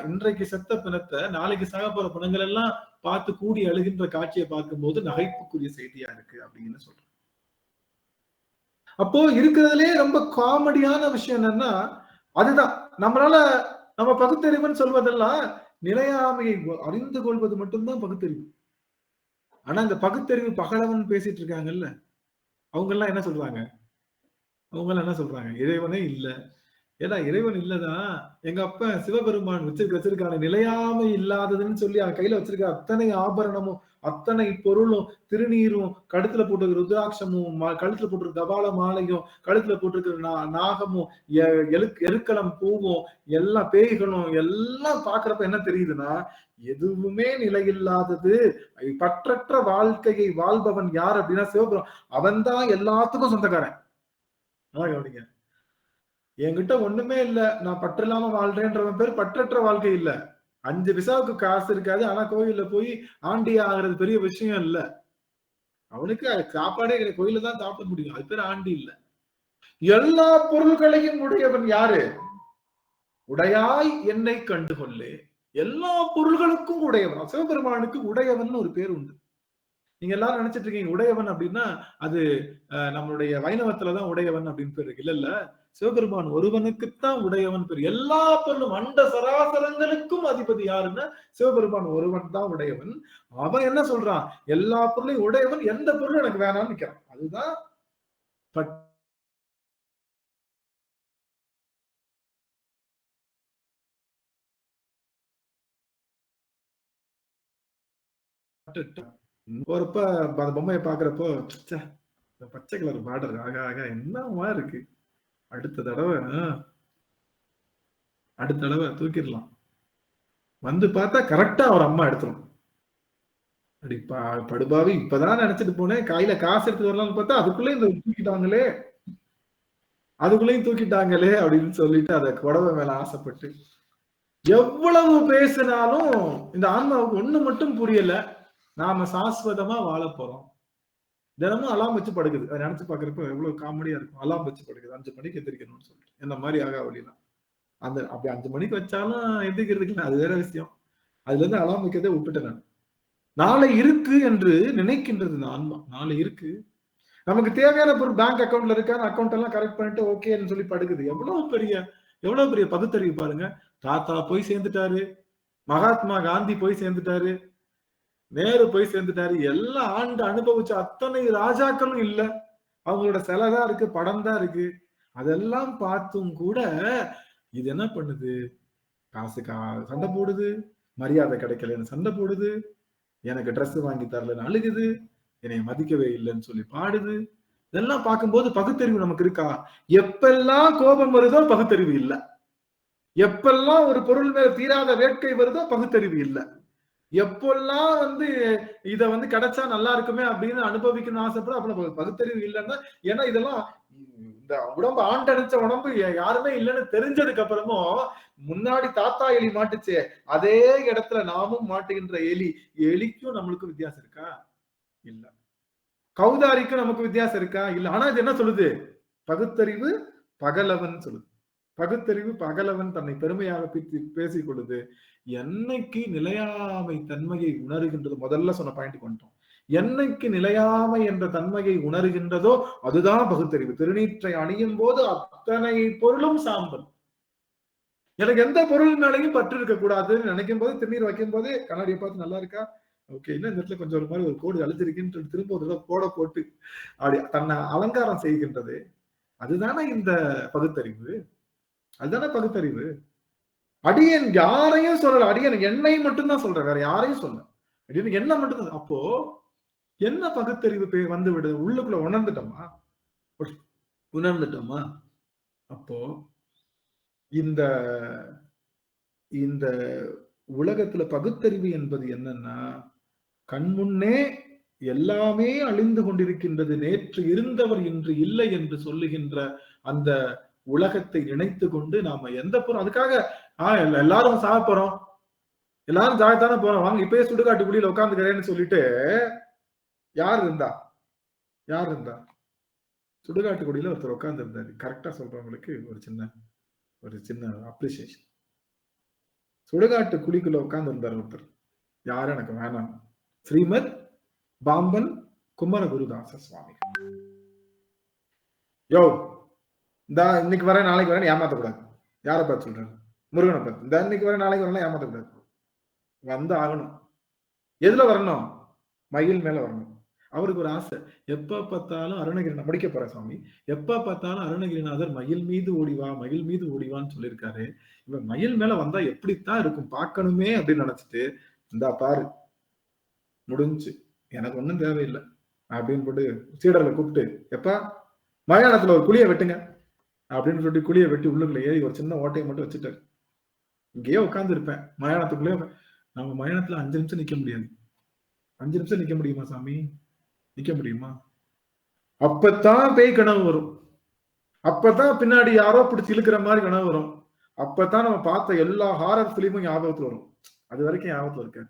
இன்றைக்கு செத்த பிணத்தை நாளைக்கு சாக போற பிணங்கள் எல்லாம் பார்த்து கூடி அழுகின்ற காட்சியை பார்க்கும் போது நகைப்புக்குரிய செய்தியா இருக்கு அப்படின்னு சொல்றேன். அப்போ இருக்கிறதுலே ரொம்ப காமெடியான விஷயம் என்னன்னா, அதுதான் நம்ம பகுத்தறிவுன்னு சொல்வதெல்லாம் நிலையாமையை அறிந்து கொள்வது மட்டும்தான் பகுத்தறிவு. ஆனா இந்த பகுத்தறிவு பகலவன் பேசிட்டு இருக்காங்கல்ல, அவங்க எல்லாம் என்ன சொல்றாங்க, இறைவனே இல்ல, ஏன்னா இறைவன் இல்லதான், எங்க அப்ப சிவபெருமான் வச்சிருக்கான நிலையாமை இல்லாததுன்னு சொல்லி அவன் கையில வச்சிருக்க அத்தனை ஆபரணமும் அத்தனை பொருளும் திருநீரும் கழுத்துல போட்டிருக்க ருத்ராட்சமும் கழுத்துல போட்டிருக்க கபால மாலையும் கழுத்துல போட்டிருக்கிற நாகமும் எருக்களம் பூவும் எல்லாம் பேய்களும் எல்லாம் பாக்குறப்ப என்ன தெரியுதுன்னா, எதுவுமே நிலையில்லாதது, பற்றற்ற வாழ்க்கையை வாழ்பவன் யார் அப்படின்னா சிவபெருமான். அவன் தான் எல்லாத்துக்கும் சொந்தக்காரன். கவனிங்க, என்கிட்ட ஒண்ணுமே இல்ல, நான் பற்றில்லாம வாழ்றேன்றவன் பேர் பற்றற்ற வாழ்க்கை இல்ல. 5 பைசாவுக்கு காசு இருக்காது, ஆனா கோயில்ல போய் ஆண்டி ஆகிறது பெரிய விஷயம் இல்ல. அவனுக்கு சாப்பாடே கோயில தான் சாப்பிட முடியும், அது பேர் ஆண்டி இல்ல. எல்லா பொருள்களையும் உடையவன் யாரு? உடையாய் என்னை கண்டுகொள்ளே. எல்லா பொருள்களுக்கும் உடையவன் சிவபெருமானுக்கு உடையவன் ஒரு பேர் உண்டு. நீங்க எல்லாரும் நினைச்சிட்டு இருக்கீங்க உடையவன் அப்படின்னா அது நம்மளுடைய வைணவத்துலதான் உடையவன் அப்படின்னு பேர் இருக்கு. இல்ல, சிவபெருமான் ஒருவனுக்குத்தான் உடையவன் பேர். எல்லா பொருளும் அண்ட சராசரங்களுக்கும் அதிபதி யாருன்னா சிவபெருமான் ஒருவன் தான் உடையவன். அவன் என்ன சொல்றான், எல்லா பொருளையும் உடையவன், எந்த பொருளும் எனக்கு வேணாம்னு நிக்கிறான். அதுதான் போறப்ப அந்த பொம்மையை பாக்குறப்போ பச்சை கலர் பார்டர் ஆக என்னமா இருக்கு, அடுத்த தடவை தூக்கிடலாம், பார்த்தா கரெக்டா அவர் அம்மா எடுத்துரும். அப்படி படுபாவி இப்பதான் நினைச்சிட்டு போனேன், கையில காசு எடுத்து வரலாம்னு பார்த்தா அதுக்குள்ளேயும் தூக்கிட்டாங்களே அப்படின்னு சொல்லிட்டு அதை புடவை மேல ஆசைப்பட்டு எவ்வளவு பேசினாலும் இந்த ஆன்மாவுக்கு ஒண்ணு மட்டும் புரியல, நாம சாஸ்வதமா வாழ போறோம். தினமும் அலாம் வச்சு படுக்குது, அதை நினைச்சு பாக்குறப்ப எவ்வளவு காமெடியா இருக்கும். அலாம் வச்சு படுக்குது, 5 மணிக்கு எந்திரிக்கணும்னு சொல்லிட்டு, இந்த மாதிரி அப்படின்னா அப்படி 5 மணிக்கு வச்சாலும் எந்திரிக்கிறதுக்கு அது வேற விஷயம். அதுல இருந்து அலாம் வைக்கிறதே விட்டுட்டேன் நான். நாளை இருக்கு என்று நினைக்கின்றது இந்த ஆன்மா. நாளை இருக்கு, நமக்கு தேவையான பொருள் பேங்க் அக்கௌண்ட்ல இருக்கான அக்கௌண்ட் எல்லாம் கரெக்ட் பண்ணிட்டு ஓகேன்னு சொல்லி படுக்குது. எவ்வளவு பெரிய பகுத்தறிவு பாருங்க. தாத்தா போய் சேர்ந்துட்டாரு, மகாத்மா காந்தி போய் சேர்ந்துட்டாரு, நேரு போய் சேர்ந்துட்டாரு, எல்லாம் ஆண்டு அனுபவிச்ச அத்தனை ராஜாக்களும் இல்ல, அவங்களோட சிலை தான் இருக்கு, படம் தான் இருக்கு. அதெல்லாம் பார்த்தும் கூட இது என்ன பண்ணுது, காசுக்கா சண்டை போடுது, மரியாதை கிடைக்கலன்னு சண்டை போடுது, எனக்கு ட்ரெஸ் வாங்கி தரலன்னு அழுகுது, என்னை மதிக்கவே இல்லைன்னு சொல்லி பாடுது. இதெல்லாம் பார்க்கும்போது பகுத்தறிவு நமக்கு இருக்கா? எப்பெல்லாம் கோபம் வருதோ பகுத்தறிவு இல்ல, எப்பெல்லாம் ஒரு பொருள் மேல தீராத வேட்கை வருதோ பகுத்தறிவு இல்ல, எப்பெல்லாம் இத கிடைச்சா நல்லா இருக்குமே அப்படின்னு அனுபவிக்கணும்னு ஆசைப்படும் அப்ப பகுத்தறிவு இல்லைன்னா. ஏன்னா இதெல்லாம் இந்த உடம்பு ஆண்டடிச்ச உடம்பு யாருமே இல்லைன்னு தெரிஞ்சதுக்கு அப்புறமும் முன்னாடி தாத்தா எலி மாட்டுச்சே அதே இடத்துல நாமும் மாட்டுகின்ற எலிக்கும் நம்மளுக்கும் வித்தியாசம் இருக்கா? இல்ல. கௌதாரிக்கும் நமக்கு வித்தியாசம் இருக்கா? இல்ல. ஆனா இது என்ன சொல்லுது? பகுத்தறிவு பகலவன் சொல்லுது. பகுத்தறிவு பகலவன் தன்னை பெருமையாக பேசிக் கொள்ளுது. என்னைக்கு நிலையாமை தன்மையை உணர்கின்றது, முதல்ல சொன்ன பாயிண்ட் வந்துட்டோம். என்னைக்கு நிலையாமை என்ற தன்மையை உணர்கின்றதோ அதுதான் பகுத்தறிவு. திருநீற்றை அணியும் போது அத்தனை பொருளும் சாம்பல். எனக்கு எந்த பொருள் மேலையும் பற்று இருக்க கூடாதுன்னு நினைக்கும் போது திருநீர் வைக்கும் போதே கண்ணாடியை பார்த்து நல்லா இருக்கா, ஓகே, இன்னும் இந்த இடத்துல கொஞ்சம் ஒரு மாதிரி ஒரு கோடு அழுத்திருக்குன்னு திரும்ப ஒரு தடவை கோடை போட்டு அப்படி தன்னை அலங்காரம் செய்கின்றது. அதுதானே இந்த பகுத்தறிவு, அதுதானே பகுத்தறிவு. அடியன் யாரையும் சொல்லல, அடியன் என்னை மட்டும்தான் சொல்றேன், வேற யாரையும் சொல்ல, அடியன் என்ன மட்டும்தான். அப்போ என்ன பகுத்தறிவு வந்து விடு, உள்ளுக்குள்ள உணர்ந்துட்டோமா. அப்போ இந்த இந்த உலகத்துல பகுத்தறிவு என்பது என்னன்னா, கண்முன்னே எல்லாமே அழிந்து கொண்டிருக்கின்றது, நேற்று இருந்தவர் இன்று இல்லை என்று சொல்லுகின்ற அந்த உலகத்தை நினைத்து கொண்டு நாம எந்த போறோம், அதுக்காக எல்லாரும் சாக போறோம், எல்லாரும் சாகத்தானே போறோம், வாங்க இப்பயே சுடுகாட்டு குழியில உட்காந்துக்கிறேன்னு சொல்லிட்டு யார் இருந்தா சுடுகாட்டு குடியில ஒருத்தர் உட்கார்ந்து இருந்தாரு. கரெக்டா சொல்றவங்களுக்கு ஒரு சின்ன அப்ரிசியேஷன். சுடுகாட்டு குழிக்குள்ள உட்கார்ந்து இருந்தார் ஒருத்தர், யாரும் எனக்கு வேணாம், ஸ்ரீமத் பாம்பன் குமரகுருதாச சுவாமி. யோ இந்த இன்னைக்கு வர நாளைக்கு வரேன்னு ஏமாத்தக்கூடாது. யாரை பார்த்து சொல்றாரு? முருகனை பார்த்து. இந்த இன்னைக்கு வர நாளைக்கு வரலாம் ஏமாத்தக்கூடாது, வந்து ஆகணும். எதுல வரணும்? மயில் மேல வரணும். அவருக்கு ஒரு ஆசை, எப்ப பார்த்தாலும் அருணகிரி, முடிக்க போற சுவாமி, எப்ப பார்த்தாலும் அருணகிரிநாதர் மயில் மீது ஓடிவான்னு சொல்லியிருக்காரு. இவன் மயில் மேல வந்தா எப்படித்தான் இருக்கும் பார்க்கணுமே அப்படின்னு நினைச்சிட்டு, இந்தா பாரு முடிஞ்சு, எனக்கு ஒண்ணும் தேவையில்லை அப்படின்னு போட்டு சீடர்களை கூப்பிட்டு, எப்பா மயானத்துல ஒரு குழியை வெட்டுங்க அப்படின்னு சொல்லிட்டு குழியை வெட்டி உள்ளுக்குள்ள ஏறி ஒரு சின்ன ஓட்டையை மட்டும் வச்சுட்டாரு. இங்கேயே உட்கார்ந்து இருப்பேன் மயானத்துக்குள்ளே. நம்ம மயானத்துல 5 நிமிஷம் நிக்க முடியாது. 5 நிமிஷம் நிக்க முடியுமா சாமி? நிக்க முடியுமா? அப்பதான் பேய் கனவு வரும், அப்பதான் பின்னாடி யாரோ பிடிச்சி இழுக்கிற மாதிரி கனவு வரும், அப்பதான் நம்ம பார்த்த எல்லா ஹாரர் பிலிமும் ஞாபகத்துல வரும். அது வரைக்கும் ஞாபகத்துல இருக்காது.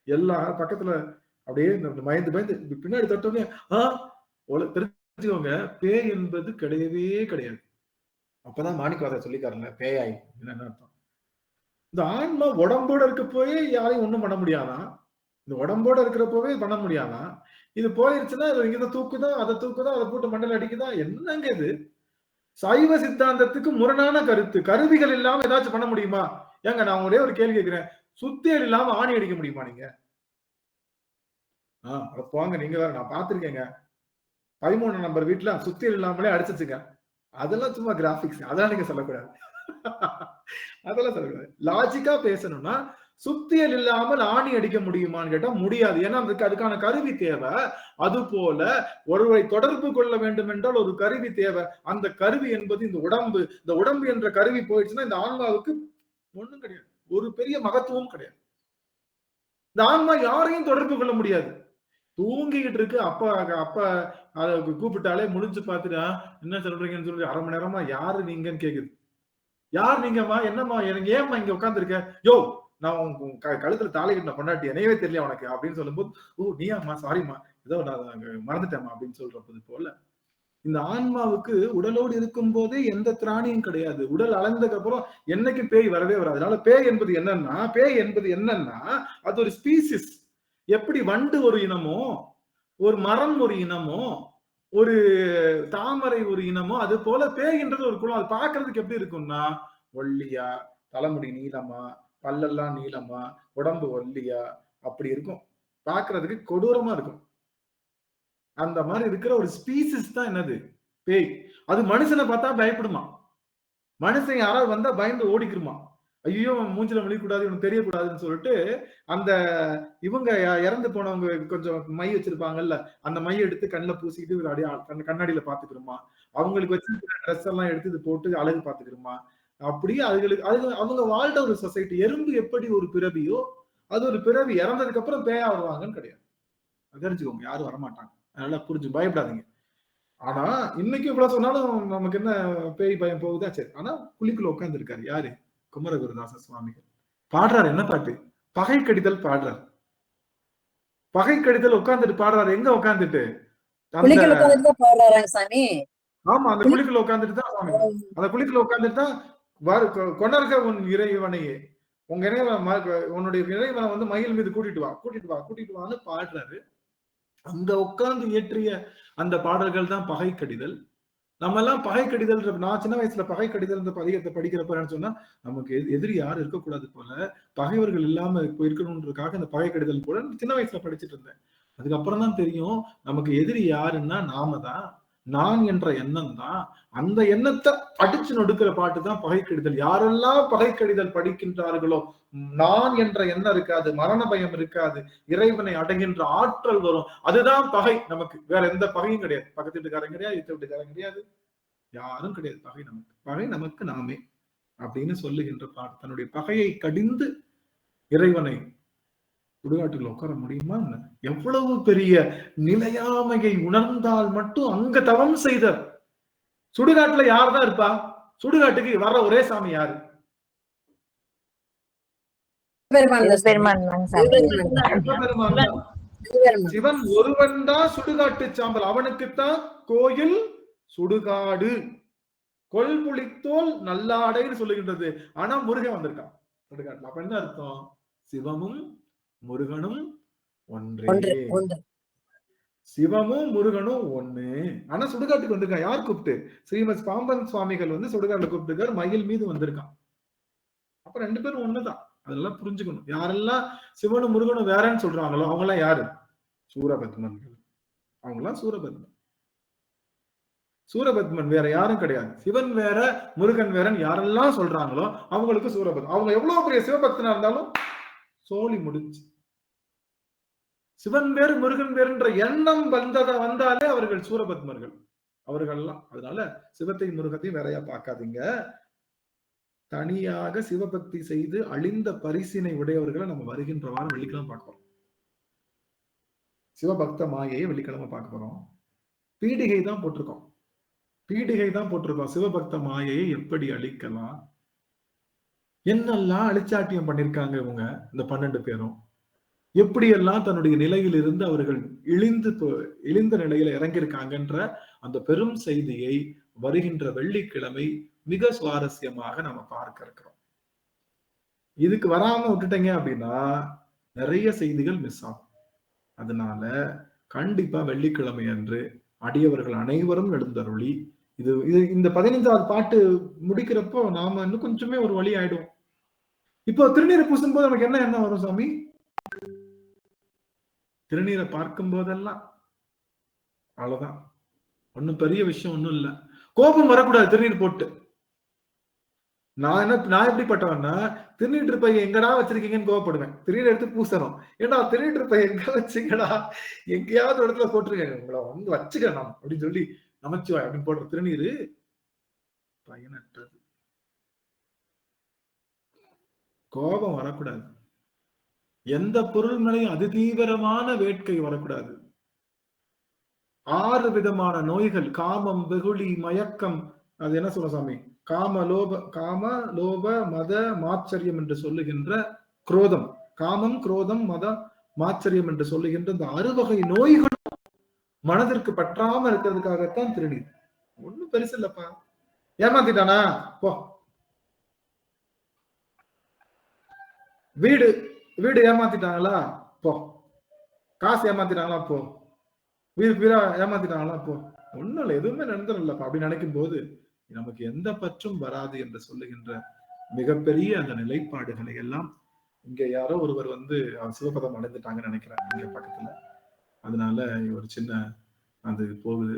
எல்லா பக்கத்துல அப்படியே பயந்து பின்னாடி தட்டோன்னே தெரிஞ்சுக்கோங்க, பேய் என்பது கிடையவே கிடையாது. அப்பதான் மாணிக்கவாசகர் சொல்லிக்காருல்ல, பேயாய் என்ன அர்த்தம்? இந்த ஆன்மா உடம்போட இருக்க போயே யாரையும் ஒண்ணும் பண்ண முடியாதான், இந்த உடம்போட இருக்கிறப்பவே பண்ண முடியாதான். இது போயிருச்சுன்னா இதை தூக்குதான், அதை தூக்குதான், அதை போட்டு மண்டல அடிக்குதான், என்னங்க இது? சைவ சித்தாந்தத்துக்கு முரணான கருத்து. கருவிகள் இல்லாம ஏதாச்சும் பண்ண முடியுமா? ஏங்க நான் ஒரே ஒரு கேள்வி கேட்கிறேன், சுத்தியல் இல்லாம ஆணி அடிக்க முடியுமா நீங்க? போங்க, நீங்க வேற, நான் பாத்திருக்கேங்க 13 நம்பர் வீட்டுல சுத்தியல் இல்லாமலே அடிச்சிச்சுங்க. அதெல்லாம் சும்மா கிராபிக்ஸ், அதெல்லாம் நீங்க சொல்லக்கூடாது. அதெல்லாம் சொல்லக்கூடாது. லாஜிக்கா பேசணும்னா சுத்தியல் இல்லாமல் ஆணி அடிக்க முடியுமான்னு கேட்டா முடியாது. ஏன்னா அதுக்கான கருவி தேவை. அது போல ஒருவரை தொடர்பு கொள்ள வேண்டும் என்றால் ஒரு கருவி தேவை. அந்த கருவி என்பது இந்த உடம்பு. இந்த உடம்பு என்ற கருவி போயிடுச்சுன்னா இந்த ஆன்மாவுக்கு ஒண்ணும் கிடையாது, ஒரு பெரிய மகத்துவம் கிடையாது. இந்த ஆன்மா யாரையும் தொடர்பு கொள்ள முடியாது, தூங்கிக்கிட்டு இருக்கு. அப்ப அதை கூப்பிட்டாலே முடிஞ்சு பார்த்துட்டா என்ன சொல்றீங்கன்னு சொல்லி 1/2 மணி நேரமா யாரு நீங்கன்னு கேக்குது. யார் நீங்கம்மா, என்னம்மா, எனக்கு ஏம்மா இங்க உட்காந்துருக்க, யோ நான் கழுத்துல தாலி கட்டின பொண்டாட்டி, என்னையவே தெரியல உனக்கு அப்படின்னு சொல்லும்போது, ஓ நீயாம்மா, சாரிம்மா, ஏதோ நான் மறந்துட்டேம்மா அப்படின்னு சொல்றது போல இந்த ஆன்மாவுக்கு உடலோடு இருக்கும் போதே எந்த திராணியும் கிடையாது. உடல் அளந்ததுக்கு அப்புறம் என்னைக்கு பேய் வரவே வராது. அதனால பேய் என்பது என்னன்னா அது ஒரு ஸ்பீசிஸ். எப்படி வண்டு ஒரு இனமோ, ஒரு மரம் ஒரு இனமோ, ஒரு தாமரை ஒரு இனமோ, அது போல பேய்ன்றது ஒரு குலம். அது பாக்குறதுக்கு எப்படி இருக்கும்னா, ஒல்லியா, தலைமுடி நீளமா, பல்லெல்லாம் நீளமா, உடம்பு ஒல்லியா, அப்படி இருக்கும். பாக்குறதுக்கு கொடூரமா இருக்கும். அந்த மாதிரி இருக்கிற ஒரு ஸ்பீசிஸ் தான் என்னது, பேய். அது மனுஷனை பார்த்தா பயப்படுமா, மனுஷன் யாராவது வந்தா பயந்து ஓடிக்குமா, ஐயோ மூஞ்சில விழிக்கூடாது, இவனுக்கு தெரியக்கூடாதுன்னு சொல்லிட்டு அந்த இவங்க இறந்து போனவங்க கொஞ்சம் மை வச்சிருப்பாங்கல்ல, அந்த மையை எடுத்து கண்ணில் பூசிக்கிட்டு அப்படியே கண்ணாடியில பாத்துக்கிறோமா, அவங்களுக்கு வச்சு ட்ரெஸ் எல்லாம் எடுத்து இது போட்டு அழகு பாத்துக்கிறோமா. அப்படியே அவங்க வாழ்ந்த ஒரு சொசைட்டி. எறும்பு எப்படி ஒரு பிறவியோ அது ஒரு பிறவி, இறந்ததுக்கு அப்புறம் பேயா வருவாங்கன்னு கிடையாது. தெரிஞ்சுக்கோங்க, யாரும் வரமாட்டாங்க. அதனால புரிஞ்சு பயப்படாதீங்க. ஆனா இன்னைக்கு இவ்வளவு சொன்னாலும் நமக்கு என்ன பேய் பயம் போகுதா? சரி. ஆனா குழிக்குள்ள உட்கார்ந்து இருக்காரு யாரு? குமரகுருதாச சுவாமிகள். பாடுறாரு என்ன பாட்டு? பகை கடிதல் பாடுறாரு. பகை கடிதல் உட்கார்ந்துட்டு பாடுறாரு. எங்க உட்கார்ந்துட்டு? ஆமா, அந்த குழிக்குள்ள உட்கார்ந்துட்டு தான் சுவாமி. அந்த குழிக்குள்ள உட்கார்ந்துட்டு தான் கொணர்க உன் இறைவனையே, உங்க இறைவன், உன்னுடைய இறைவனை வந்து மயில் மீது கூட்டிட்டு வான்னு பாடுறாரு. அங்க உட்கார்ந்து இயற்றிய அந்த பாடல்கள் தான் பகை கடிதல். நம்ம எல்லாம் பகை கடிதல், நான் சின்ன வயசுல பகை கடிதல் பதிகத்தை படிக்கிறப்ப சொன்னா நமக்கு எதிரி யாரும் இருக்கக்கூடாது போல, பகைவர்கள் இல்லாம இருக்கணும்ன்றதுக்காக இந்த பகை கடிதல் கூட சின்ன வயசுல படிச்சுட்டு இருந்தேன். அதுக்கப்புறம் தான் தெரியும் நமக்கு எதிரி யாருன்னா நாம தான், நான் என்ற எண்ணம் தான். அந்த எண்ணத்தை அடிச்சு நொடுக்கிற பாட்டு தான் பகை கடிதல். யாரெல்லாம் பகை கடிதல் படிக்கின்றார்களோ நான் என்ற எண்ணம் இருக்காது, மரண பயம் இருக்காது, இறைவனை அடைகின்ற ஆற்றல் வரும். அதுதான் பகை நமக்கு. வேற எந்த பகையும் கிடையாது. பக்கத்து வீட்டுக்காரங்க கிடையாது, எத்த வீட்டுக்காரங்க கிடையாது, யாரும் கிடையாது. பகை நமக்கு, பகை நமக்கு நாமே அப்படின்னு சொல்லுகின்ற பாட்டு. தன்னுடைய பகையை கடிந்து இறைவனை சுடுகாட்டுக்குள்ள உட்கார முடியுமா? எவ்வளவு பெரிய நிலையாமையை உணர்ந்தால் மட்டும் அங்க தவம் செய்தார். சுடுகாட்டுல யார் தான் இருப்பா? சுடுகாட்டுக்கு வர்ற ஒரே சாமி யாரு? சிவன் ஒருவன் தான் சுடுகாட்டு சாம்பல். அவனுக்குத்தான் கோயில் சுடுகாடு. கொள்புளித்தோல் நல்லாடைன்னு சொல்லுகின்றது. ஆனா முருகன் வந்திருக்கான் சுடுகாட்டுல. அப்ப என்ன அர்த்தம்? சிவமும் முருகனும் ஒன்றே. சிவமும் முருகனும் ஒண்ணு. ஆனா சுடுகாட்டுக்கு வந்திருக்கான். யார் கூப்பிட்டு? ஸ்ரீமத் பாம்பன் சுவாமிகள் வந்து சுடுகாட்டுல கூப்பிட்டுருக்காரு. மயில் மீது வந்திருக்கான். அப்ப 2 பேரும் ஒண்ணுதான். அதெல்லாம் புரிஞ்சுக்கணும். யாரெல்லாம் சிவனும் முருகனும் வேறன்னு சொல்றாங்களோ அவங்க எல்லாம் யாரு? சூரபத்மன்கள். அவங்க எல்லாம் சூரபத்மன். சூரபத்மன் வேற யாரும் கிடையாது. சிவன் வேற முருகன் வேறன்னு யாரெல்லாம் சொல்றாங்களோ அவங்களுக்கு சூரபத்மன். அவங்க எவ்வளவு பெரிய சிவபக்தனா இருந்தாலும் சோழி முடிச்சு. சிவன் வேறு முருகன் வேறுன்ற எண்ணம் வந்தாலே அவர்கள் சூரபத்மர்கள் அவர்கள்லாம். அதனால சிவத்தையும் முருகத்தையும் வேறையா பார்க்காதீங்க. தனியாக சிவபக்தி செய்து அழிந்த பரிசினை உடையவர்களை நம்ம வருகின்ற வாரம் வெள்ளிக்கிழமை பார்க்க போறோம். சிவபக்த மாயையை வெள்ளிக்கிழமை பார்க்க போறோம். பீடிகை தான் போட்டிருக்கோம். சிவபக்த மாயையை எப்படி அழிக்கலாம், என்னெல்லாம் அழிச்சாட்டியம் பண்ணிருக்காங்க இவங்க இந்த 12 பேரும், எப்படியெல்லாம் தன்னுடைய நிலையில் இருந்து அவர்கள் இழிந்த நிலையில இறங்கியிருக்காங்கன்ற அந்த பெரும் செய்தியை வருகின்ற வெள்ளிக்கிழமை மிக சுவாரஸ்யமாக நம்ம பார்க்க இருக்கிறோம். இதுக்கு வராம விட்டுட்டீங்க அப்படின்னா நிறைய செய்திகள் மிஸ் ஆகும். அதனால கண்டிப்பா வெள்ளிக்கிழமை அன்று அடியவர்கள் அனைவரும் எழுந்தருளி இந்த 15வது பாட்டு முடிக்கிறப்போ நாம இன்னும் கொஞ்சமே ஒரு வழி ஆயிடும். இப்போ திருநீரை பூசும் போது நமக்கு என்ன வரும் சாமி? திருநீரை பார்க்கும் போதெல்லாம் அவ்வளவுதான். ஒன்னும் பெரிய விஷயம் ஒண்ணும் இல்ல. கோபம் வரக்கூடாது திருநீர் போட்டு. நான் எப்படிப்பட்டவன்னா திருநீற்று பைய எங்கடா வச்சிருக்கீங்கன்னு கோவப்படுவேன். திருநீர் எடுத்து பூசணும். ஏன்னா திருநீற்று பைய எங்க வச்சுக்கடா, எங்கேயாவது இடத்துல போட்டிருக்கேன், உங்களை வந்து வச்சுக்கணும் அப்படின்னு சொல்லி நமச்சிவாய் அப்படின்னு போடுற திருநீரு பயனற்றது. கோபம் வரக்கூடாது. எந்த பொருள் மேலையும் அதிதீவிரமான வேட்கை வரக்கூடாது. 6 விதமான நோய்கள், காமம், வெகுளி, மயக்கம், அது என்ன சொல்ல சாமி? காம லோப மத மாச்சரியம் என்று சொல்லுகின்ற குரோதம், காமம், குரோதம், மத மாச்சரியம் என்று சொல்லுகின்ற இந்த 6 வகை நோய்களும் மனதிற்கு பற்றாம இருக்கிறதுக்காகத்தான் திருநீர். ஒண்ணும் பெருசு இல்லப்பா. ஏமாத்திட்டானா போ. வீடு ஏமாத்திட்டாங்களா போ. காசு ஏமாத்திட்டாங்களா போ. வீடு ஏமாத்திட்டாங்களா போ. ஒண்ணும் இல்லை, எதுவுமே நடந்துடலப்பா அப்படின்னு நினைக்கும் போது நமக்கு எந்த பற்றும் வராது என்று சொல்லுகின்ற மிகப்பெரிய அந்த நிலைப்பாடுகளை எல்லாம் இங்க யாரோ ஒருவர் வந்து சிவபதம் அடைந்துட்டாங்கன்னு நினைக்கிறாங்க இங்க பக்கத்துல. அதனால ஒரு சின்ன அது போகுது.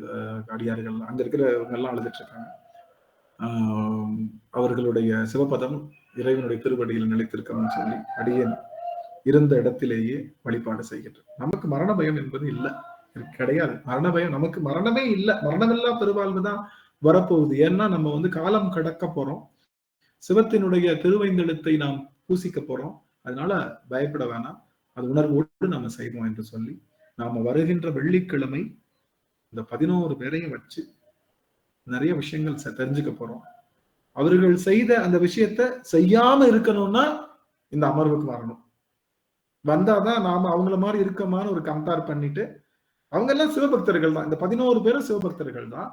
அடியார்கள் அங்க இருக்கிறவங்க எல்லாம் அழுதுட்டு இருக்காங்க. அவர்களுடைய சிவபதம் இறைவனுடைய திருவடியில் நிலைத்திருக்கணும்னு சொல்லி அடியேன் இருந்த இடத்திலேயே வழிபாடு செய்கின்றோம். நமக்கு மரண பயம் என்பது இல்லை, கிடையாது. மரண பயம் நமக்கு மரணமே இல்லை. மரணமில்லா பெருவாழ்வுதான் வரப்போகுது. ஏன்னா நம்ம வந்து காலம் கடக்க போறோம். சிவத்தினுடைய திருவைந்தெழுத்தை நாம் பூசிக்க போறோம். அதனால பயப்பட வேணாம். அது உணர்வோடு நம்ம செய்வோம் என்று சொல்லி நாம வருகின்ற வெள்ளிக்கிழமை இந்த 11 பேரையும் வச்சு நிறைய விஷயங்கள் தெரிஞ்சுக்க போறோம். அவர்கள் செய்த அந்த விஷயத்த செய்யாம இருக்கணும்னா இந்த அமர்வுக்கு வரணும். வந்தாதான் நாம அவங்கள மாதிரி இருக்கமான ஒரு கம்பேர் பண்ணிட்டு, அவங்க எல்லாம் சிவபக்தர்கள் தான். இந்த 11 பேரும் சிவபக்தர்கள் தான்.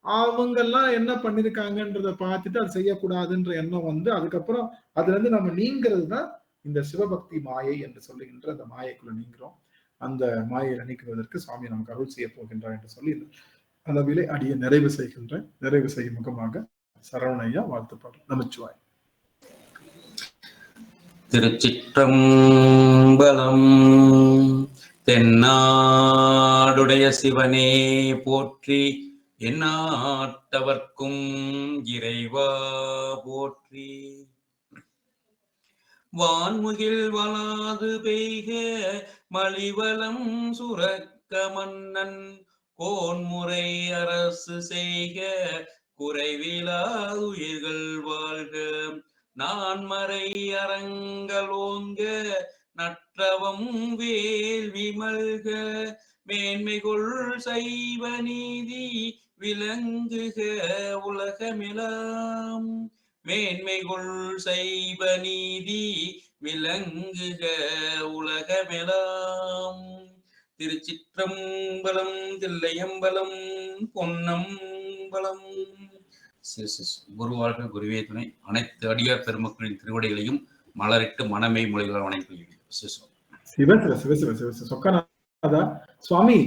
அவங்க எல்லாம் என்ன பண்ணிருக்காங்கன்றத பார்த்துட்டு அது செய்யக்கூடாதுன்ற எண்ணம் வந்து அதுக்கப்புறம் அதுல இருந்து நம்ம நீங்கிறது தான் இந்த சிவபக்தி மாயை என்று சொல்லுகின்ற அந்த மாயைக்குள்ள நீங்கிறோம். அந்த மாயையை நீக்குவதற்கு சுவாமி நமக்கு அருள் செய்ய போகின்றார் என்று சொல்லி அளவிலே அடிய நிறைவு செய்கின்றேன். நிறைவு செய்யும் முகமாக சரவணையா வாழ்த்து பாடல். நமச்சிவாய். திருச்சிற்றம்பலம். தென்னாடுடைய சிவனே போற்றி, எந்நாட்டவர்க்கும் இறைவா போற்றி. வான்முகில் வளாது பெய்க மலிவலம் சுரக்க மன்னன், கோன்முறை அரசு செய்க குறைவிலா உயிர்கள் வாழ்க. நான்மறை அறங்களோங்க நற்றவம் வேள்வி மல்க, மேன்மைகொள் சைவ நீதி விளங்குக உலகமெலாம். மேன்மைகொள் சைவ நீதி விளங்குக உலகமெலாம். திருச்சிற்றம்பலம், தில்லையம்பலம், பொன்னம்பலம். குருவாழ்க, குருவே துணை. அனைத்து அடியார் பெருமக்களின் திருவடிகளையும் மலரிட்டு மனமே மொழிகளால் வணங்குகிறேன். சொக்கநாதா சுவாமி,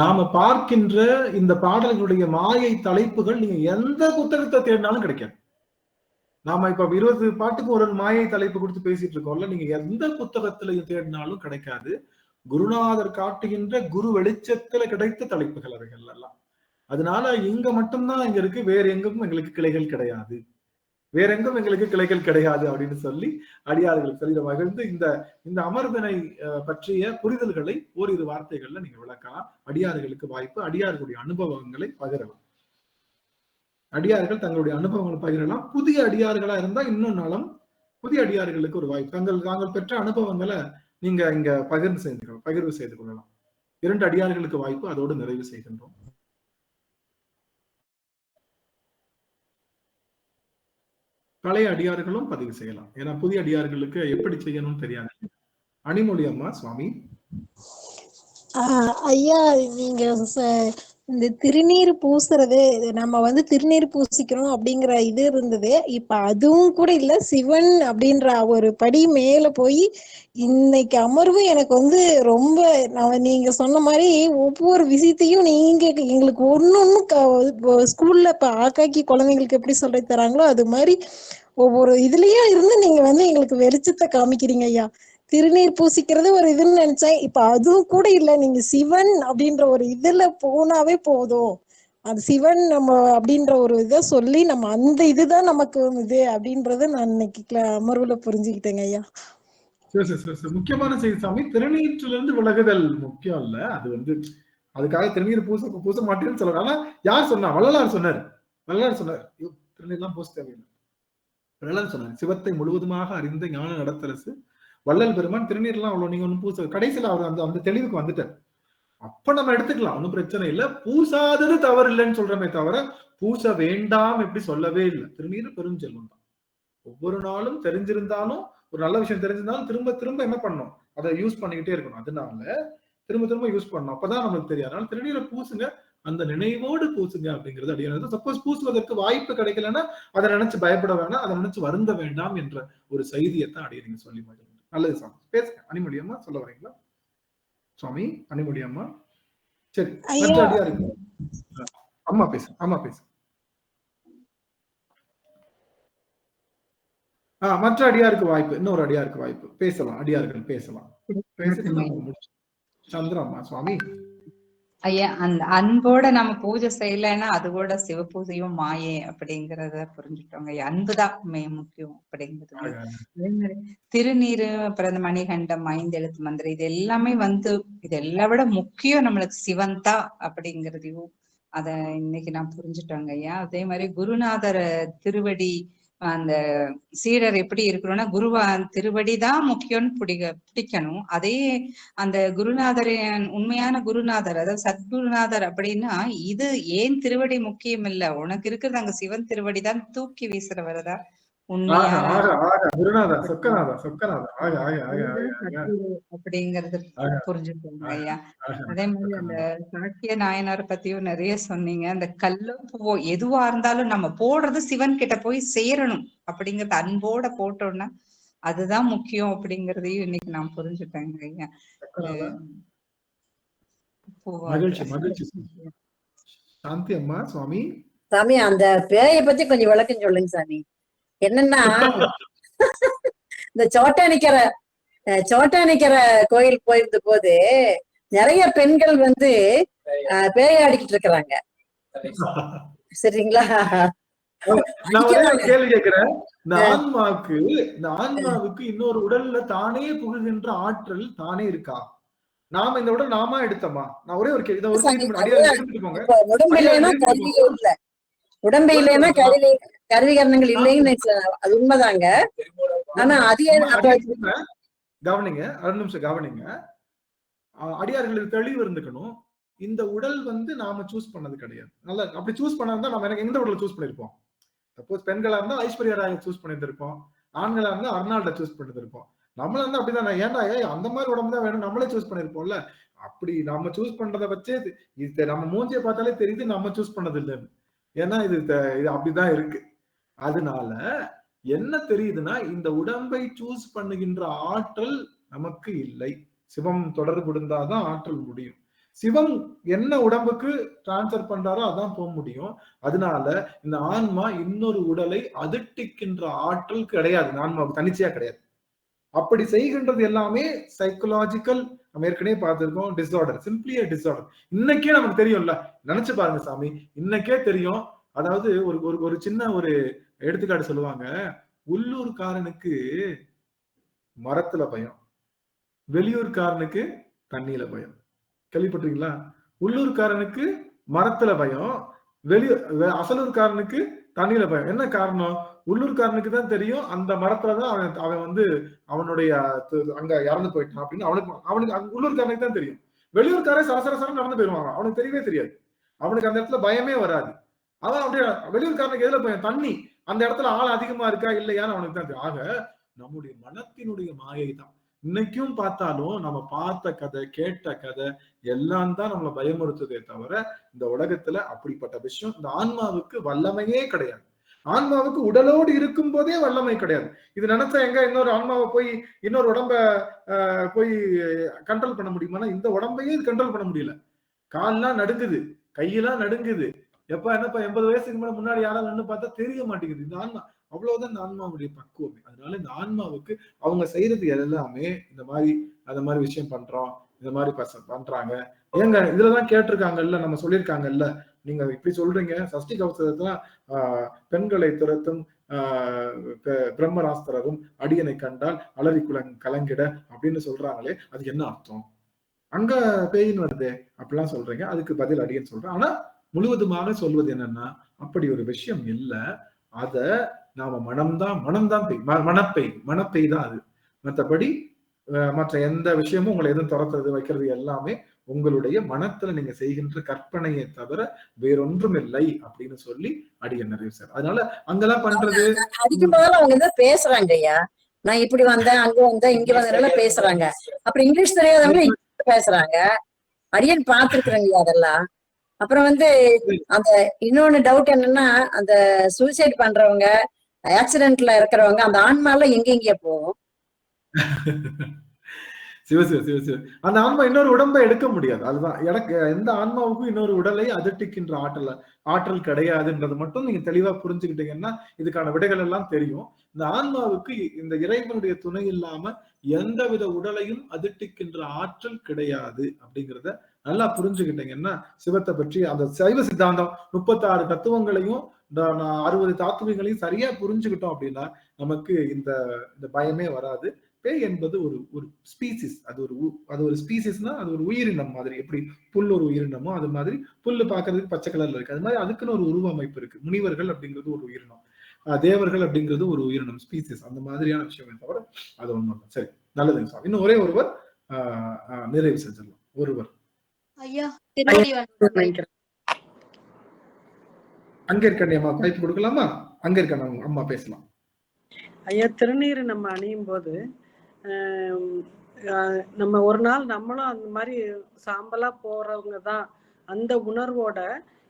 நாம பார்க்கின்ற இந்த பாடல்களுடைய மாயை தலைப்புகள் நீங்க எந்த புத்தகத்தை தேடினாலும் கிடைக்காது. நாம இப்ப 20 பாட்டுக்கு ஒரு மாயை தலைப்பு கொடுத்து பேசிட்டு இருக்கோம்ல, நீங்க எந்த புத்தகத்திலையும் தேடினாலும் கிடைக்காது. குருநாதர் காட்டுகின்ற குரு வெளிச்சத்துல கிடைத்த தலைப்புகள் அவைகள் எல்லாம். அதனால இங்க மட்டும்தான் இங்க இருக்கு, வேற எங்கும் எங்களுக்கு கிளைகள் கிடையாது, வேற எங்கும் எங்களுக்கு கிளைகள் கிடையாது அப்படின்னு சொல்லி அடியார்களுக்கு சொல்லி மகிழ்ந்து இந்த அமர்வினை பற்றிய புரிதல்களை ஓரிரு வார்த்தைகள்ல நீங்க விளக்கலாம். அடியார்களுக்கு வாய்ப்பு, அடியார்களுடைய அனுபவங்களை பகிரலாம். அடியார்கள் தங்களுடைய அனுபவங்களை பகிரலாம். புதிய அடியார்களா இருந்தா இன்னும் நலம். புதிய அடியார்களுக்கு ஒரு வாய்ப்பு, தாங்கள் பெற்ற அனுபவங்களை நீங்க இங்க பகிர்வு செய்து கொள்ளலாம். 2 அடியார்களுக்கு வாய்ப்பு, அதோடு நிறைவு செய்கின்றோம். பழைய அடியார்களும் பதிவு செய்யலாம். ஏன்னா புதிய அடியார்களுக்கு எப்படி செய்யணும்னு தெரியாது. அணிமொழி அம்மா சுவாமி. ஐயா, நீங்க இந்த திருநீர் பூசுறது, நம்ம திருநீர் பூசிக்கணும் அப்படிங்கிற இது இருந்தது. இப்ப அதுவும் கூட இல்ல, சிவன் அப்படின்ற ஒரு படி மேல போய் இன்னைக்கு அமர்வு எனக்கு ரொம்ப நீங்க சொன்ன மாதிரி ஒவ்வொரு விஷயத்தையும் நீங்க எங்களுக்கு ஒன்னொன்னு ஸ்கூல்ல இப்ப ஆக்காக்கி குழந்தைங்களுக்கு எப்படி சொல்லி தராங்களோ அது மாதிரி ஒவ்வொரு இதுலயும் இருந்து நீங்க எங்களுக்கு வெளிச்சத்தை காமிக்கிறீங்க ஐயா. திருநீர் பூசிக்கிறது ஒரு இதுன்னு நினைச்சேன், இப்ப அதுவும் கூட இல்ல, நீங்க சிவன் அப்படின்ற ஒரு இதுல போனாவே போதும், அது சிவன் நம்ம அப்படின்ற ஒரு இதை சொல்லி நம்ம அந்த இதுதான் நமக்கு இது அப்படின்றத நான் இன்னைக்கு அமர்வுல புரிஞ்சுக்கிட்டேங்க ஐயா. முக்கியமான செய்தி சாமி. திருநீற்றில இருந்து விலகுதல் முக்கியம் இல்ல. அது அதுக்காக திருநீர் பூச மாட்டேன்னு சொல்லலாம். ஆனா யார் சொன்னா? வள்ளலார் சொன்னார். திருநீர் எல்லாம் பூச தேவையில்லை. வள்ளலார் சொன்னார், சிவத்தை முழுவதுமாக அறிந்த ஞான நடத்தரசு வள்ளல் பெருமான் திருநீர் எல்லாம் அவ்வளவு நீங்க ஒன்னும் பூச, கடைசியில அவர் அந்த தெளிவுக்கு வந்துட்டார். அப்ப நம்ம எடுத்துக்கலாம், ஒன்னும் பிரச்சனை இல்லை. பூசாதது தவறு இல்லைன்னு சொல்றமே தவிர பூச வேண்டாம் எப்படி சொல்லவே இல்லை. திருநீர் பெருஞ்செல்வம் தான். ஒவ்வொரு நாளும் தெரிஞ்சிருந்தாலும், ஒரு நல்ல விஷயம் தெரிஞ்சிருந்தாலும் திரும்ப திரும்ப என்ன பண்ணணும், அதை யூஸ் பண்ணிக்கிட்டே இருக்கணும். அதனால திரும்ப யூஸ் பண்ணணும், அப்பதான் நம்மளுக்கு தெரியாது. அதனால திருநீரை பூசுங்க, அந்த நினைவோடு பூசுங்க அப்படிங்கிறது அடியானது. சப்போஸ் பூசுவதற்கு வாய்ப்பு கிடைக்கலன்னா அதை நினைச்சு பயப்பட வேண்டாம், அதை நினைச்சு வருந்த வேண்டாம் என்ற ஒரு செய்தியைத்தான் அடிய நீங்க சொல்லி மாதிரி. நல்லது சாமி, பேசுங்க. அணிமொழி அம்மா சொல்ல வரீங்களா சுவாமி? அணிமொழி அம்மா. சரி, மற்ற அடியாருக்கு அம்மா பேசுங்க. மற்ற அடியாருக்கு வாய்ப்பு, இன்னொரு அடியாருக்கு வாய்ப்பு பேசலாம். அடியார்கள் பேசலாம். சந்திரம்மா சுவாமி. ஐயா, அந்த அன்போட நம்ம பூஜை செய்யலைன்னா அது கூட சிவ பூஜையும் மாயே அப்படிங்கறத புரிஞ்சுட்டோங்க. அன்புதான் முக்கியம் அப்படிங்கிறது. அதே மாதிரி திருநீரு, அப்புறம் இந்த மணிகண்டம், 5 எழுத்து மந்திரம், இது எல்லாமே இது எல்லாம் விட முக்கியம் நம்மளுக்கு சிவன் தான் அப்படிங்கிறதையும் அத இன்னைக்கு நான் புரிஞ்சுட்டோங்க ஐயா. அதே மாதிரி குருநாதர் திருவடி, அந்த சீடர் எப்படி இருக்கணும்னா குருவா திருவடிதான் முக்கியம்னு பிடிக்கணும். அதே அந்த குருநாதரின் உண்மையான குருநாதர், அதாவது சத்குருநாதர் அப்படின்னா இது ஏன் திருவடி முக்கியம் இல்ல, உனக்கு இருக்கிறது அங்க சிவன் திருவடிதான் தூக்கி வீசுறவரதா உண்மையான அப்படிங்கறது புரிஞ்சுக்கோங்க ஐயா. அதே மாதிரி அந்த சாக்கிய நாயனார் பத்தியும் நிறைய சொன்னீங்க. அந்த கல்லோ பூவோ எதுவா இருந்தாலும் நம்ம போடுறது சிவன் கிட்ட போய் சேரணும் அப்படிங்கறது அன்போட போட்டோம்னா அதுதான் முக்கியம் அப்படிங்கறதையும் இன்னைக்கு நான் புரிஞ்சுட்டேங்க ஐயா. சாந்தி அம்மா சுவாமி. சாமி அந்த பேயை பத்தி கொஞ்சம் விளக்கம் சொல்லுங்க சாமி. என்னன்னா இந்த சோட்டானிக்கரை கோயில் போயிருந்த போது நிறைய பெண்கள் வந்து பேயாடிக்கிட்டு இருக்கிறாங்க. சரிங்களா? நான் ஒரு கேள்வி கேட்கிறேன். இந்த ஆன்மாவுக்கு இன்னொரு உடல்ல தானே புகுகின்ற ஆற்றல் தானே இருக்கா? நாம இந்த உடல் நாம எடுத்தோமா? நான் ஒரே ஒரு கேள்வி உடம்பு இல்லைன்னா கருவியே இல்ல, உடம்பு இல்லைன்னா கருவிகரணங்கள் இல்லைன்னு அது உண்மைதாங்க. ஆனா கவனிங்க, 2 நிமிஷம் கவனிங்க. அடியார்களுக்கு தெளிவு இருந்துக்கணும். இந்த உடல் வந்து நாம சூஸ் பண்ணது கிடையாது. நல்லா அப்படி சூஸ் பண்ணா நம்ம எனக்கு எந்த உடலை சூஸ் பண்ணிருப்போம்? சப்போஸ் பெண்களா இருந்தா ஐஸ்வர்யா ராயை சூஸ் பண்ணிருப்போம், ஆண்களா இருந்தா அர்னால்ட சூஸ் பண்ணிருப்போம். நம்மள இருந்தா அப்படிதான், ஏன்டா அந்த மாதிரி உடம்பு தான் வேணும் நம்மளே சூஸ் பண்ணிருப்போம்ல. அப்படி நம்ம சூஸ் பண்றதை வச்சே இது நம்ம மூஞ்சியை பார்த்தாலே தெரியுது நம்ம சூஸ் பண்ணது இல்லைன்னு. ஏன்னா இது அப்படிதான் இருக்கு. அதனால என்ன தெரியுதுன்னா, இந்த உடம்பை சூஸ் பண்ணுகின்ற ஆற்றல் நமக்கு இல்லை. சிவம் தொடர்பு இருந்தாதான் ஆற்றல் முடியும். சிவம் என்ன உடம்புக்கு டிரான்ஸ்பர் பண்றாரோ அதான் போக முடியும். அதனால இந்த ஆன்மா இன்னொரு உடலை அதிர்ட்டிக்கின்ற ஆற்றல் கிடையாது, ஆன்மாவுக்கு தனிச்சையா கிடையாது. அப்படி செய்கின்றது எல்லாமே சைக்கலாஜிக்கல். நம்ம ஏற்கனவே பார்த்திருக்கோம், டிஸார்டர், சிம்பிளி டிஸார்டர். இன்னைக்கே நமக்கு தெரியும்ல, நினைச்சு பாருங்க சாமி, இன்னைக்கே தெரியும். அதாவது ஒரு சின்ன ஒரு எடுத்துக்காட்டு சொல்லுவாங்க. உள்ளூர்காரனுக்கு மரத்துல பயம், வெளியூர்காரனுக்கு தண்ணியில பயம். கேள்விப்பட்டிருக்கீங்களா? உள்ளூர்காரனுக்கு மரத்துல பயம், அசலூர்காரனுக்கு தண்ணியில பயம். என்ன காரணம்? உள்ளூர்காரனுக்கு தான் தெரியும் அந்த மரத்துலதான் அவன் வந்து அவனுடைய அங்க இறந்து போயிட்டான் அப்படின்னு அவனுக்கு உள்ளூர்காரனுக்கு தான் தெரியும். வெளியூர்காரன் சரசரசரம் நடந்து போயிருவாங்க, அவனுக்கு தெரியவே தெரியாது. அவனுக்கு அந்த இடத்துல பயமே வராது. அவன் அப்படியே வெளியூர்காரனுக்கு எதுல பயம்? தண்ணி. அந்த இடத்துல ஆள் அதிகமா இருக்கா இல்லையான்னு அவனுக்கு தான் தெரியும். ஆக நம்முடைய மனத்தினுடைய மாயை தான். இன்னைக்கும் பார்த்தாலும் நம்ம பார்த்த கதை, கேட்ட கதை எல்லாம் தான் நம்மளை பயமுறுத்துதே தவிர இந்த உலகத்துல அப்படிப்பட்ட விஷயம் இந்த ஆன்மாவுக்கு வல்லமையே கிடையாது. ஆன்மாவுக்கு உடலோடு இருக்கும் போதே வல்லமை கிடையாது. இது நினைச்சா எங்க இன்னொரு ஆன்மாவை போய் இன்னொரு உடம்ப போய் கண்ட்ரோல் பண்ண முடியுமானா, இந்த உடம்பையே கண்ட்ரோல் பண்ண முடியல. கால்லாம் நடுங்குது, கையெல்லாம் நடுங்குது. என்னப்பா 80 வயசுக்கு மேல முன்னாடி யாராவது நின்று பார்த்தா தெரிய மாட்டேங்குது. இந்த ஆன்மா அவ்வளவுதான் இந்த ஆன்மாவுடைய பக்குவமே. அதனால இந்த ஆன்மாவுக்கு அவங்க செய்யறது எல்லாமே இந்த மாதிரி அந்த மாதிரி விஷயம் பண்றோம், இந்த மாதிரி பண்றாங்க. ஏங்க இதுலதான் கேட்டிருக்காங்கல்ல, நம்ம சொல்லியிருக்காங்கல்ல, நீங்க இப்படி சொல்றீங்க சஷ்டி கவசத்துல பெண்களை துரத்தும் பிரம்மராஸ்திரரும் அடியனை கண்டால் அலறி கலங்கிட அப்படின்னு சொல்றாங்களே, அது என்ன அர்த்தம்? அங்க பேயின்னு வருதே அப்படிலாம் சொல்றீங்க. அதுக்கு பதில் அடியன்னு சொல்றேன். ஆனா முழுவதுமாக சொல்வது என்னன்னா, அப்படி ஒரு விஷயம் இல்லை. அத நாம மனப்பை தான் அது. மற்றபடி மற்ற எந்த விஷயமும் உங்களை எதுவும் துரத்துறது வைக்கிறது எல்லாமே உங்களுடைய மனத்துல நீங்க செய்கின்ற கற்பனையை தவிர வேறொன்றும் இல்லை அப்படின்னு சொல்லி அடியன் நிறைவு சார். அதனால அங்கெல்லாம் பண்றது அதுக்கு முதல்ல அவங்க தான் பேசுறாங்க. ஐயா நான் இப்படி வந்தேன், அங்க வந்தேன், இங்க வந்ததுனால பேசுறாங்க. அப்புறம் இங்கிலீஷ் தெரியாதவங்க இங்கிலீஷ் பேசுறாங்க. அடியன் பார்த்திருக்கிறேங்க அதெல்லாம். அப்புறம் வந்து அந்த இன்னொன்னு டவுட் என்னன்னா, அந்த சூசைட் பண்றவங்க, ஆக்சிடென்ட்ல இருக்கிறவங்க, அந்த ஆன்மால எங்க போகும்? அந்த ஆன்மா இன்னொரு உடம்பை எடுக்க முடியாது. அதுதான் எனக்கு எந்த ஆன்மாவுக்கும் இன்னொரு உடலை அதிர்ட்டிக்கின்ற ஆற்றல் கிடையாதுன்றது மட்டும் நீங்க தெளிவா புரிஞ்சுக்கிட்டீங்கன்னா இதுக்கான விடைகள் எல்லாம் தெரியும். இந்த ஆன்மாவுக்கு இந்த இறைவனுடைய துணை இல்லாம எந்தவித உடலையும் அதிர்ட்டிக்கின்ற ஆற்றல் கிடையாது அப்படிங்கிறத நல்லா புரிஞ்சுக்கிட்டீங்கன்னா சிவத்தை பற்றி அந்த சைவ சித்தாந்தம் 36 தத்துவங்களையும் 60 தாத்துவங்களையும் சரியா புரிஞ்சுக்கிட்டோம் அப்படின்னா நமக்கு இந்த பயமே வராது. பேய் என்பது ஒரு ஸ்பீசிஸ். அது ஒரு ஸ்பீசிஸ்னா அது ஒரு உயிரினம் மாதிரி. எப்படி புல் ஒரு உயிரினமோ அது மாதிரி புல்லு பார்க்கறதுக்கு பச்சை கலர்ல இருக்கு. அது மாதிரி அதுக்குன்னு ஒரு உருவமைப்பு இருக்கு. முனிவர்கள் அப்படிங்கிறது ஒரு உயிரினம், தேவர்கள் அப்படிங்கிறது ஒரு உயிரினம், ஸ்பீசிஸ். அந்த மாதிரியான விஷயமே தவிர அது ஒண்ணும் இல்லை. சரி, நல்லதுங்க சார். இன்னும் ஒரே ஒருவர் நிறைவு செஞ்சிடலாம். ஒருவர் அங்க இருக்கண்ணே அம்மா வாய்ப்பு கொடுக்கலாமா? அங்க இருக்கண்ணா அம்மா பேசலாம். ஐயா, திருநீர் நம்ம அணியும் போது நம்ம ஒரு நாள் நம்மளும் அந்த மாதிரி சாம்பலா போறவங்க தான். அந்த உணர்வோட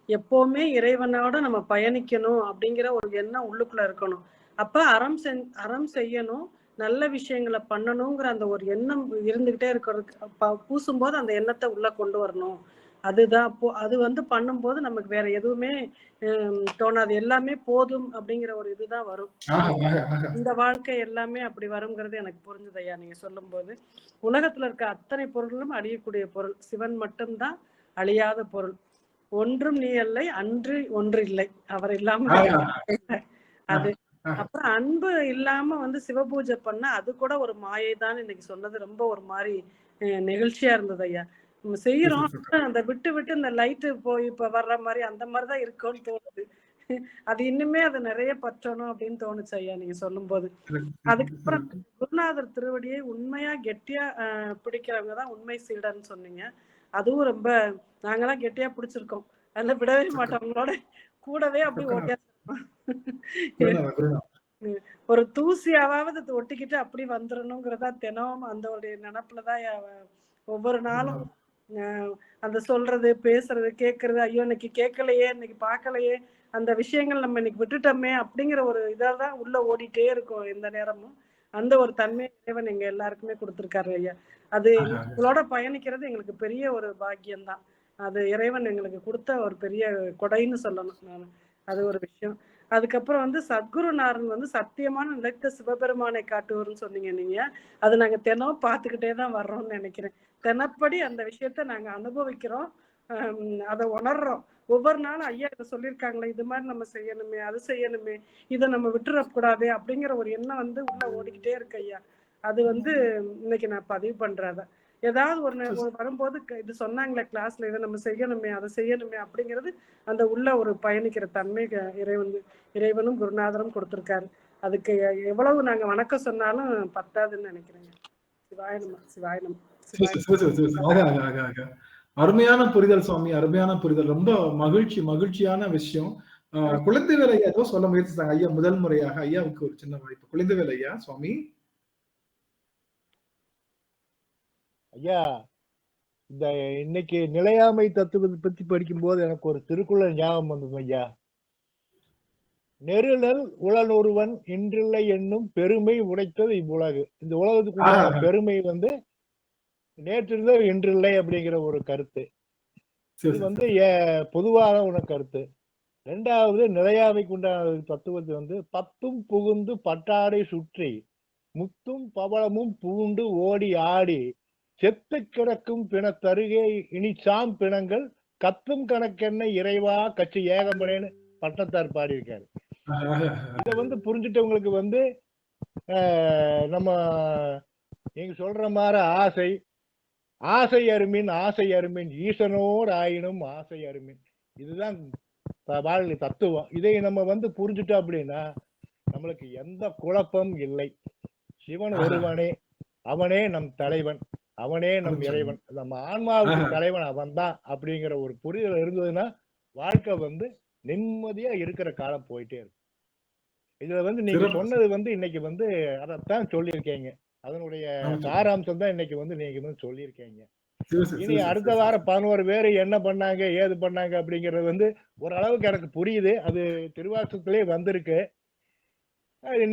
எப்பவுமே இறைவனோட நம்ம பயணிக்கணும் அப்படிங்கிற ஒரு எண்ணம் உள்ளுக்குள்ள இருக்கணும். அப்ப அறம் செய்யணும், நல்ல விஷயங்களை பண்ணணுங்கிற அந்த ஒரு எண்ணம் இருந்துகிட்டே இருக்கிறதுக்கு பூசும்போது அந்த எண்ணத்தை உள்ள கொண்டு வரணும் அதுதான் அது வந்து பண்ணும்போது நமக்கு வேற எதுவுமே தோணாது, எல்லாமே போதும் அப்படிங்கிற ஒரு இதுதான் வரும். இந்த வாழ்க்கை எல்லாமே அப்படி வருங்கிறது எனக்கு புரிஞ்சுது ஐயா நீங்க சொல்லும் போது. உலகத்துல இருக்க அத்தனை பொருளும் அழியக்கூடிய பொருள், சிவன் மட்டும்தான் அழியாத பொருள். ஒன்றும் நீ இல்லை, அன்று ஒன்று இல்லை, அவர் இல்லாம அது. அப்புறம் அன்பு இல்லாம வந்து சிவபூஜை பண்ண அது கூட ஒரு மாயை தான் இன்னைக்கு சொன்னது ரொம்ப ஒரு மாதிரி நெகிழ்ச்சியா இருந்தது ஐயா. நம்ம செய்யறோம், அந்த விட்டு விட்டு இந்த லைட்டு போய் இப்ப வர்ற மாதிரி அந்த மாதிரிதான் இருக்கும்னு தோணுது. அது இன்னுமே அது நிறைய பற்றணும் அப்படின்னு தோணுச்சு ஐயா நீங்க சொல்லும் போது. அதுக்கப்புறம் குருநாதர் திருவடியை உண்மையா கெட்டியா பிடிக்கிறவங்க தான் உண்மை சீடன்னு சொன்னீங்க. அதுவும் ரொம்ப நாங்கெல்லாம் கெட்டியா பிடிச்சிருக்கோம், அதெல்லாம் விடவே மாட்டோம், கூடவே அப்படி ஓட்டியா ஒரு தூசியாவது ஒட்டிக்கிட்டு அப்படி வந்துடணுங்கிறதா தினம் அந்த ஒரு நினைப்புலதான் ஒவ்வொரு நாளும் அந்த சொல்றது பேசுறது கேட்கறது, ஐயோ இன்னைக்கு கேட்கலையே இன்னைக்கு பார்க்கலையே அந்த விஷயங்கள் நம்ம இன்னைக்கு விட்டுட்டோமே அப்படிங்கிற ஒரு இதாதான் உள்ள ஓடிட்டே இருக்கும் எந்த நேரமும். அந்த ஒரு தன்மை இறைவன் எங்க எல்லாருக்குமே கொடுத்துருக்காரு ஐயா. அது எங்களோட பயணிக்கிறது எங்களுக்கு பெரிய ஒரு பாக்கியம்தான். அது இறைவன் எங்களுக்கு கொடுத்த ஒரு பெரிய கொடைன்னு சொல்லணும் நான். அது ஒரு விஷயம். அதுக்கப்புறம் வந்து சத்குருநாதன் வந்து சத்தியமான நிலைத்த சிவபெருமானை காட்டுவோர்னு சொன்னீங்க நீங்க. அது நாங்க தினம் பார்த்துக்கிட்டே தான் வர்றோம்னு நினைக்கிறேன். தினப்படி அந்த விஷயத்த நாங்க அனுபவிக்கிறோம், அதை உணர்றோம். ஒவ்வொரு நாளும் ஐயா இதை சொல்லியிருக்காங்களே, இது மாதிரி நம்ம செய்யணுமே, அது செய்யணுமே, இதை நம்ம விட்டுறக்கூடாது அப்படிங்கிற ஒரு எண்ணம் வந்து உள்ள ஓடிக்கிட்டே இருக்கு ஐயா. அது வந்து இன்னைக்கு நான் பதிவு பண்றத ஏதாவது ஒரு வரும்போது இது சொன்னாங்களே கிளாஸ்ல, இதை நம்ம செய்யணுமே அதை செய்யணுமே அப்படிங்கிறது அந்த உள்ள ஒரு பயணிக்கிற தன்மை இறைவனும் குருநாதரும் கொடுத்திருக்காரு. அதுக்கு எவ்வளவு நாங்க வணக்கம் சொன்னாலும் பத்தாதுன்னு நினைக்கிறேங்க. சிவாயனமா சிவாயனம். அருமையான புரிதல் சுவாமி, அருமையான புரிதல். ரொம்ப மகிழ்ச்சியான விஷயம். குழந்தைவேல் ஐயா ஏதோ சொல்ல முயற்சித்தாங்க ஐயா. முதல் முறையாக ஐயாவுக்கு ஒரு சின்ன வாய்ப்பு. குழந்தைவேல் ஐயா சுவாமி. ஐயா, இந்த இன்னைக்கு நிலையாமை தத்துவத்தை பத்தி படிக்கும் போது எனக்கு ஒரு திருக்குறள் ஞாபகம் வந்தது ஐயா. நெருளல் உளனொருவன் இன்றில்லை என்னும் பெருமை உடைத்தது இவ்வுலகு. இந்த உலகத்துக்கு பெருமை வந்து நேற்றிருந்த இன்றில்லை அப்படிங்கிற ஒரு கருத்து. இது வந்து பொதுவான ஒரு கருத்து. ரெண்டாவது நிலையாமைக்கு உண்டான தத்துவத்தை வந்து பத்தும் புகுந்து பட்டாடை சுற்றி முத்தும் பவளமும் பூண்டு ஓடி ஆடி செத்து கிடக்கும் பிணத்தருகே இனி சாம் பிணங்கள் கத்தும் கணக்கென்ன இறைவா கட்சி ஏகம்பனேன்னு பட்டத்தார் பாடியிருக்காரு. இதை வந்து புரிஞ்சுட்டவங்களுக்கு வந்து நம்ம நீங்க சொல்ற மாதிரி ஆசை அருமின் ஈசனோடு ஆயினும் ஆசை அருமின், இதுதான் வாழ்க்கை தத்துவம். இதை நம்ம வந்து புரிஞ்சுட்டோம் அப்படின்னா நம்மளுக்கு எந்த குழப்பம் இல்லை. சிவன் ஒருவனே, அவனே நம் தலைவன், அவனே நம் இறைவன், நம்ம ஆன்மாவுக்கு தலைவன் அவன் தான் அப்படிங்கிற ஒரு புரிதல் இருந்ததுன்னா வாழ்க்கை வந்து நிம்மதியா இருக்கிற காலம் போயிட்டே இருக்கும். இதுல வந்து நீங்க சொன்னது வந்து இன்னைக்கு வந்து அதைத்தான் சொல்லியிருக்கீங்க. அதனுடைய சாராம்சம் தான் இன்னைக்கு வந்து நீங்க வந்து சொல்லியிருக்கீங்க. இனி அடுத்த வாரம் 11 பேர் என்ன பண்ணாங்க ஏது பண்ணாங்க அப்படிங்கிறது வந்து ஓரளவுக்கு எனக்கு புரியுது. அது திருவாசகத்திலே வந்திருக்கு.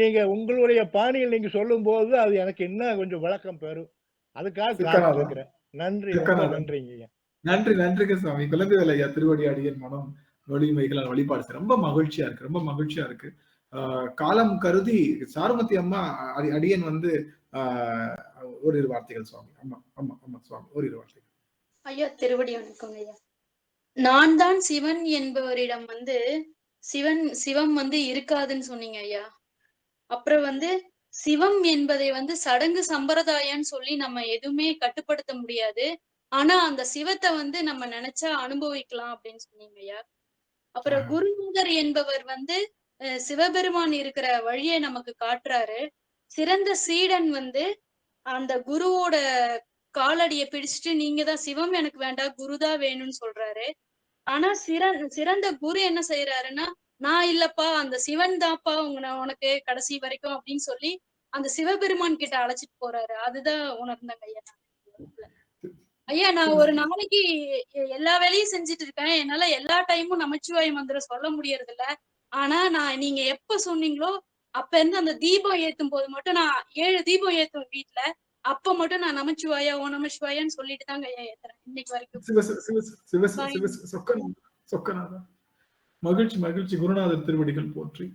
நீங்க உங்களுடைய பாணியில் நீங்க சொல்லும் போது அது எனக்கு இன்னும் கொஞ்சம் விளக்கம் பெறும். அதுக்காக காத்துக்கிறேன். நன்றி, நன்றிங்க. நன்றிங்க சுவாமி. குழந்தைவேல் ஐயா திருவடி அடியன் மனம் ஒளிமைகளால் வழிபாடு ரொம்ப மகிழ்ச்சியா இருக்கு. காலம் கருதி சாருமதி அம்மா அடியன் வந்து ஓரிரு வார்த்தைகள் சுவாமி. அம்மா சுவாமி ஓரிரு வார்த்தைகள். ஐயா திருவடி வணக்கம் ஐயா. நான் தான் சிவன் என்பவரிடம் வந்து சிவம் வந்து இருக்காதுன்னு சொன்னீங்க ஐயா. அப்புறம் வந்து சிவம் என்பதை வந்து சடங்கு சம்பிரதாயம்னு சொல்லி நம்ம எதுவுமே கட்டுப்படுத்த முடியாது. ஆனா அந்த சிவத்தை வந்து நம்ம நினைச்சா அனுபவிக்கலாம் அப்படின்னு சொன்னீங்க ஐயா. அப்புறம் குருநாதர் என்பவர் வந்து சிவபெருமான் இருக்கிற வழியை நமக்கு காட்டுறாரு. சிறந்த சீடன் வந்து அந்த குருவோட காலடியை பிடிச்சிட்டு நீங்க தான் சிவம் எனக்கு வேண்டாம் குருதான் வேணும்னு சொல்றாரு. ஆனா சிறந்த குரு என்ன செய்யறாருன்னா, நான் இல்லப்பா அந்த சிவன் தான்ப்பா உனக்கு கடைசி வரைக்கும் அப்படின்னு சொல்லி அந்த சிவபெருமான் கிட்ட அழைச்சிட்டு போறாரு. அதுதான் உணர்ந்தாங்க ஐயா. ஐயா நான் ஒரு நாளைக்கு எல்லா வேலையும் செஞ்சுட்டு இருக்கேன், என்னால எல்லா டைமும் நமச்சிவாய மந்திரம் சொல்ல முடியறது இல்ல. ஆனா நீங்க எப்ப சொன்னீங்களோ அப்ப இருந்து அந்த தீபம் ஏத்தும் போது மட்டும் நான் 7 தீபம் ஏத்துவேன் வீட்டுல. அப்ப மட்டும் நான் நமச்சிவாயா ஓ நமச்சிவாயான்னு சொல்லிட்டு தாங்க ஐயா ஏத்துறேன் இன்னைக்கு வரைக்கும். சொக்கநாதா மகிழ்ச்சி மகிழ்ச்சி. குருநாதர் திருவடிகள் போற்றி.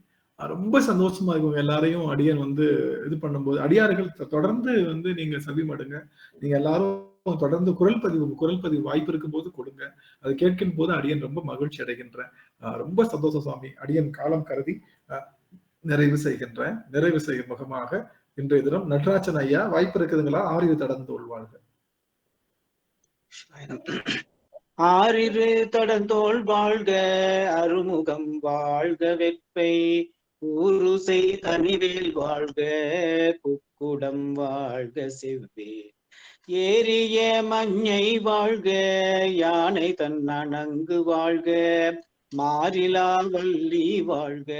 ரொம்ப சந்தோஷமா இருக்கும் எல்லாரையும் அடியன் வந்து இது பண்ணும்போது. அடியார்கள் தொடர்ந்து வந்து நீங்க செவிமடுங்க. நீங்க எல்லாரும் தொடர்ந்து குரல் பதிவு வாய்ப்பு இருக்கும் போது கொடுங்க. அதை கேட்கும் போது அடியன் ரொம்ப மகிழ்ச்சி அடைகின்றேன். ரொம்ப சந்தோஷம் சுவாமி. அடியன் காலம் கருதி நிறைவு செய்யும் முகமாக இன்றைய தினம் நடராஜன் ஐயா வாய்ப்பு இருக்குதுங்களா? ஆறிரு தடந்தோள் வாழ்க. ஆறிரு தடந்தோள் வாழ்க, அருமுகம் வாழ்க, வெப்பை ஊருசை தனிவேல் வாழ்க, குக்குடம் வாழ்க, செவ்வே ஏறிய மஞ்சை வாழ்க, யானை தன் அணங்கு வாழ்க, மாறிலா வள்ளி வாழ்க,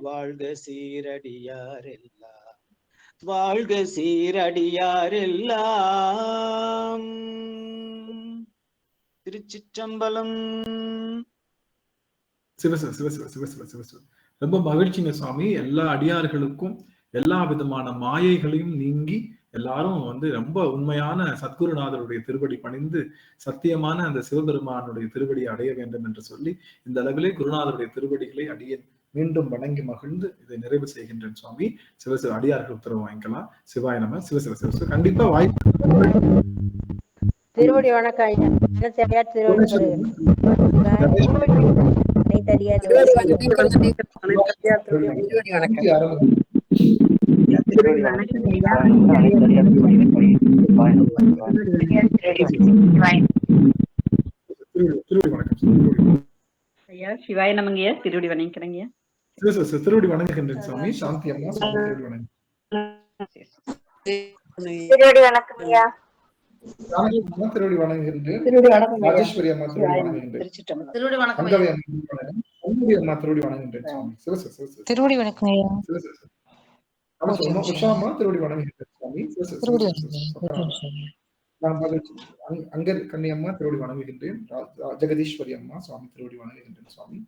வாழ்க சீரடியாரெல்லாம், வாழ்க சீரடியாரெல்லாம். திருச்சிற்றம்பலம். ரொம்ப மகிழ்ச்சிங்க சுவாமி. எல்லா அடியார்களுக்கும் எல்லா விதமான மாயைகளையும் நீங்கி எல்லாரும் வந்து ரொம்ப உண்மையான சத்குருநாதருடைய திருவடி பணிந்து சத்தியமான அந்த சிவபெருமானுடைய திருவடியை அடைய வேண்டும் என்று சொல்லி இந்த அளவிலே குருநாதருடைய திருவடிகளை அடியேன் மீண்டும் வணங்கி மகிழ்ந்து இதை நிறைவு செய்கின்றேன் சுவாமி. சிவசிவ அடியார்கள் உத்தரவு வாங்கிக்கலாம். சிவாய நம. சிவசிவ கண்டிப்பா வாய்ப்பு. திருவடி வணக்கம் ஐயா. திருவடி ஐயா சிவாய நமங்கய்யா. திருவடி வணங்கிக்கிறேங்க. திருவடி வணங்குகின்றேன் சுவாமி. சாந்தி அம்மா திருவடி வணங்க. திருவடி வணக்கம் ஐயா. திருவடி வணங்குகின்றேன். ராஜேஸ்வரி அம்மா திருவடி வணங்குகின்றேன். திருவடி வணக்கம் அம்மா திருவடி வணங்குகின்றேன் சுவாமி. திருவடி வணக்கம் ஐயா. உஷாமா திருவடி வணங்குகின்றேன் சுவாமி. அங்கர் கன்னியம்மா திருவடி வணங்குகின்றேன். ஜெகதீஸ்வரி அம்மா சுவாமி திருவடி வணங்குகின்றேன் சுவாமி.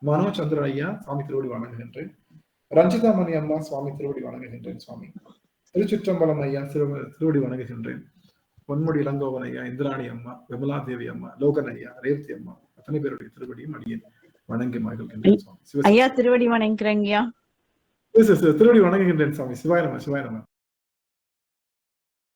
மனோச்சந்திர ஐயா சுவாமி திருவடி வணங்குகின்றேன். ரஞ்சிதா மணி அம்மா சுவாமி திருவடி வணங்குகின்றேன் சுவாமி. திருச்சிற்றம்பலம் ஐயா திருவடி வணங்குகின்றேன். பொன்முடி இளங்கோவன் ஐயா, இந்திராணி அம்மா, விமலா தேவி அம்மா, லோகன் ஐயா, ரேவதி அம்மா, அத்தனை பேருடைய திருவடியும் அடியேன் வணங்கி மகிழ்கின்றேன் சுவாமி. ஐயா திருவடி வணங்குறேங்கய்யா. திருவடி வணங்குகின்றேன் சுவாமி. சிவாய நம.